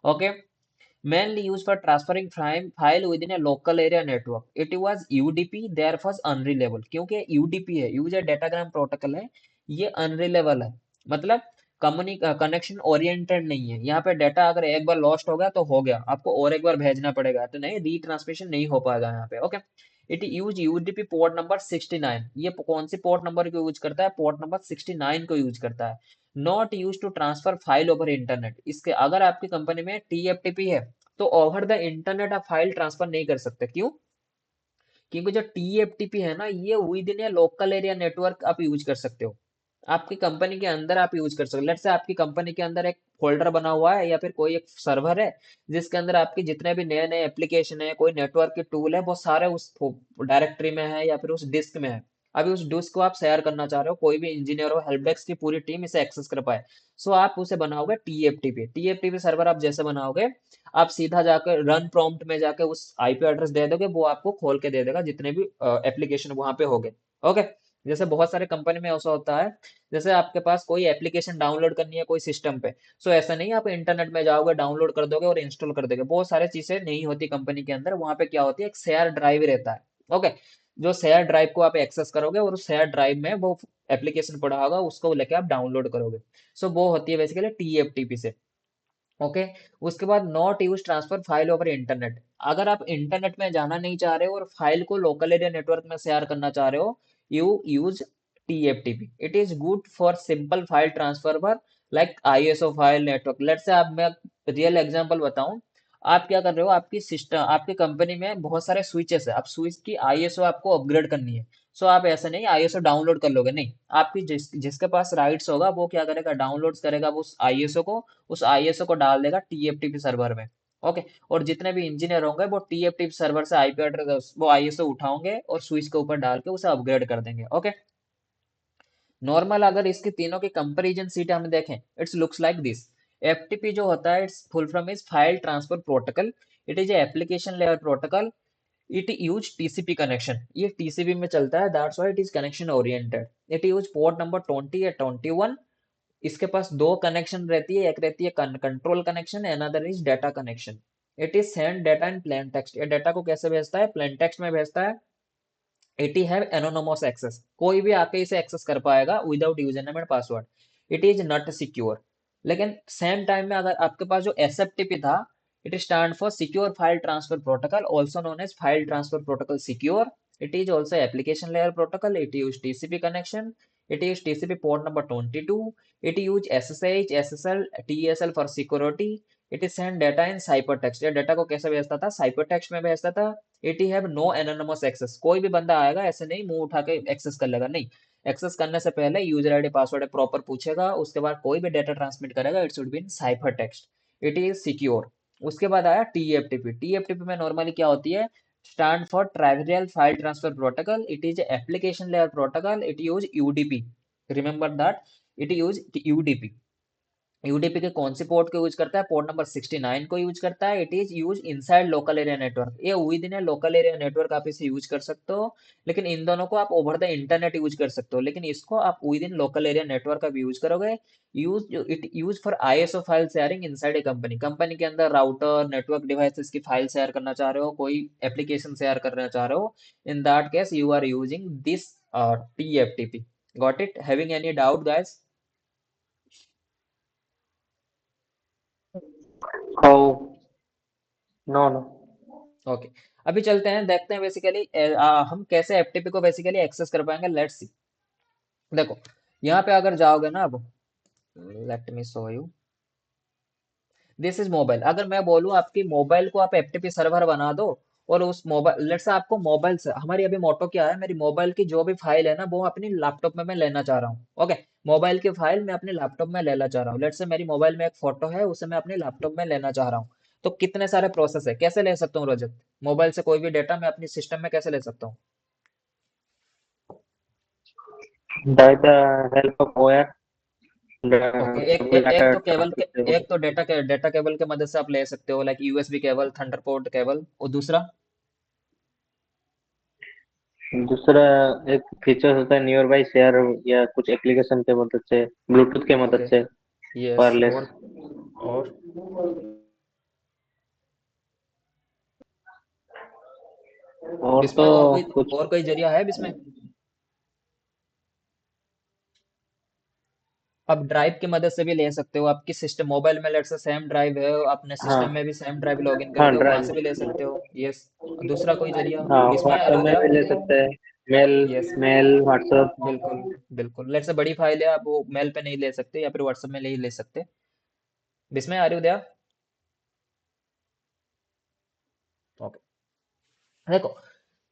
Okay, mainly used for transferring file within a local area network. It was UDP, therefore unreliable. क्योंकि UDP है, user datagram protocol है, ये unreliable है, मतलब connection oriented नहीं है। यहाँ पे डेटा अगर एक बार लॉस्ट हो गया तो हो गया, आपको और एक बार भेजना पड़ेगा, तो नहीं, रीट्रांसमिशन नहीं हो पाएगा यहाँ पे। Okay, it use UDP port number 69। ये कौन सी पोर्ट नंबर को यूज करता है, पोर्ट नंबर 69 को यूज करता है। Not use to transfer file over internet. इसके अगर आपकी कंपनी में टीएफटीपी है तो ओवर द इंटरनेट आप फाइल ट्रांसफर नहीं कर सकते। क्यों, क्योंकि जो टीएफटीपी है ना, ये within a local area network आप यूज कर सकते हो। आपकी कंपनी के अंदर आप यूज कर सकते हो। लेट्स से आपकी कंपनी के अंदर एक फोल्डर बना हुआ है या फिर कोई एक सर्वर है जिसके अंदर आपके जितने भी नए नए एप्लीकेशन है, कोई नेटवर्क के टूल है, वो सारे उस डायरेक्टरी में है या फिर उस डिस्क में है। अभी उस डिस्क को आप शेयर करना चाह रहे हो, कोई भी इंजीनियर हो, हेल्प डेस्क की पूरी टीम इसे एक्सेस कर पाए। सो आप उसे बनाओगे टीएफटीपी। टीएफटीपी सर्वर आप जैसे बनाओगे, आप सीधा जाकर रन प्रॉम्प्ट में जाके उस आईपी एड्रेस दे दोगे, वो आपको खोल के दे देगा जितने भी एप्लीकेशन वहां पे होंगे। ओके। जैसे बहुत सारे कंपनी में ऐसा होता है, जैसे आपके पास कोई एप्लीकेशन डाउनलोड करनी है कोई सिस्टम पे, सो ऐसा नहीं आप इंटरनेट में जाओगे, डाउनलोड कर दोगे और इंस्टॉल कर दोगे, बहुत सारी चीजें नहीं होती कंपनी के अंदर। वहां पे क्या होती है, एक शेयर ड्राइव रहता है। ओके। जो शेयर ड्राइव को आप एक्सेस करोगे और उस शेयर ड्राइव में वो एप्लीकेशन पड़ा होगा, उसको लेके आप डाउनलोड करोगे। सो वो होती है बेसिकली टीएफटीपी से। ओके। उसके बाद not use transfer file over internet. अगर आप इंटरनेट में जाना नहीं चाह रहे हो और फाइल को लोकल एरिया नेटवर्क में शेयर करना चाह रहे हो, you use TFTP. It is good for simple file transfer पर, like ISO file network. Let say आप, मैं रियल एग्जांपल बताऊं, आप क्या कर रहे हो, आपकी सिस्टम, आपकी कंपनी में बहुत सारे स्विचेस है, आप स्विच की आईएसओ आपको अपग्रेड करनी है। सो आप ऐसा नहीं आईएसओ डाउनलोड कर लोगे, नहीं। आपकी जिसके पास राइट्स होगा वो क्या करेगा, डाउनलोड करेगा वो उस आईएसओ को, उस आईएसओ को डाल देगा टीएफटीपी सर्वर में। ओके। और जितने भी इंजीनियर होंगे वो टीएफटीपी सर्वर से आईपी एड्रेस, वो आईएसओ उठाओगे और स्विच के ऊपर डाल के उसे अपग्रेड कर देंगे। ओके। नॉर्मल अगर इसके तीनों की कंपैरिजन सीट हम देखें, it's looks like this. FTP जो होता है, it's full from is file transfer protocol. It is application layer protocol. It use TCP connection, ये टीसीपी में चलता है, that's why it is connection oriented. It use port number 20 या 21। इसके पास दो कनेक्शन रहती है, एक रहती है control connection, another is data connection. It is send data in plain text. ये डाटा को कैसे भेजता है, प्लेन टेक्स्ट में भेजता है। इट हैव एनोनोमस एक्सेस, कोई भी आके इसे एक्सेस कर पाएगा without user name and password. It is not secure. लेकिन सेम टाइम में अगर आपके पास जो एसएफटीपी था, it stand for secure file transfer protocol, also known as file transfer protocol secure. It is also application layer protocol. It use TCP connection. It use TCP port number 22। It use SSH, SSL, TSL for security. It is send data in cipher text. ये data को कैसे भेजता था, cipher text में भेजता था। It have no anonymous access, कोई भी बंदा आएगा ऐसे नहीं मुंह उठा के एक्सेस कर लेगा, नहीं। एक्सेस करने से पहले यूजर आईडी पासवर्ड प्रॉपर पूछेगा, उसके बाद कोई भी डेटा ट्रांसमिट करेगा, it should be in cipher text. It is secure. उसके बाद आया टीएफटीपी। टीएफटीपी में नॉर्मली क्या होती है, stand for trivial file transfer protocol. It is application layer protocol. It use UDP. Remember that, it use UDP. UDP के कौन से पोर्ट को यूज करता है, पोर्ट नंबर 69 को यूज करता है। It is use inside local area network. ये within local area network आप इसे यूज कर सकते हो, लेकिन इन दोनों को आप ओवर द इंटरनेट यूज कर सकते हो, लेकिन इसको आप with in local area network आप यूज करोगे। Use it use for ISO file sharing inside a company. Company के अंदर राउटर नेटवर्क डिवाइसेस की फाइल शेयर करना चाह रहे हो, कोई एप्लीकेशन शेयर करना चाह रहे हो, in that case you are using this TFTP. Got it, having any doubt guys? Oh, no, no. Okay. अभी चलते हैं, देखते हैं बेसिकली हम कैसे एफटीपी को बेसिकली एक्सेस कर पाएंगे। Let's see. देखो, यहाँ पे अगर जाओगे ना, अब let me show you, this is mobile. अगर मैं बोलूँ आपकी मोबाइल को आप एफटीपी सर्वर बना दो, और उस मोबाइल, लेट्स से आपको मोबाइल से, हमारी अभी मोटो क्या है, मेरी मोबाइल की जो भी फाइल है ना वो अपनी लैपटॉप में मैं लेना चाह रहा हूँ। ओके। मोबाइल की फाइल मैं अपने लैपटॉप में लेना चाह रहा हूँ। लेट्स से मेरी मोबाइल में एक फोटो है, उसे मैं अपने लैपटॉप में लेना चाह रहा हूँ। तो कितने सारे प्रोसेस है, कैसे ले सकता हूँ रजत, मोबाइल से कोई भी डेटा मैं अपनी सिस्टम में कैसे ले सकता हूँ? By the help of OS, okay. Cable एक डाटा तो केबल के, ट्रांसफर हो एक तो डेटा केबल के मदद से आप ले सकते हो, लाइक यूएसबी केबल, थंडरपोर्ट केबल, और दूसरा दूसरा एक फीचर होता है नियर बाई शेयर, या कुछ एप्लीकेशन के मदद से, ब्लूटूथ के मदद ओके, से यस, वायरलेस। और और इसमें तो कुछ और कोई जरिया है इसमें? आप ड्राइव की मदद से भी ले सकते हो, आपकी सिस्टम मोबाइल में लेट से सेम ड्राइव है, अपने हाँ, सिस्टम में भी सेम ड्राइव लॉगिन हाँ करते हो, वहां से ड्राइव, भी ले सकते हो। यस। दूसरा कोई जरिया हाँ इसमें व्हाट्सएप में रुद्रा? भी ले सकते हैं। Mail, yes, mail WhatsApp. बिल्कुल। बिल्कुल, लेट से बड़ी फाइल है, आप वो मेल पे नहीं ले सकते या फिर व्हाट्सएप में नहीं ले सकते। इसमें आ रही हो दया? ओके। देखो,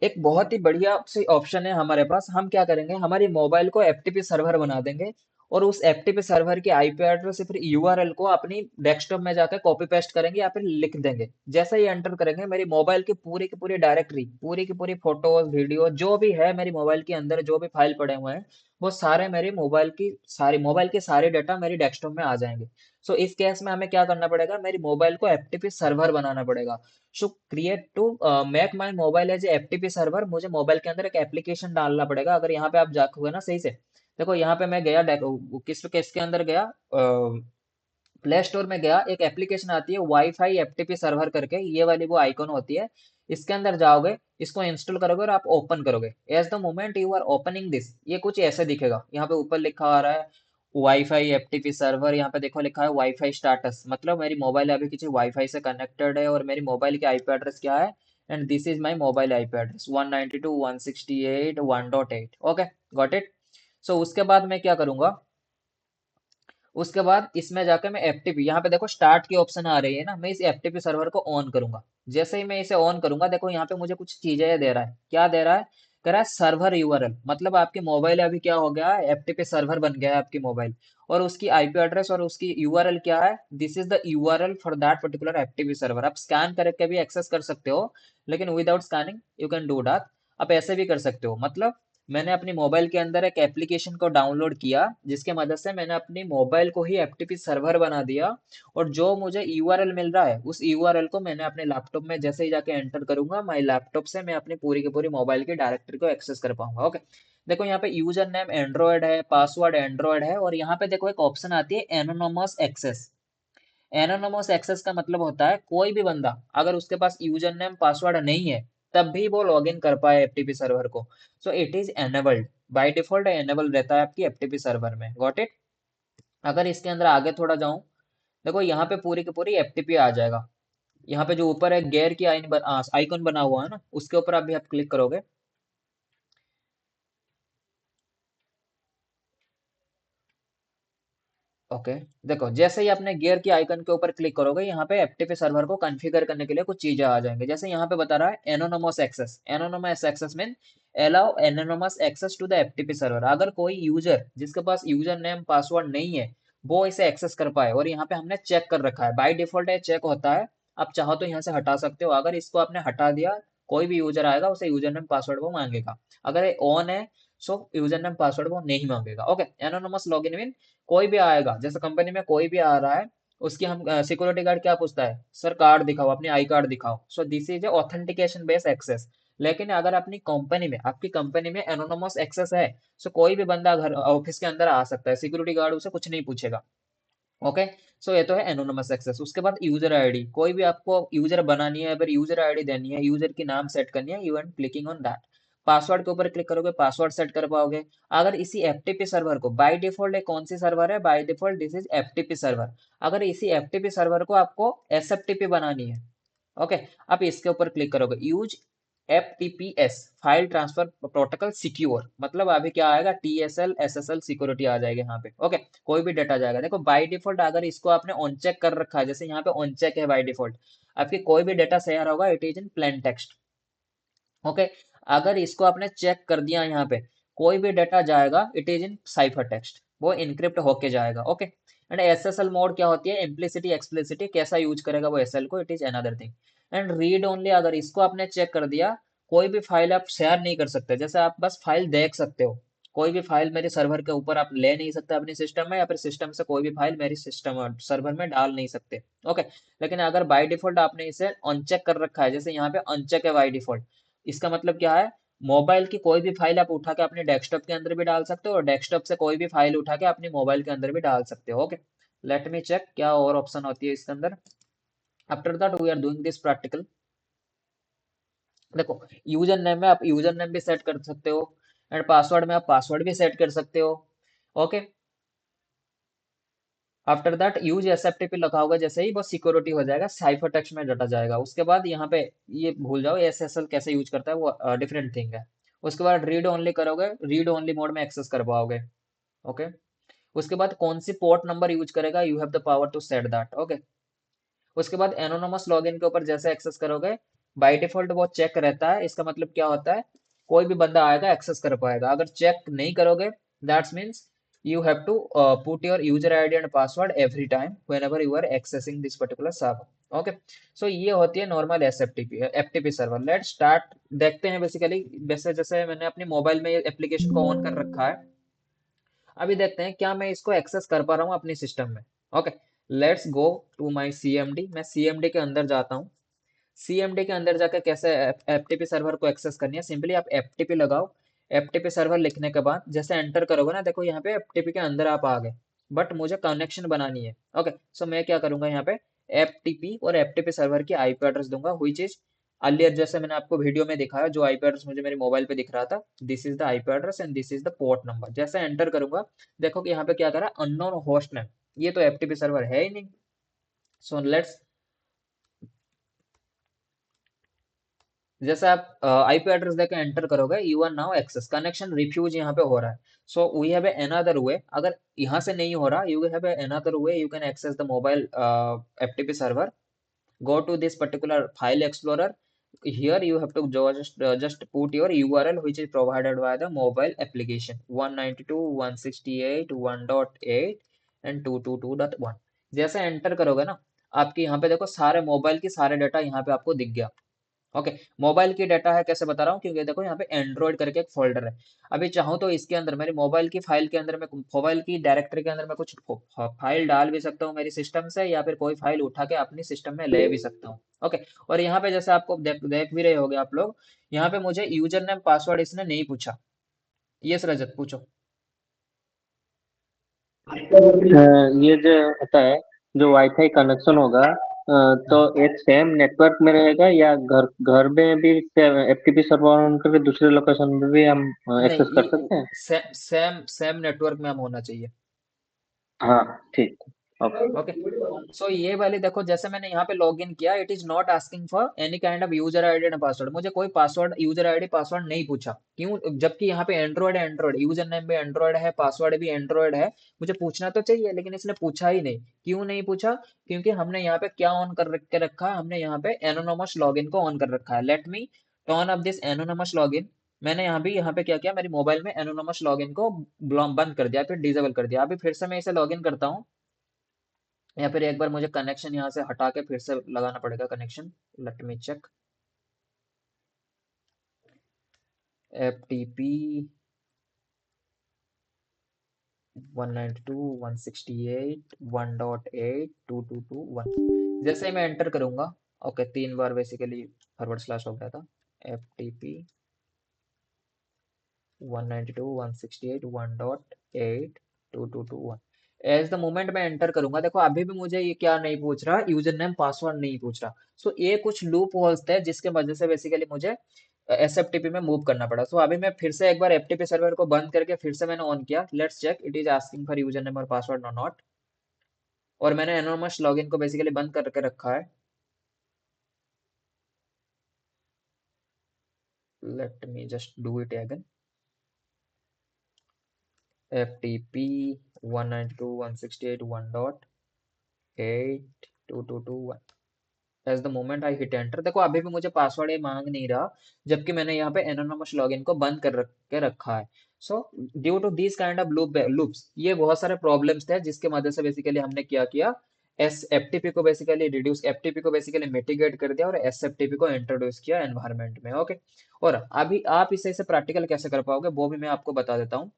एक बहुत ही बढ़िया सी ऑप्शन है हमारे पास। हम क्या करेंगे, हमारी मोबाइल को एफटीपी सर्वर बना देंगे और उस एफटीपी सर्वर की आईपी एड्रेस या फिर यूआरएल को अपनी डेस्कटॉप में जाकर कॉपी पेस्ट करेंगे या फिर लिख देंगे। जैसे ही एंटर करेंगे, मेरी मोबाइल की पूरी डायरेक्टरी, पूरी की पूरी फोटोज वीडियो जो भी है मेरी मोबाइल के अंदर, जो भी फाइल पड़े हुए हैं, वो सारे मेरी मोबाइल की सारी डाटा मेरी डेस्कटॉप में आ जाएंगे। सो इस केस में हमें क्या करना पड़ेगा, मेरी मोबाइल को एफटीपी सर्वर बनाना पड़ेगा। So create to make my mobile as FTP server, मुझे मोबाइल के अंदर एक एप्लीकेशन डालना पड़ेगा। अगर यहाँ पे आप जाओगे ना सही से, देखो यहाँ पे मैं गया किसके अंदर गया, प्ले स्टोर में गया, एक एप्लीकेशन आती है वाईफाई एफटीपी सर्वर करके, ये वाली वो आइकन होती है। इसके अंदर जाओगे, इसको इंस्टॉल करोगे और आप ओपन करोगे। As the moment you are opening this, ये कुछ ऐसे दिखेगा। यहाँ पे ऊपर लिखा आ रहा है वाईफाई एफटीपी सर्वर, यहाँ पे देखो लिखा है वाईफाई स्टाटस, मतलब मेरी मोबाइल अभी किसी वाईफाई से कनेक्टेड है और मेरी मोबाइल की आईपी एड्रेस क्या है, and this is my mobile IP address 192.168.1.8। Okay, got it. So उसके बाद मैं क्या करूंगा, उसके बाद इसमें जाकर मैं एफटीपी, यहाँ पे देखो स्टार्ट की ऑप्शन आ रही है ना, मैं इस एफटीपी सर्वर को ऑन करूंगा। जैसे ही मैं इसे ऑन करूंगा, देखो यहाँ पे मुझे कुछ चीजें दे रहा है। क्या दे रहा है, कह रहा है सर्वर यूआरएल, मतलब आपकी मोबाइल अभी क्या हो गया है, एफटीपी सर्वर बन गया है आपकी मोबाइल। और उसकी आईपी एड्रेस और उसकी यूआरएल क्या है, this is the URL for that particular FTP server. आप स्कैन करके भी एक्सेस कर सकते हो, लेकिन without scanning you can do that. आप ऐसे भी कर सकते हो, मतलब मैंने अपनी मोबाइल के अंदर एक एप्लीकेशन को डाउनलोड किया, जिसके मदद से मैंने अपनी मोबाइल को ही एफटीपी सर्वर बना दिया। और जो मुझे यूआरएल मिल रहा है, उस यूआरएल को मैंने अपने लैपटॉप में जैसे ही जाके एंटर करूंगा, माई लैपटॉप से मैं अपनी पूरी की पूरी मोबाइल की डायरेक्टरी को एक्सेस कर पाऊंगा। ओके, देखो यहाँ पे यूजर नेम एंड्रॉयड है, पासवर्ड एंड्रॉयड है, और यहाँ पे देखो एक ऑप्शन आती है एनोनोमस एक्सेस। एनोनिमस एक्सेस का मतलब होता है कोई भी बंदा अगर उसके पास यूजर नेम पासवर्ड नहीं है, तब भी वो लॉगिन कर पाए एफटीपी सर्वर को। सो it is enabled, by default enable रहता है आपकी एफटीपी सर्वर में। Got it. अगर इसके अंदर आगे थोड़ा जाऊं, देखो यहाँ पे पूरी की पूरी एफटीपी आ जाएगा। यहाँ पे जो ऊपर है गेयर की आइकन बना हुआ है ना, उसके ऊपर अभी आप क्लिक करोगे। ओके, देखो जैसे ही आपने गियर की आइकन के ऊपर क्लिक करोगे, यहाँ पे एफटीपी सर्वर को कॉन्फ़िगर करने के लिए कुछ चीजें आ जाएंगे। जैसे यहाँ पे बता रहा है anonymous access. Anonymous access mean allow anonymous access to the FTP server. अगर कोई यूजर जिसके पास यूजर नेम पासवर्ड नहीं है, वो इसे एक्सेस कर पाए। और यहाँ पे हमने चेक कर रखा है, बाय डिफॉल्ट ये चेक होता है। आप चाहो तो यहाँ से हटा सकते हो। अगर इसको आपने हटा दिया, कोई भी यूजर आएगा उसे यूजर नेम पासवर्ड वो मांगेगा। अगर ये ऑन है, सो यूजर नेम पासवर्ड वो नहीं मांगेगा। ओके, एनोनोमस लॉगिन मीन कोई भी आएगा, जैसे कंपनी में कोई भी आ रहा है, उसकी हम सिक्योरिटी गार्ड क्या पूछता है, सर कार्ड दिखाओ, अपनी आई कार्ड दिखाओ। So this is a authentication based access. लेकिन अगर अपनी कंपनी में, आपकी कंपनी में एनोनोमस एक्सेस है, सो कोई भी बंदा घर ऑफिस के अंदर आ सकता है, सिक्योरिटी गार्ड उसे कुछ नहीं पूछेगा। ओके, सो ये तो है एनोनमस एक्सेस। उसके बाद यूजर आईडी, कोई भी आपको यूजर बनानी है, अगर यूजर आईडी देनी है, यूजर की नाम सेट करनी है, you and clicking on that. Password के ऊपर क्लिक करोगे, पासवर्ड सेट कर पाओगे। अगर इसी एफटीपी सर्वर को बाय डिफॉल्ट, कौन सी सर्वर है, by default this is FTP server. अगर इसी एफटीपी सर्वर को आपको एसएफटीपी बनानी है, ओके, आप इसके ऊपर क्लिक करोगे, use FTPS file transfer protocol secure, मतलब अभी क्या आएगा, टीएसएल एसएसएल सिक्योरिटी आ जाएगी यहाँ पे। ओके, कोई भी डेटा जाएगा। देखो बाय डिफॉल्ट अगर इसको आपने ऑन चेक कर रखा है, जैसे यहाँ पे ऑन चेक है बाय डिफॉल्ट, आपकी कोई भी डेटा शेयर होगा it is in plain text. Okay, अगर इसको आपने चेक कर दिया, यहाँ पे कोई भी डेटा जाएगा it is in cipher text, वो इनक्रिप्ट होके जाएगा। ओके, एंड एसएसएल मोड क्या होती है, इम्प्लिसिटी एक्सप्लिसिटी, कैसा यूज करेगा वो एसएल को, it is another thing. And read only, अगर इसको आपने चेक कर दिया, कोई भी फाइल आप शेयर नहीं कर सकते, जैसे आप बस फाइल देख सकते हो। कोई भी फाइल मेरे सर्वर के ऊपर आप ले नहीं सकते अपने सिस्टम में, या फिर सिस्टम से कोई भी फाइल मेरी सिस्टम सर्वर में डाल नहीं सकते। ओके, लेकिन अगर बाय डिफॉल्ट आपने इसे अनचेक कर रखा है, जैसे यहाँ पे अनचेक है बाय डिफॉल्ट, इसका मतलब क्या है, मोबाइल की कोई भी फाइल आप उठा के अपने डेस्कटॉप के अंदर भी डाल सकते हो, और डेस्कटॉप से कोई भी फाइल उठा के अपनी मोबाइल के अंदर भी डाल सकते हो। ओके, लेट मी चेक क्या और ऑप्शन होती है इसके अंदर। After that we are doing this practical. देखो यूजर नेम में आप यूजर नेम भी सेट कर सकते हो, एंड पासवर्ड में आप पासवर्ड भी सेट कर सकते हो। Okay, after that use SFTP लिखा होगा, जैसे ही वो सिक्योरिटी हो जाएगा, साइफर टेक्स्ट में डाटा जाएगा। उसके बाद यहाँ पे ये भूल जाओ एसएसएल कैसे यूज करता है, वो डिफरेंट थिंग है। उसके बाद रीड ओनली करोगे, रीड ओनली मोड में एक्सेस कर पाओगे। ओके, उसके बाद कौन सी पोर्ट नंबर यूज करेगा, you have the power to set that. Okay, उसके बाद एनोनमस लॉगिन के ऊपर जैसे एक्सेस करोगे, बाय डिफॉल्ट वो चेक रहता है। इसका मतलब क्या होता है, कोई भी बंदा आएगा एक्सेस कर पाएगा। अगर चेक नहीं करोगे, that's means you have to put your user ID and password every time whenever you are accessing this particular server. Okay, so ये होती है normal SFTP FTP server. Let start, देखते हैं बेसिकली। वैसे जैसे मैंने अपनी मोबाइल में एप्लीकेशन को ऑन कर रखा है, अभी देखते हैं क्या मैं इसको एक्सेस कर पा रहा हूँ अपनी सिस्टम में। Okay, let's go to my CMD. मैं सीएमडी के अंदर जाता हूँ। सीएमडी के अंदर जाकर कैसे एफटीपी सर्वर को एक्सेस करनी है, सिंपली आप एफटीपी लगाओ। एफटीपी सर्वर लिखने के बाद जैसे एंटर करोगे ना, देखो यहाँ पे एफटीपी के अंदर आप आ गए, बट मुझे कनेक्शन बनानी है। ओके, सो मैं क्या करूंगा, यहाँ पे एफटीपी और एफटीपी सर्वर की आईपी एड्रेस दूंगा, हुई चीज अर्लियर जैसे मैंने आपको वीडियो में दिखाया, जो आईपी एड्रेस मुझे मेरे मोबाइल पे दिख रहा था, this is the IP address and this is the port number. जैसे एंटर करूंगा, देखो कि यहाँ पे क्या करा, अननोन होस्ट नेम, ये तो एफटीपी सर्वर है ही नहीं। सो लेट्स, जैसे आप आईपी एड्रेस देके एंटर करोगे, you are now access, connection refuse यहाँ पे हो रहा है। So we have another way, अगर यहाँ से नहीं हो रहा, you have another way, you can access the mobile FTP server. go to this particular file explorer. Here you have to just put your URL which is provided by the mobile application 192.168.1.8 and 222.1। जैसे enter करोगे ना, आपके यहाँ पे देखो सारे mobile की सारे डाटा यहाँ पे आपको दिख गया। ओके, मोबाइल की डाटा है, कैसे बता रहा हूँ, क्योंकि देखो यहाँ पे एंड्रॉइड करके एक फोल्डर है। अभी चाहूँ तो इसके अंदर मेरी मोबाइल की फाइल के अंदर, मैं मोबाइल की डायरेक्टरी के अंदर मैं कुछ फाइल डाल भी सकता हूँ मेरी सिस्टम से, या फिर कोई फाइल उठा के अपनी सिस्टम में ले भी सकता हूँ। ओके, और यहाँ पे जैसे आपको देख भी रहे होगे आप लोग, यहाँ पे मुझे यूजर नेम पासवर्ड इसने नहीं पूछा। यस रजत, पूछो। ये जो होता है, जो वाईफाई कनेक्शन होगा, तो हम्म। एक सेम नेटवर्क में रहेगा या घर घर में भी एफटीपी सर्वर ऑन करके दूसरे लोकेशन पे भी हम नहीं, एक्सेस कर सकते हैं? सेम सेम नेटवर्क में हम होना चाहिए। हाँ, ठीक। ओके। ओके, सो ये वाली देखो, जैसे मैंने यहाँ पे लॉग इन किया, it is not asking for any kind of user ID and password. मुझे कोई पासवर्ड, यूजर आईडी पासवर्ड नहीं पूछा। क्यों, जबकि यहाँ पे एंड्रॉइड है, एंड्रॉइड यूजर नेम भी एंड्रॉइड है, पासवर्ड भी एंड्रॉइड है। मुझे पूछना तो चाहिए, लेकिन इसने पूछा ही नहीं। क्यों नहीं पूछा, क्योंकि हमने यहाँ पे क्या ऑन कर के रखा है, हमने यहाँ पे एनोनोमस लॉगिन को ऑन कर रखा है। Let me turn up this anonymous login. मैंने यहाँ पे क्या किया, मेरी मोबाइल में एनोनोमस लॉगिन को बंद कर दिया, फिर डिसेबल कर दिया। अभी फिर से मैं इसे लॉगिन करता हूँ, या फिर एक बार मुझे कनेक्शन यहाँ से हटा के फिर से लगाना पड़ेगा connection. Let me check, F T P 192.168.1.8.222.1। जैसे ही मैं एंटर करूंगा, ओके, 3 बार बेसिकली फॉरवर्ड स्लैश हो गया था, F T P 192.168.1.8.222.1। As the moment मैं एंटर करूंगा, देखो अभी भी मुझे ये क्या नहीं पूछ रहा, यूजर नेम पासवर्ड नहीं पूछ रहा। सो ये कुछ लूप होल्स थे जिसके वजह से बेसिकली मुझे एस एफ टी पी में मूव करना पड़ा। सो अभी मैं फिर से एक बार एफ टी पी सर्वर को बंद करके फिर से मैंने ऑन किया। Let's check, it is asking for user name और पासवर्ड और नॉट। और मैंने एनोनमस लॉगिन को बेसिकली बंद करके रखा है। Let me just do it again, ftp 192.168.1.8.222.1। As the moment I hit enter, देखो अभी भी मुझे पासवर्ड ये मांग नहीं रहा, जबकि मैंने यहाँ पे एनोनमस लॉगिन को बंद कर के रखा है। So due to this kind of loops, ये बहुत सारे प्रॉब्लम्स थे जिसके मदद से बेसिकली हमने क्या किया, एस एफटीपी को बेसिकली रिड्यूस, एफटीपी को बेसिकली मिटिगेट कर दिया और एस एफटीपी को इंट्रोड्यूस किया एनवायरमेंट में। ओके, और अभी आप इसे प्रैक्टिकल कैसे कर पाओगे वो भी मैं आपको बता देता हूँ।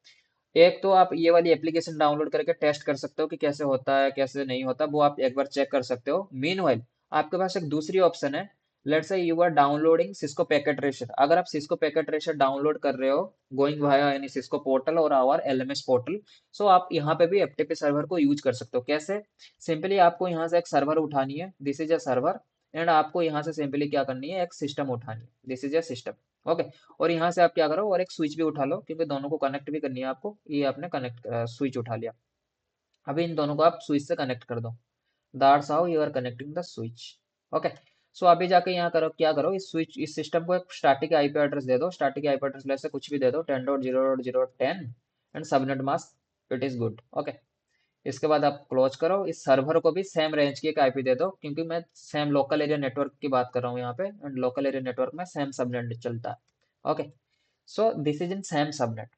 एक तो आप ये वाली एप्लीकेशन डाउनलोड करके टेस्ट कर सकते हो कि कैसे होता है कैसे नहीं होता, वो आप एक बार चेक कर सकते हो। मीनवाइल आपके पास एक दूसरी ऑप्शन है, let's say you are downloading Cisco packet tracer. अगर आप सिस्को पैकेट ट्रेसर डाउनलोड कर रहे हो गोइंग वाया यानी सिस्को पोर्टल और आवर एलएमएस पोर्टल, सो आप यहाँ पे भी एफटीपी सर्वर को यूज कर सकते हो। कैसे, सिंपली आपको यहाँ से एक सर्वर उठानी है, this is a server, and आपको यहाँ से सिंपली क्या करनी है, एक सिस्टम उठानी है, this is a system. Okay, और यहाँ से आप क्या करो, और एक स्विच भी उठा लो, क्योंकि दोनों को कनेक्ट भी करनी है आपको। ये आपने कनेक्ट स्विच उठा लिया, अभी इन दोनों को आप स्विच से कनेक्ट कर दो। That's how you are connecting the switch. Okay, so अभी जाके यहाँ करो, क्या करो, इस स्विच इस सिस्टम को एक स्टैटिक आईपी एड्रेस दे दो। स्टैटिक आईपी एड्रेस से कुछ भी दे दो, 10.0.0.10 and subnet mask, it is good. Okay, इसके बाद आप क्लोज करो। इस सर्वर को भी सेम रेंज की एक आईपी दे दो, क्योंकि मैं सेम लोकल एरिया नेटवर्क की बात कर रहा हूँ यहाँ पे, एंड लोकल एरिया नेटवर्क में सेम सबनेट चलता है। Okay, so this is in same subnet.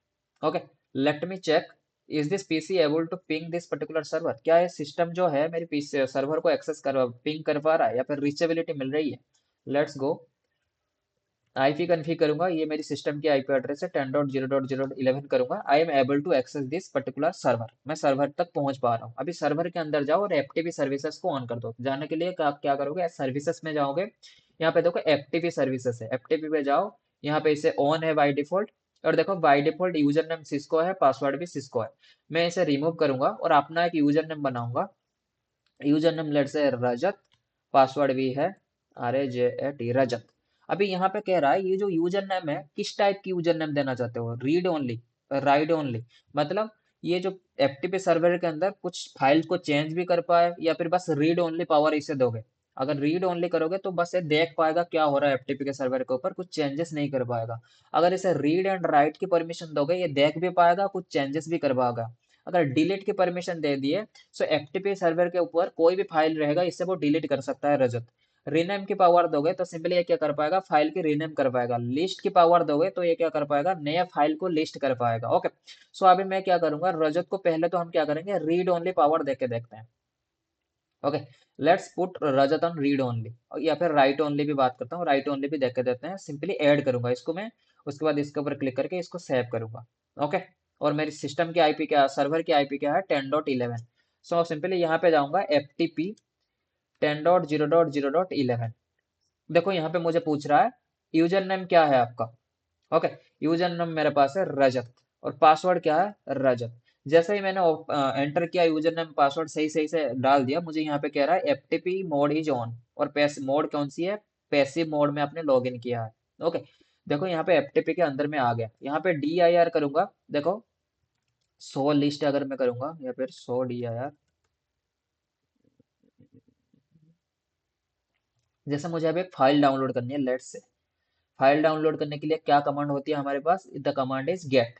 Okay, let me check, is this PC able to ping this particular server? क्या ये सिस्टम जो है मेरे पीसी सर्वर को एक्सेस कर पिंग कर पा रहा है, या फिर रीचेबिलिटी मिल रही है? लेट्स गो, आईपी कन्फिग करूंगा, ये मेरी सिस्टम की आईपी एड्रेस है 10.0.0.11 करूंगा। I am able to access this particular server, मैं सर्वर तक पहुंच पा रहा हूँ। अभी सर्वर के अंदर जाओ और एफटीपी सर्विसेज को ऑन कर दो। जाने के लिए क्या करोगे, सर्विसेज में जाओगे, यहाँ पे देखो एफटीपी सर्विसेज है, एफटीपी पे जाओ, यहाँ पे इसे ऑन है बाई डिफॉल्ट, और देखो by default user name Cisco है, पासवर्ड भी सिस्को है। मैं इसे रिमूव करूंगा और अपना एक यूजर नेम बनाऊंगा। यूजर नेम लेट से रजत, पासवर्ड भी है RAJAT रजत। अभी यहाँ पे कह रहा है ये जो यूजर नेम है, किस टाइप की यूजर नेम देना चाहते हो, रीड ओनली, राइट ओनली, मतलब ये जो एफटीपी सर्वर के अंदर कुछ फाइल को चेंज भी कर पाए, या फिर बस रीड ओनली पावर इसे दोगे? अगर रीड ओनली करोगे तो बस ये देख पाएगा क्या हो रहा है एफटीपी के सर्वर के ऊपर, कुछ चेंजेस नहीं कर पाएगा। अगर इसे रीड एंड राइट की परमिशन दोगे, ये देख भी पाएगा, कुछ चेंजेस भी कर पाएगा। अगर डिलीट की परमिशन दे दिए, सो एफटीपी सर्वर के ऊपर कोई भी फाइल रहेगा, इससे वो डिलीट कर सकता है रजत। रीनेम की पावर दोगे तो सिंपली ये क्या कर पाएगा, फाइल की रीनेम कर पाएगा। लिस्ट की पावर दोगे तो ये क्या कर पाएगा, नया फाइल को लिस्ट कर पाएगा। ओके, सो अभी मैं क्या करूंगा, रजत को पहले तो हम क्या करेंगे, रीड ओनली पावर देके देखते हैं। Okay, let's put Rajat on read only, या फिर राइट ओनली भी बात करता हूँ, राइट ओनली भी देख के देते हैं। सिंपली ऐड करूंगा इसको मैं, उसके बाद इसके ऊपर क्लिक करके इसको सेव करूंगा। ओके, और मेरी सिस्टम की आईपी क्या, सर्वर की आईपी क्या है, 10.11। सो सिंपली यहाँ पे जाऊंगा FTP 10.0.0.11। देखो यहाँ पे मुझे पूछ रहा है यूजर नेम क्या है आपका। ओके, यूजर नेम मेरे पास है रजत, और पासवर्ड क्या है, रजत। जैसे ही मैंने एंटर किया, यूजर नेम पासवर्ड सही सही से डाल दिया, मुझे यहाँ पे कह रहा है एफटीपी मोड इज ऑन, और पैसिव मोड कौन सी है, पैसिव मोड में आपने लॉगिन किया है। ओके, देखो यहाँ पे एफटीपी के अंदर में आ गया। यहाँ पे DIR करूंगा, देखो शो लिस्ट अगर मैं करूंगा, या फिर शो DIR, जैसे मुझे अभी एक फाइल डाउनलोड करनी है, लेट्स से फाइल डाउनलोड करने के लिए क्या कमांड होती है हमारे पास, the command is get.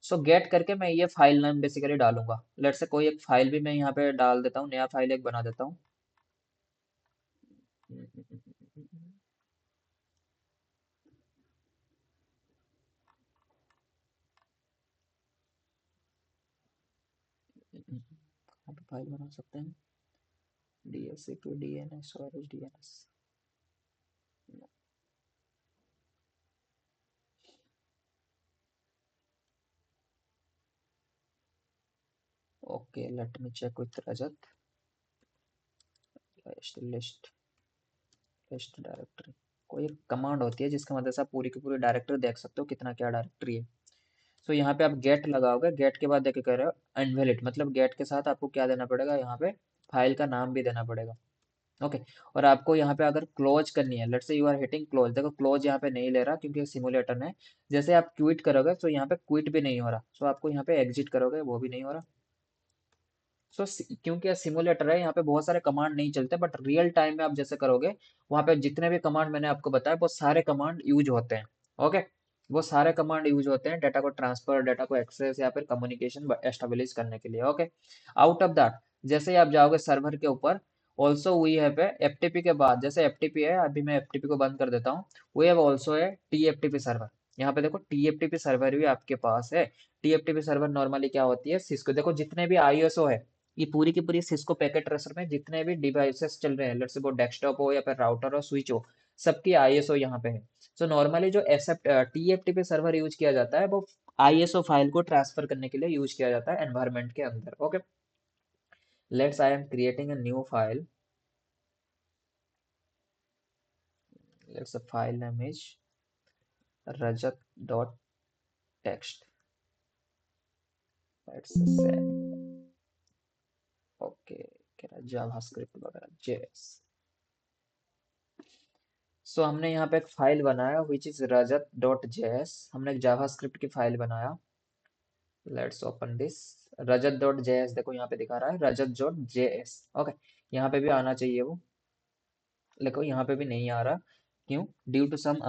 So get करके मैं ये फाइल नाम बेसिकली डालूंगा। लेट से कोई एक फाइल भी मैं यहाँ पे डाल देता हूँ, नया फाइल एक बना देता हूँ। यहाँ पे फाइल बना सकते हैं, DSCP DNS और DNS। Okay, let me check with Rajat, list list directory. कोई एक कमांड होती है जिसकी मदद से आप पूरी की पूरी डायरेक्टरी देख सकते हो, कितना क्या डायरेक्टरी है। सो यहाँ पे आप गेट लगाओगे, गेट के बाद देखिए कह रहे हो इनवैलिड, मतलब गेट के साथ आपको क्या देना पड़ेगा, यहाँ पे फाइल का नाम भी देना पड़ेगा। ओके, और आपको यहाँ पे अगर क्लोज करनी है, let's say you are hitting close, देखो क्लोज यहाँ पे नहीं ले रहा क्योंकि सिमुलेटर है। जैसे आप क्विट करोगे तो यहाँ पे क्विट भी नहीं हो रहा, सो आपको यहाँ पे एग्जिट करोगे वो भी नहीं हो रहा। सो क्योंकि सिमुलेटर है, यहाँ पे बहुत सारे कमांड नहीं चलते, बट रियल टाइम में आप जैसे करोगे, वहाँ पे जितने भी कमांड मैंने आपको बताया वो सारे कमांड यूज होते हैं। ओके, वो सारे कमांड यूज होते हैं डाटा को ट्रांसफर, डाटा को एक्सेस, या फिर कम्युनिकेशन एस्टेब्लिश करने के लिए। ओके, आउट ऑफ दैट, जैसे ही आप जाओगे सर्वर के ऊपर, also we have a FTP के बाद, जैसे एफटीपी है, अभी मैं एफटीपी को बंद कर देता हूँ, we have also a TFTP server. यहाँ पे देखो TFTP सर्वर भी आपके पास है। TFTP सर्वर नॉर्मली क्या होती है, सिस्को, देखो जितने भी ISO है, ये पूरी की पूरी सिस्को पैकेट ट्रेसर में जितने भी डिवाइसेस चल रहे हैं, लेट्स से वो डेस्कटॉप हो या फिर राउटर हो, स्विच हो, सबकी ISO यहाँ पे है। सो नॉर्मली जो TFTP सर्वर यूज किया जाता है, वो ISO फाइल को ट्रांसफर करने के लिए यूज किया जाता है एनवायरनमेंट के अंदर। Okay, let's I am creating a new file, let's the file name is rajat dot text, let's say okay, JavaScript वगैरह JS। सो हमने यहाँ पे एक फाइल बनाया which is Rajat dot JS, हमने एक जावास्क्रिप्ट की फाइल बनाया। Let's open this, Rajat dot JS, देखो यहाँ पे दिखा रहा है रजत डॉट जेएस। ओके, यहाँ पे भी आना चाहिए वो, देखो यहाँ पे भी नहीं आ रहा, क्यों, due to some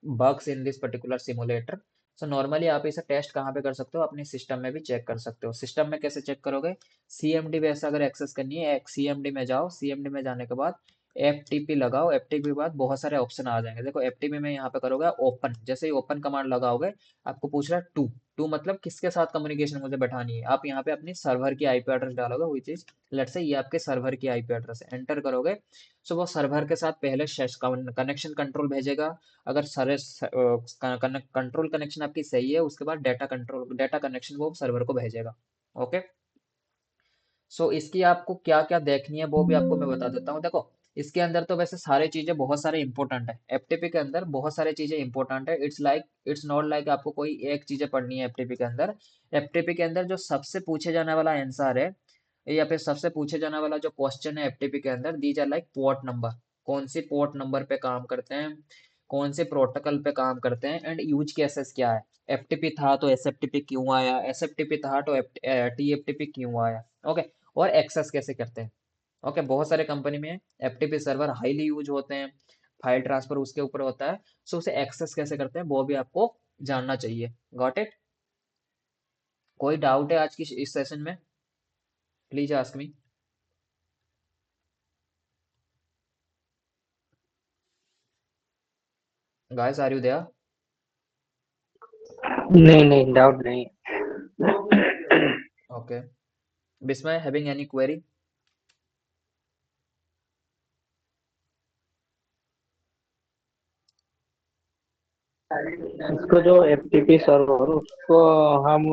bugs in this particular simulator. So normally आप इसे टेस्ट कहाँ पे कर सकते हो, अपने सिस्टम में भी चेक कर सकते हो। सिस्टम में कैसे चेक करोगे, सीएमडी में ऐसा अगर एक्सेस करनी है, एक सीएमडी में जाओ, सीएमडी में जाने के बाद एफटीपी लगाओ, एफटीपी के बाद बहुत सारे ऑप्शन आ जाएंगे। देखो एफटीपी में यहाँ पे करोगे ओपन, जैसे ही ओपन कमांड लगाओगे आपको पूछ रहा है टू, टू मतलब किसके साथ कम्युनिकेशन मुझे बैठानी है। आप यहाँ पे अपनी सर्वर की आईपी एड्रेस डालोगे, विच इज लेट्स से ये आपके सर्वर की आईपी एड्रेस है, एंटर करोगे। सो वो सर्वर के साथ पहले कनेक्शन कंट्रोल भेजेगा। अगर सारे कंट्रोल कनेक्शन आपकी सही है, उसके बाद डेटा कनेक्शन वो सर्वर को भेजेगा। ओके, सो इसकी आपको क्या क्या देखनी है वो भी आपको मैं बता देता हूँ। देखो इसके अंदर तो वैसे सारी चीजें बहुत सारे इंपॉर्टेंट है, एफटीपी के अंदर बहुत सारी चीजें इंपॉर्टेंट है। इट्स नॉट लाइक आपको कोई एक चीजें पढ़नी है एफटीपी के अंदर। एफटीपी के अंदर जो सबसे पूछे जाने वाला आंसर है, या फिर सबसे पूछे जाने वाला जो क्वेश्चन है एफटीपी के अंदर, these are like port number, कौन सी पोर्ट नंबर पे काम करते हैं, कौन से प्रोटोकॉल पे काम करते हैं, एंड यूज केसेस क्या है। एफटीपी था तो एसएफटीपी क्यों आया, एसएफटीपी था तो टीएफटीपी क्यों आया। ओके, और एक्सेस कैसे करते हैं। ओके, बहुत सारे कंपनी में एफटीपी सर्वर हाईली यूज होते हैं, फाइल ट्रांसफर उसके ऊपर होता है। सो उसे एक्सेस कैसे करते हैं वो भी आपको जानना चाहिए। Got it? कोई डाउट है आज की इस सेशन में? Please ask me. Guys are you there? नहीं नहीं, डाउट नहीं। Okay, Bismay having any query? इसको जो एफटीपी सर्वर उसको हम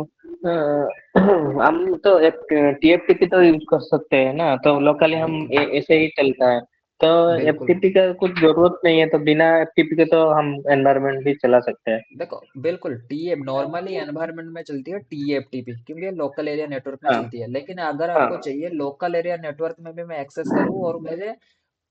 हम तो टीएफटीपी तो यूज कर सकते हैं ना, तो लोकली हम बिल्कुल ऐसे ही चलता है। तो बिल्कुल। एफटीपी का कुछ जरूरत नहीं है, तो बिना एफटीपी के तो हम एनवायरनमेंट भी चला सकते हैं। देखो बिल्कुल टीएफ नॉर्मली एनवायरनमेंट में चलती है टीएफटीपी, क्योंकि ये लोकल एरिया नेटवर्क में हाँ चलती है। लेकिन अगर आपको हाँ। चाहिए लोकल एरिया नेटवर्क में भी मैं एक्सेस करूं और मुझे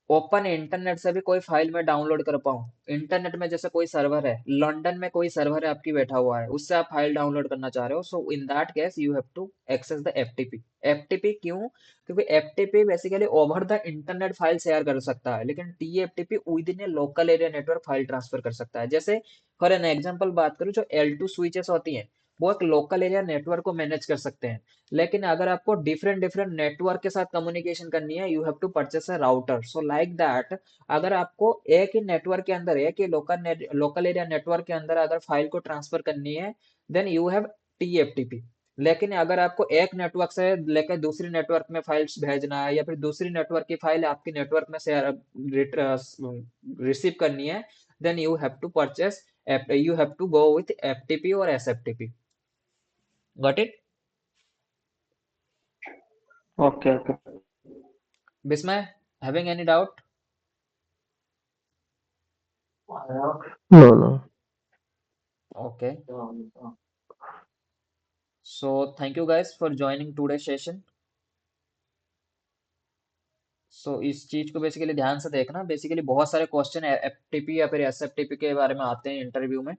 ओपन इंटरनेट से भी कोई फाइल में डाउनलोड कर पाऊँ, इंटरनेट में जैसे कोई सर्वर है, लंदन में कोई सर्वर है आपकी बैठा हुआ है, उससे आप फाइल डाउनलोड करना चाह रहे हो, so in that case you have to access the FTP. FTP क्यों? क्योंकि FTP basically over the internet file share कर सकता है, लेकिन TFTP within a local area network file transfer कर सकता है। जैसे फॉर एन एग्जांपल बात करूं, जो L2 स्विचेस होती हैं वो एक लोकल एरिया नेटवर्क को मैनेज कर सकते हैं। लेकिन अगर आपको डिफरेंट डिफरेंट नेटवर्क के साथ कम्युनिकेशन करनी है, you have to purchase a router. So like that, अगर आपको एक ही नेटवर्क के अंदर, एक ही लोकल एरिया नेटवर्क के अंदर अगर फाइल को ट्रांसफर करनी है, देन यू हैव टीएफटीपी। लेकिन अगर आपको एक नेटवर्क से लेकर दूसरी नेटवर्क में फाइल्स भेजना है, या फिर दूसरी नेटवर्क की फाइल आपकी नेटवर्क में से रिसीव करनी है, then you have to go with FTP और SFTP. Got it? Okay okay. Bismay, having any doubt? No no. Okay. So thank you guys for joining today's session. So इस चीज को basically ध्यान से देखना, बेसिकली बहुत सारे क्वेश्चन एफटीपी या फिर एसएफटीपी के बारे में आते हैं इंटरव्यू में।